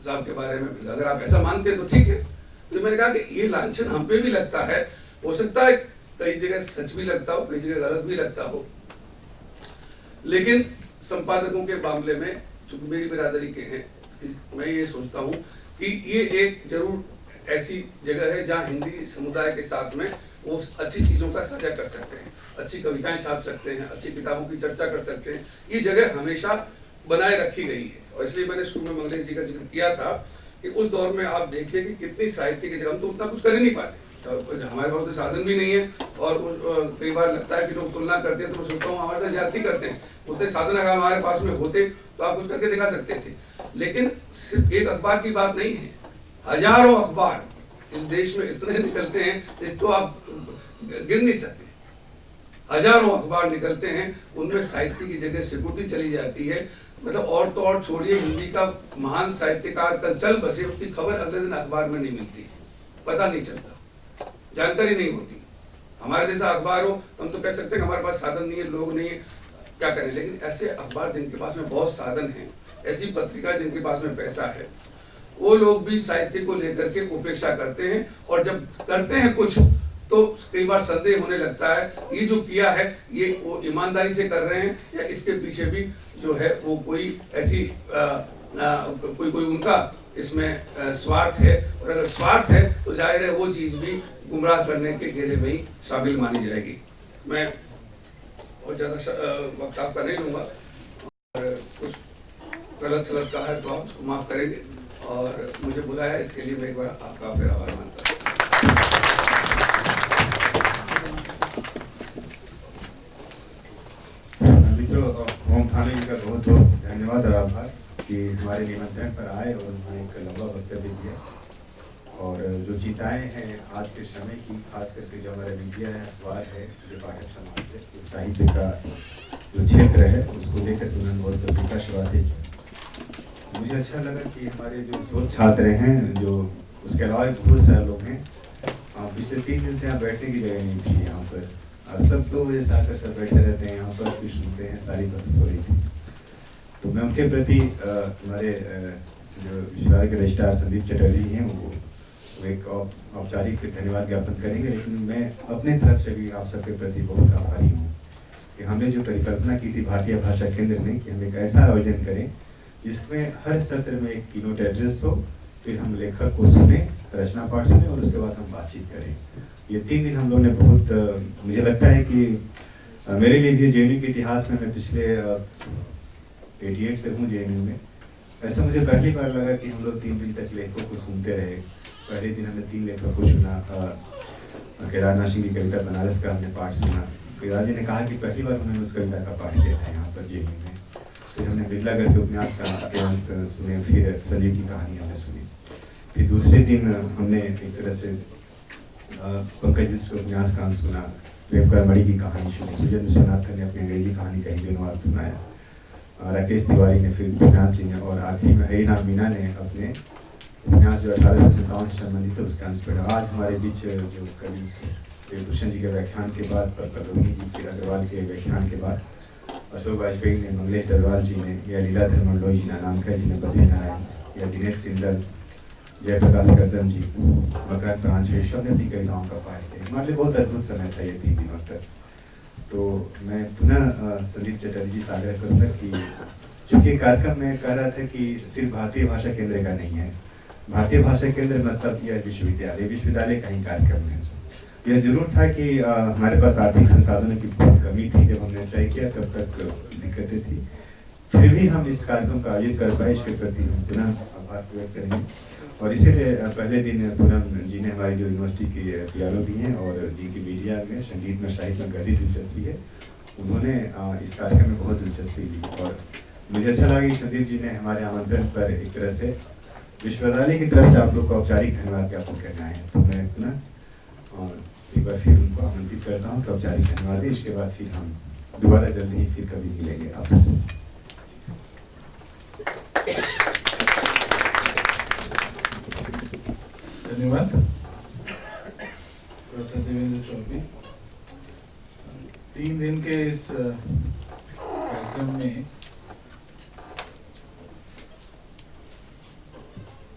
Speaker 13: साहब के बारे में, अगर आप ऐसा मानते हैं तो ठीक है। तो मैंने कहा कि ये लांछन हम पे भी लगता है, हो सकता है कई जगह सच भी लगता हो, कई जगह गलत भी लगता हो, लेकिन संपादकों के मामले में चूंकि मेरी बिरादरी के हैं, मैं ये सोचता हूँ कि ये एक जरूर ऐसी जगह है जहाँ हिंदी समुदाय के साथ में वो अच्छी चीजों का साझा कर सकते हैं, अच्छी कविताएं छाप सकते हैं, अच्छी किताबों की चर्चा कर सकते हैं। ये जगह हमेशा बनाए रखी गई है, और इसलिए मैंने शुरू में मंगलेश जी का जिक्र किया था कि उस दौर में आप देखिए कि कितनी साहित्य की जगह, हम तो उतना कुछ कर ही नहीं पाते, तो हमारे पास तो साधन भी नहीं है। और कई बार लगता है कि लोग तुलना करते हैं, तो मैं सोचता हूँ हमारे साथ ज्यादती करते हैं। उतने साधन अगर हमारे पास में होते तो आप कुछ करके दिखा सकते थे। लेकिन सिर्फ एक अखबार की बात नहीं है, हजारों अखबार इस देश में इतने निकलते हैं जिसको आप गिन नहीं सकते। हजारों अखबार निकलते हैं, उनमें साहित्य की जगह सिक्योरिटी चली जाती है। मतलब और तो और छोड़िए, हिंदी का महान साहित्यकार कल चल बसे, उसकी खबर अगले दिन अखबार में नहीं मिलती, पता नहीं चलता, जानकारी नहीं होती। हमारे जैसा अखबार हो तो हम तो कह सकते हैं कि हमारे पास साधन नहीं है, लोग नहीं है, क्या करें। लेकिन ऐसे अखबार जिनके पास में बहुत साधन हैं, ऐसी पत्रिका जिनके पास में पैसा है, वो लोग भी साहित्य को लेकर के उपेक्षा करते हैं। और जब करते हैं कुछ तो कई बार संदेह होने लगता है, ये जो किया है ये वो ईमानदारी से कर रहे हैं या इसके पीछे भी जो है वो कोई ऐसी कोई उनका इसमें स्वार्थ है। और अगर स्वार्थ है तो जाहिर है वो चीज भी गुमराह करने के घेरे में ही शामिल मानी जाएगी। मैं और ज्यादा वक्त आपका नहीं लूंगा, और कुछ गलत सलत कहा है तो आप उसको माफ करेंगे, और मुझे बुलाया इसके लिए मैं एक बार आपका फिर आभार मानता हूँ।
Speaker 7: मित्रों, ओम थाने जी का बहुत बहुत धन्यवाद और आभार कि हमारे निमंत्रण पर आए और उन्होंने एक लंबा वक्तव्य दिया। और जो चिंताएं हैं आज के समय की, खास करके जो हमारे मीडिया है, अखबार है, जो पाठक समाज है, साहित्य का जो क्षेत्र है, उसको लेकर उन्होंने बहुत गंभीरता से बातें की। मुझे अच्छा लगा कि हमारे जो शोध छात्र हैं, जो उसके अलावा बहुत सारे लोग हैं, पिछले 3 दिन से यहाँ बैठने की जगह नहीं थी। यहाँ पर सब 2 बजे से आकर सब बैठे रहते हैं, यहाँ पर भी सुनते हैं, सारी बहस हो रही थी। तो मैं उनके प्रति हमारे जो विश्वविद्यालय के रजिस्ट्रार संदीप चटर्जी हैं, वो एक औपचारिक धन्यवाद ज्ञापन करेंगे। लेकिन मैं अपने तरफ से भी आप सबके प्रति बहुत आभारी हूँ कि हमने जो परिकल्पना की थी भारतीय भाषा केंद्र ने कि हम एक ऐसा आयोजन करें जिसमें हर सत्र में एक कीनोट एड्रेस हो, फिर हम लेखक को सुने, रचना पाठ सुने और उसके बाद हम बातचीत करें। ये 3 दिन हम लोगों ने बहुत, मुझे लगता है कि मेरे लिए भी जेएनयू के इतिहास में, मैं पिछले 88 से हूँ जेएनयू में, ऐसा मुझे पहली बार लगा कि हम लोग 3 दिन तक लेखकों को सुनते रहे। पहले दिन हमने 3 लेखकों को सुना, केदारनाथ सिंह की कविता बनारस का हमने पाठ सुना। केदार जी ने कहा कि पहली बार उन्होंने उस कविता का पाठ किया था यहाँ पर जेएनयू में। फिर हमने बिरलागढ़ के उपन्यास का अंश सुने, फिर संदीप की कहानी हमने सुनी। फिर दूसरे दिन हमने एक तरह से पंकज मिश्र उपन्यास का अंश सुना, प्रेम करमड़ी की कहानी सुनी, सुजन विश्वनाथन ने अपनी अंग्रेजी कहानी का हिंदी अनुवाद सुनाया, राकेश तिवारी ने, फिर सुशांत सिंह ने, और आखिरी में हरिनाम मीना ने अपने उपन्यास जो 1857 से संबंधित है उसका अंश पढ़ा। आज हमारे बीच जो कवि देवभूषण जी के व्याख्यान के बाद, प्रलोभनी जी के अग्रवाल के व्याख्यान के बाद, अशोक वाजपेयी ने, मंगलेश डरवाल जी ने, या लीलाधर मंडलोई जी ने, नामखा जी ने, बद्री नारायण, या दिनेश सिंदल, जयप्रकाश कर्दम जी, मकरंद प्रांजल, सब ने अपनी कविताओं का पाठ किया। हमारे लिए बहुत अद्भुत समय था ये 3 दिनों तक। तो मैं पुनः संदीप चटर्जी जी से आग्रह करूँगा कि चूँकि कार्यक्रम में कह रहा था कि सिर्फ भारतीय भाषा केंद्र का नहीं है, भारतीय भाषा केंद्र मतलब यह विश्वविद्यालय का ही कार्यक्रम है। यह जरूर था कि हमारे पास आर्थिक संसाधनों की बहुत कमी थी, जब हमने तय किया तब तक दिक्कतें थी, फिर भी हम इस कार्यक्रम का आयोजित कर पाए, इसके प्रति हम पुनः आभार व्यक्त करेंगे। और इसीलिए पहले दिन पूनम जी ने, हमारी जो यूनिवर्सिटी की PRO भी हैं और जिनकी मीडिया में, संगीत में, साहित्य में गहरी दिलचस्पी है, उन्होंने इस कार्यक्रम में बहुत दिलचस्पी ली। और मुझे अच्छा लगा कि संदीप जी ने हमारे आमंत्रण पर एक तरह से विश्वविद्यालय की तरफ से आप लोग को औपचारिक धन्यवाद ज्ञापन करना है। तो मैं पुनः एक बार फिर उनको आमंत्रित करता हूँ कि औपचारिक धन्यवाद है। इसके बाद फिर हम दोबारा जल्दी ही फिर कभी मिलेंगे आप सबसे।
Speaker 2: धन्यवाद प्रोफेसर देवेंद्र चौबे। 3 दिन के इस कार्यक्रम में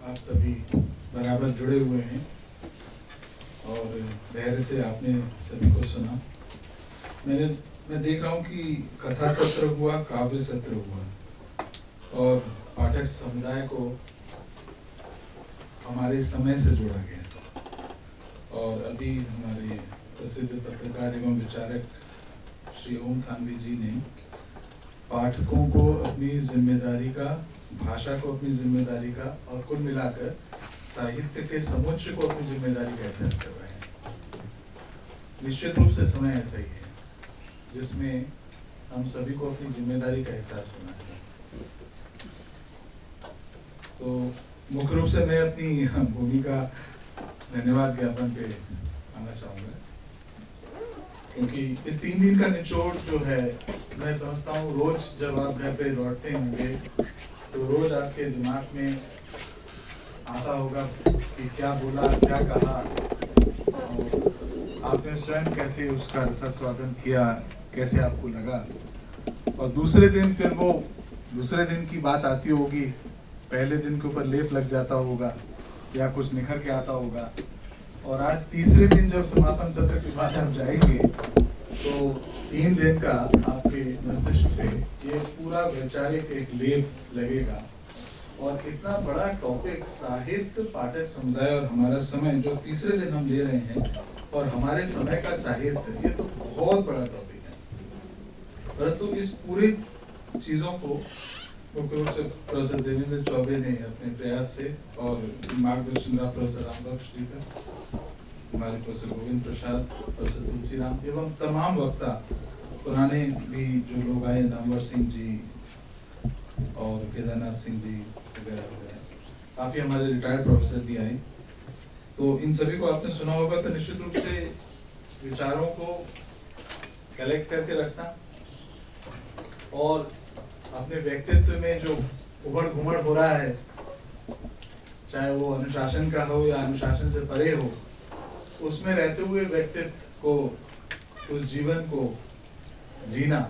Speaker 2: आप सभी बराबर जुड़े हुए हैं और धैर्य से आपने सभी को सुना। मैं देख रहा हूँ कि कथा सत्र हुआ, काव्य सत्र हुआ और पाठक समुदाय को हमारे समय से जोड़ा गया। और अभी हमारे प्रसिद्ध पत्रकार एवं विचारक श्री ओम थानवी जी ने पाठकों को अपनी जिम्मेदारी का, भाषा को अपनी जिम्मेदारी का और कुल मिलाकर साहित्य के समुच्चय को अपनी जिम्मेदारी का एहसास करवाया है। निश्चित रूप से समय ऐसा ही है जिसमें हम सभी को अपनी जिम्मेदारी का एहसास होना है। तो मुख्य रूप से मैं अपनी भूमिका धन्यवाद ज्ञापन पे आना चाहूँगा।
Speaker 14: क्योंकि इस 3 दिन का निचोड़ जो है, मैं समझता हूँ रोज जब आप घर पे लौटते होंगे तो रोज आपके दिमाग में आता होगा कि क्या बोला, क्या कहा, और आपने स्वयं कैसे उसका स्वागत किया, कैसे आपको लगा। और दूसरे दिन फिर वो दूसरे दिन की बात आती होगी, पहले दिन के ऊपर लेप लग जाता होगा या कुछ निखर के आता होगा, और आज तीसरे दिन जब समापन सत्र के बाद आप जाएंगे तो 3 दिन का आपके मस्तिष्क पे ये पूरा वैचारिक एक लेप लगेगा। और इतना बड़ा टॉपिक साहित्य, पाठक समुदाय और हमारा समय जो तीसरे दिन हम ले रहे हैं, और हमारे समय का साहित्य, ये तो बहुत बड़ा टॉपिक है। परंतु इस पूरे चीजों को मुख्य रूप से प्रोफेसर देवेंद्र चौबे ने अपने प्रयास से और मार्गदर्शन रहा प्रोफेसर रामबख्श जी का, हमारे प्रोफेसर गोविंद प्रसाद, प्रोफेसर तुलसीराम एवं तमाम वक्ता पुराने भी जो लोग आए, नामवर सिंह जी और केदारनाथ सिंह जी वगैरह वगैरह, काफी हमारे रिटायर्ड प्रोफेसर भी आए। तो इन सभी को आपने सुना होगा। तो निश्चित रूप से विचारों को कलेक्ट करके रखना और अपने व्यक्तित्व में जो उबड़ घुमड़ हो रहा है, चाहे वो अनुशासन का हो या अनुशासन से परे हो, उसमें रहते हुए व्यक्तित्व को, उस जीवन को जीना,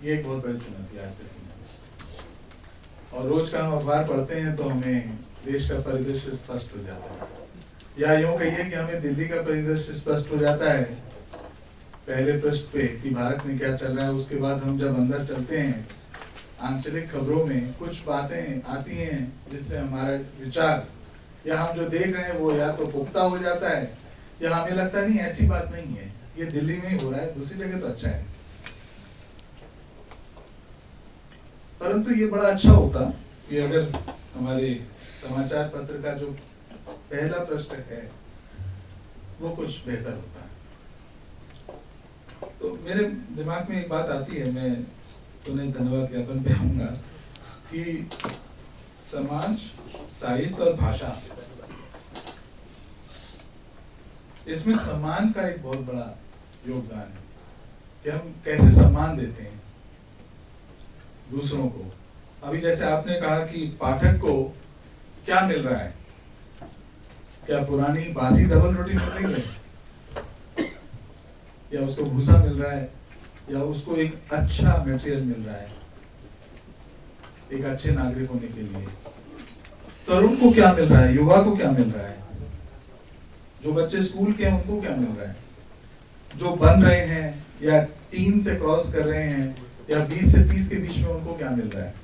Speaker 14: ये एक बहुत बड़ी चुनौती है आज के समय में। और रोज का हम अखबार पढ़ते हैं तो हमें देश का परिदृश्य स्पष्ट हो जाता है, या यूं कहिए कि हमें दिल्ली का परिदृश्य स्पष्ट हो जाता है पहले पृष्ठ पे कि भारत में क्या चल रहा है। उसके बाद हम जब अंदर चलते हैं, आंचलिक खबरों में कुछ बातें आती हैं जिससे हमारा विचार या हम जो देख रहे हैं वो या तो पुख्ता हो जाता है, या हमें लगता नहीं ऐसी बात नहीं है, ये दिल्ली में ही हो रहा है, दूसरी जगह तो अच्छा है। परंतु ये बड़ा अच्छा होता कि अगर हमारे समाचार पत्र का जो पहला पृष्ठ है वो कुछ बेहतर होता है। तो मेरे दिमाग में एक बात आती है, मैं तुम्हें धन्यवाद ज्ञापन पे आऊंगा कि समाज, साहित्य और भाषा, इसमें सम्मान का एक बहुत बड़ा योगदान है कि हम कैसे सम्मान देते हैं दूसरों को। अभी जैसे आपने कहा कि पाठक को क्या मिल रहा है, क्या पुरानी बासी डबल रोटी मिल रही है, या उसको भूसा मिल रहा है, या उसको एक अच्छा मटेरियल मिल रहा है एक अच्छे नागरिक होने के लिए। तरुण को क्या मिल रहा है, युवा को क्या मिल रहा है, जो बच्चे स्कूल के हैं उनको क्या मिल रहा है, जो बन रहे हैं या टीन से क्रॉस कर रहे हैं या 20 से 30 के बीच में उनको क्या मिल रहा है।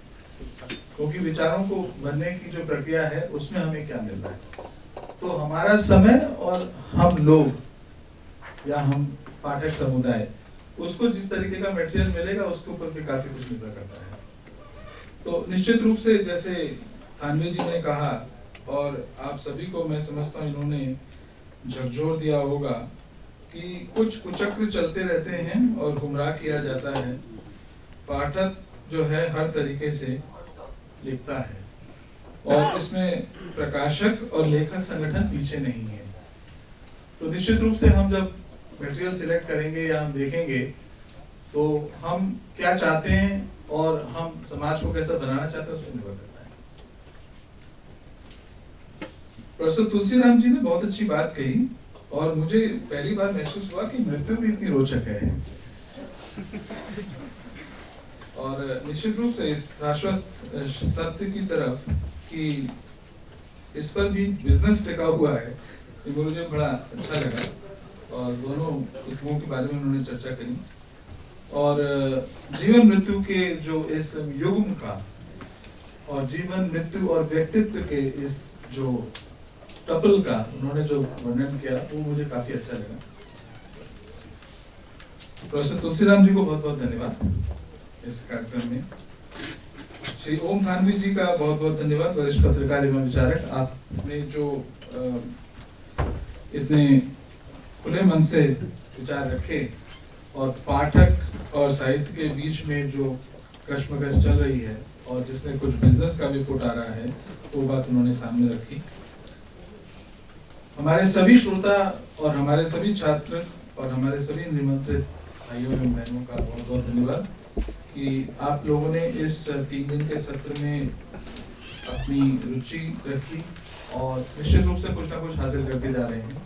Speaker 14: क्योंकि विचारों को बनने की जो प्रक्रिया है उसमें हमें क्या मिल रहा है। तो हमारा समय और हम लोग या हम पाठक समुदाय, उसको जिस तरीके का मटेरियल मिलेगा उसके ऊपर भी काफी कुछ निर्भर करता है। तो निश्चित रूप से जैसे थानवी जी ने कहा, और आप सभी को मैं समझता हूँ इन्होंने झकझोर दिया होगा कि कुछ कुचक्र चलते रहते हैं और गुमराह किया जाता है। पाठक जो है हर तरीके से लिखता है और इसमें प्रकाशक और लेखक संगठन पीछे नहीं है। तो निश्चित रूप से हम जब मटेरियल सिलेक्ट करेंगे या हम देखेंगे तो हम क्या चाहते हैं और हम समाज को कैसा बनाना चाहते हैं उस पर निर्भर करता है। प्रोफेसर तुलसीराम जी ने बहुत अच्छी बात कही और मुझे पहली बार महसूस हुआ कि मृत्यु भी इतनी रोचक है। और निश्चित रूप से इस शाश्वत सत्य की तरफ कि इस पर भी बिजनेस टिका हुआ है, ये मुझे बड़ा अच्छा लगा। और दोनों पुस्तकों के बारे में उन्होंने चर्चा करी और जीवन मृत्यु के जो इस युग्म का और जीवन मृत्यु और व्यक्तित्व के इस जो टपल का उन्होंने जो वर्णन किया वो मुझे काफी अच्छा लगा। प्रोफेसर तुलसीराम जी को बहुत बहुत धन्यवाद इस कार्यक्रम में। श्री ओम थानवी जी का बहुत बहुत धन्यवाद, वरिष्ठ पत्रकार एवं विचारक। आपने जो इतने खुले मन से विचार रखे और पाठक और साहित्य के बीच में जो कश्मकश चल रही है और जिसमें कुछ बिजनेस का भी फुट आ रहा है वो बात उन्होंने सामने रखी। हमारे सभी श्रोता और हमारे सभी छात्र और हमारे सभी निमंत्रित भाइयों एवं बहनों का बहुत बहुत धन्यवाद कि आप लोगों ने इस 3 दिन के सत्र में अपनी रुचि रखी और निश्चित रूप से कुछ ना कुछ हासिल करके जा रहे हैं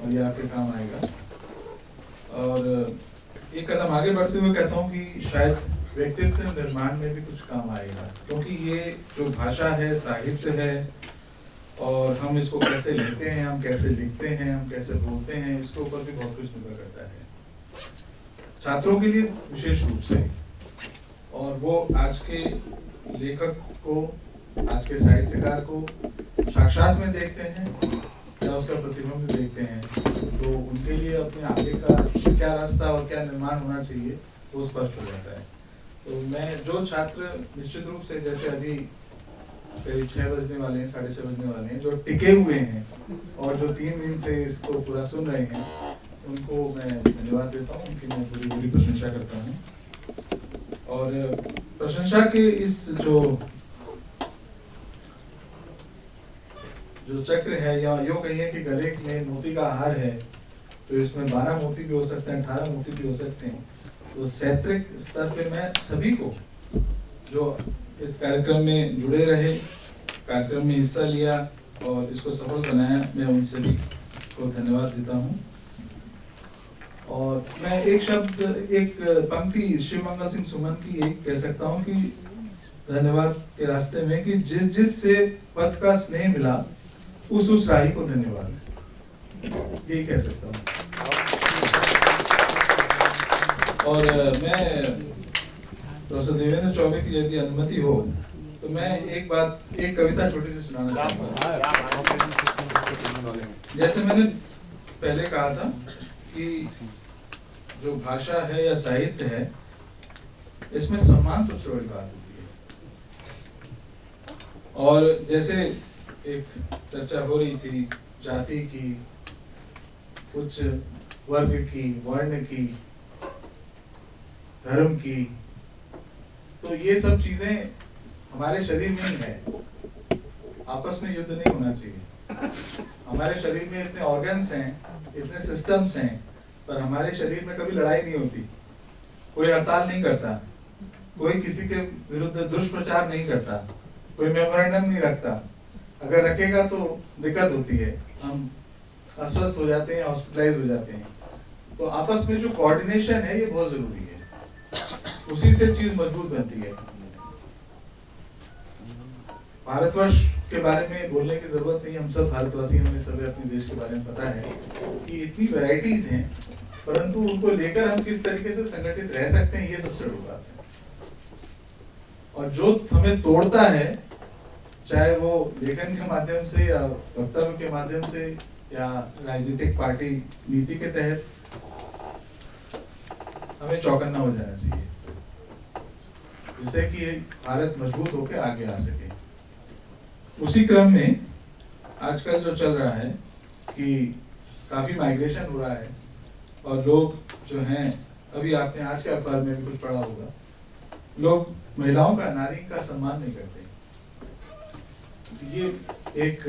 Speaker 14: और ये आपके काम आएगा। और एक कदम आगे बढ़ते हुए कहता हूँ कि शायद व्यक्तित्व निर्माण में भी कुछ काम आएगा, क्योंकि ये जो भाषा है, साहित्य है, और हम इसको कैसे लेते हैं, हम कैसे लिखते हैं, हम कैसे बोलते हैं, इसके ऊपर भी बहुत कुछ निर्भर करता है छात्रों के लिए विशेष रूप से। और वो आज के लेखक को, आज के साहित्यकार को साक्षात में देखते हैं या उसका प्रतिबिंब देखते हैं, तो उनके लिए अपने आगे का क्या रास्ता और क्या निर्माण होना चाहिए वो स्पष्ट हो जाता है। तो मैं जो छात्र निश्चित रूप से, जैसे अभी करीब 6 बजने वाले हैं, 6:30 बजने वाले हैं, जो टिके हुए हैं और जो 3 दिन से इसको पूरा सुन रहे हैं, उनको मैं धन्यवाद देता हूँ, उनकी मैं पूरी पूरी प्रशंसा करता हूँ। और प्रशंसा के इस जो चक्र है, या यूँ कहिए कि गले में मोती का हार है, तो इसमें 12 मोती भी हो सकते हैं, 18 मोती भी हो सकते हैं। तो सैद्धांतिक स्तर पे मैं सभी को जो इस कार्यक्रम में जुड़े रहे, कार्यक्रम में हिस्सा लिया और इसको सफल बनाया, मैं उन सभी को धन्यवाद देता हूँ। और मैं एक पंक्ति शिवमंगल सिंह सुमन की एक कह सकता हूँ कि धन्यवाद के रास्ते में, कि जिस से पद का स्नेह मिला उस राही को धन्यवाद, यही कह सकता हूँ। और मैं प्रोफेसर देवेंद्र चौबे की यदि अनुमति हो तो मैं एक कविता छोटी सी सुनाना चाहूँगा। जैसे मैंने पहले कहा था कि जो भाषा है या साहित्य है, इसमें सम्मान सबसे बड़ी बात होती है। और जैसे एक चर्चा हो रही थी जाति की, कुछ वर्ग की, वर्ण की, धर्म की, तो ये सब चीजें हमारे शरीर में ही है, आपस में युद्ध नहीं होना चाहिए। हमारे शरीर में इतने ऑर्गन्स हैं, इतने सिस्टम्स हैं, पर हमारे शरीर में कभी लड़ाई नहीं होती, कोई हड़ताल नहीं करता, कोई किसी के विरुद्ध दुष्प्रचार नहीं करता, कोई मेमोरेंडम नहीं रखता। अगर रखेगा तो दिक्कत होती है, हम अस्वस्थ हो जाते हैं, हॉस्पिटलाइज हो जाते हैं। तो आपस में जो कोऑर्डिनेशन है ये बहुत जरूरी है, उसी से चीज मजबूत बनती है। भारतवर्ष के बारे में बोलने की जरूरत नहीं, हम सब भारतवासी, हमें सब अपने देश के बारे में पता है कि इतनी वैरायटीज हैं, परंतु उनको लेकर हम किस तरीके से संगठित रह सकते हैं, ये सबसे बड़ी बात है। और जो हमें तोड़ता है, चाहे वो लेखन के माध्यम से या वक्तव्य के माध्यम से या राजनीतिक पार्टी नीति के तहत, हमें चौकन्ना हो जाना चाहिए, जिससे कि भारत मजबूत होकर आगे आ सके। उसी क्रम में आजकल जो चल रहा है कि काफी माइग्रेशन हो रहा है और लोग जो हैं, अभी आपने आज के अखबार में भी कुछ पढ़ा होगा, लोग महिलाओं का, नारी का सम्मान नहीं करते। ये एक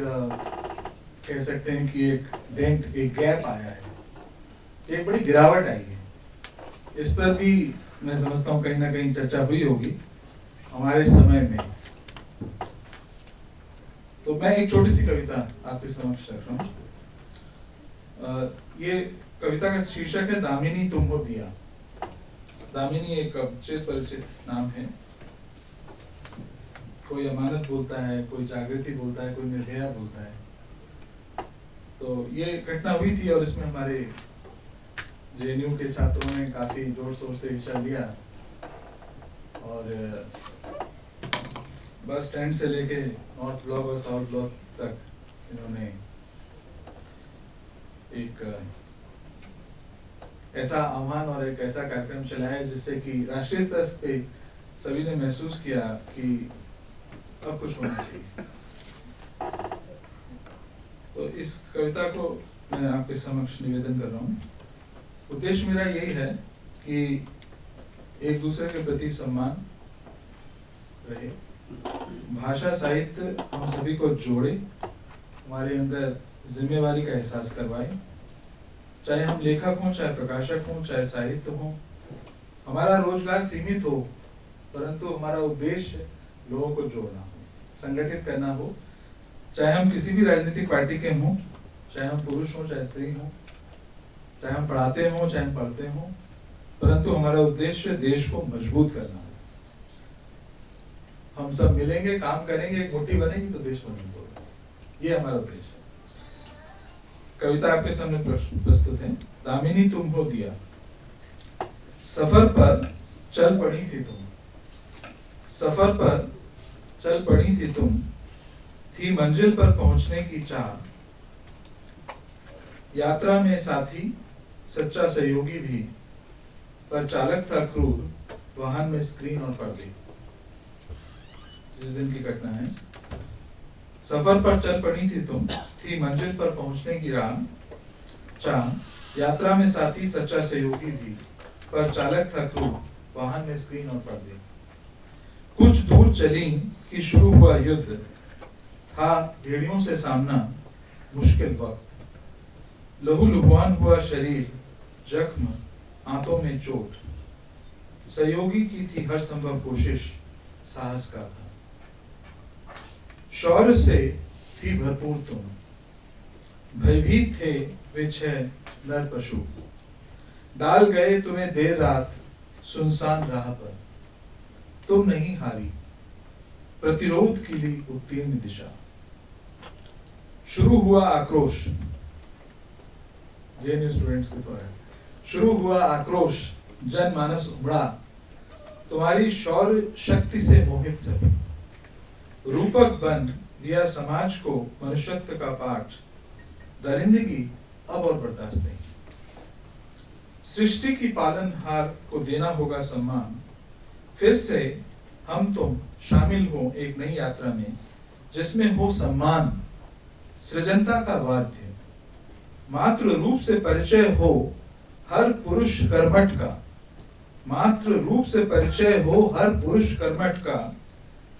Speaker 14: कह सकते हैं कि एक डेंट, एक गैप आया है, एक बड़ी गिरावट आई है। इस पर भी मैं समझता हूँ कहीं ना कहीं चर्चा हुई होगी हमारे समय में। तो मैं एक छोटी सी कविता आपके समक्ष रख रहा हूँ। ये कविता का शीर्षक है दामिनी तुम हो दिया। दामिनी एक अवचित परिचित नाम है। कोई अमानत बोलता है, कोई जागृति बोलता है, कोई निर्भया बोलता है। तो ये घटना हुई थी और इसमें हमारे जेएनयू के छात्रों ने काफी जोर शोर से हिस्सा लिया और बस स्टैंड से लेके नॉर्थ ब्लॉक और साउथ ब्लॉक तक इन्होंने एक ऐसा आह्वान और एक ऐसा कार्यक्रम चलाया जिससे कि राष्ट्रीय स्तर पे सभी ने महसूस किया कि अब कुछ होना चाहिए। तो इस कविता को मैं आपके समक्ष निवेदन कर रहा हूँ। उद्देश्य मेरा यही है कि एक दूसरे के प्रति सम्मान रहे, भाषा साहित्य हम सभी को जोड़े, हमारे अंदर जिम्मेवारी का एहसास करवाए। चाहे हम लेखक हों, चाहे प्रकाशक हों, चाहे साहित्य हो, हमारा रोजगार सीमित हो, परंतु हमारा उद्देश्य लोगों को जोड़ना हो, संगठित करना हो। चाहे हम किसी भी राजनीतिक पार्टी के हों, चाहे हम पुरुष हों, चाहे स्त्री हों, चाहे हम पढ़ाते हों, चाहे हम पढ़ते हों, परंतु हमारा उद्देश्य देश को मजबूत करना है। हम सब मिलेंगे, काम करेंगे, एक मुट्ठी बनेगी तो देश मजबूत होगा। ये हमारा उद्देश्य है। कविता आपके सामने प्रस्तुत है। दामिनी तुम हो दिया, सफर पर चल पड़ी थी तुम, सफर पर चल पड़ी थी तुम, थी मंजिल पर पहुंचने की चाह, यात्रा में साथी सच्चा सहयोगी भी, पर चालक था क्रूर, वाहन में स्क्रीन और पर्दे। जिस दिन की घटना है। सफर पर चल पड़ी थी तुम, थी मंजिल पर पहुंचने की राह, चाह, यात्रा में साथी सच्चा सहयोगी भी, पर चालक था क्रूर, वाहन में स्क्रीन और पर्दे। कुछ दूर चली कि शुरू हुआ युद्ध, था भेड़ियों से सामना मुश्किल वक्त, लहू लुहान हुआ शरीर, जख्म आंतों में चोट, सहयोगी की थी हर संभव कोशिश, साहस का था। शौर्य से थी भरपूर तुम, भयभीत थे वे छह नर पशु, डाल गए तुम्हें देर रात सुनसान राह पर, तुम नहीं हारी, प्रतिरोध के लिए उत्तीर्ण दिशा। शुरू हुआ आक्रोश, जेएनयू स्टूडेंट्स के द्वारा शुरू हुआ आक्रोश, जनमानस उमड़ा, तुम्हारी शौर्य शक्ति से मोहित सभी, रूपक बन दिया समाज को मनुष्यत्व का पाठ, दरिंदगी अब और बर्दाश्त नहीं। सृष्टि की पालनहार को देना होगा सम्मान, फिर से हम तुम शामिल हो एक नई यात्रा में, जिसमें हो सम्मान, सृजनता का वाद्य, मात्र रूप से परिचय हो हर पुरुष कर्मठ का, मात्र रूप से परिचय हो हर पुरुष कर्मठ का,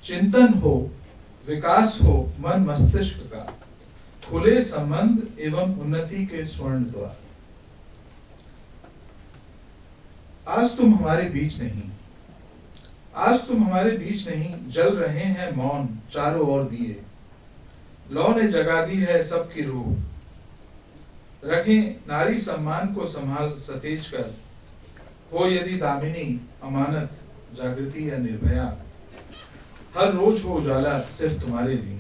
Speaker 14: चिंतन हो, विकास हो मन मस्तिष्क का, खुले संबंध एवं उन्नति के स्वर्ण द्वार। आज तुम हमारे बीच नहीं, आज तुम हमारे बीच नहीं, जल रहे हैं मौन चारों ओर दिए, लौ ने जगा दी है सबकी रूह, रखें नारी सम्मान को संभाल सतेज कर, हो यदि दामिनी अमानत जागृति या निर्भया, हर रोज हो उजाला सिर्फ तुम्हारे लिए।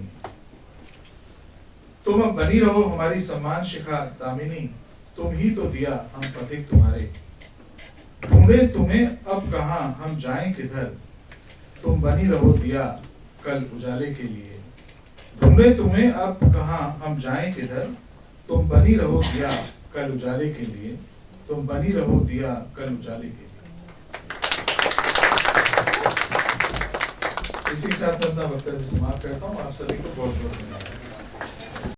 Speaker 14: तुम अब बनी रहो हमारी सम्मान शिखा दामिनी, तुम ही तो दिया हम पथिक तुम्हारे, ढूंढे तुम्हें अब कहां हम जाएं किधर, तुम बनी रहो दिया कल उजाले के लिए, ढूंढे तुम्हें अब कहां हम जाएं किधर, तुम बनी रहो दिया कल उजाले के लिए, तुम बनी रहो दिया कल उजाले के लिए। इसी के साथ मैं अपना वक्तव्य समाप्त करता हूँ। आप सभी को बहुत बहुत धन्यवाद।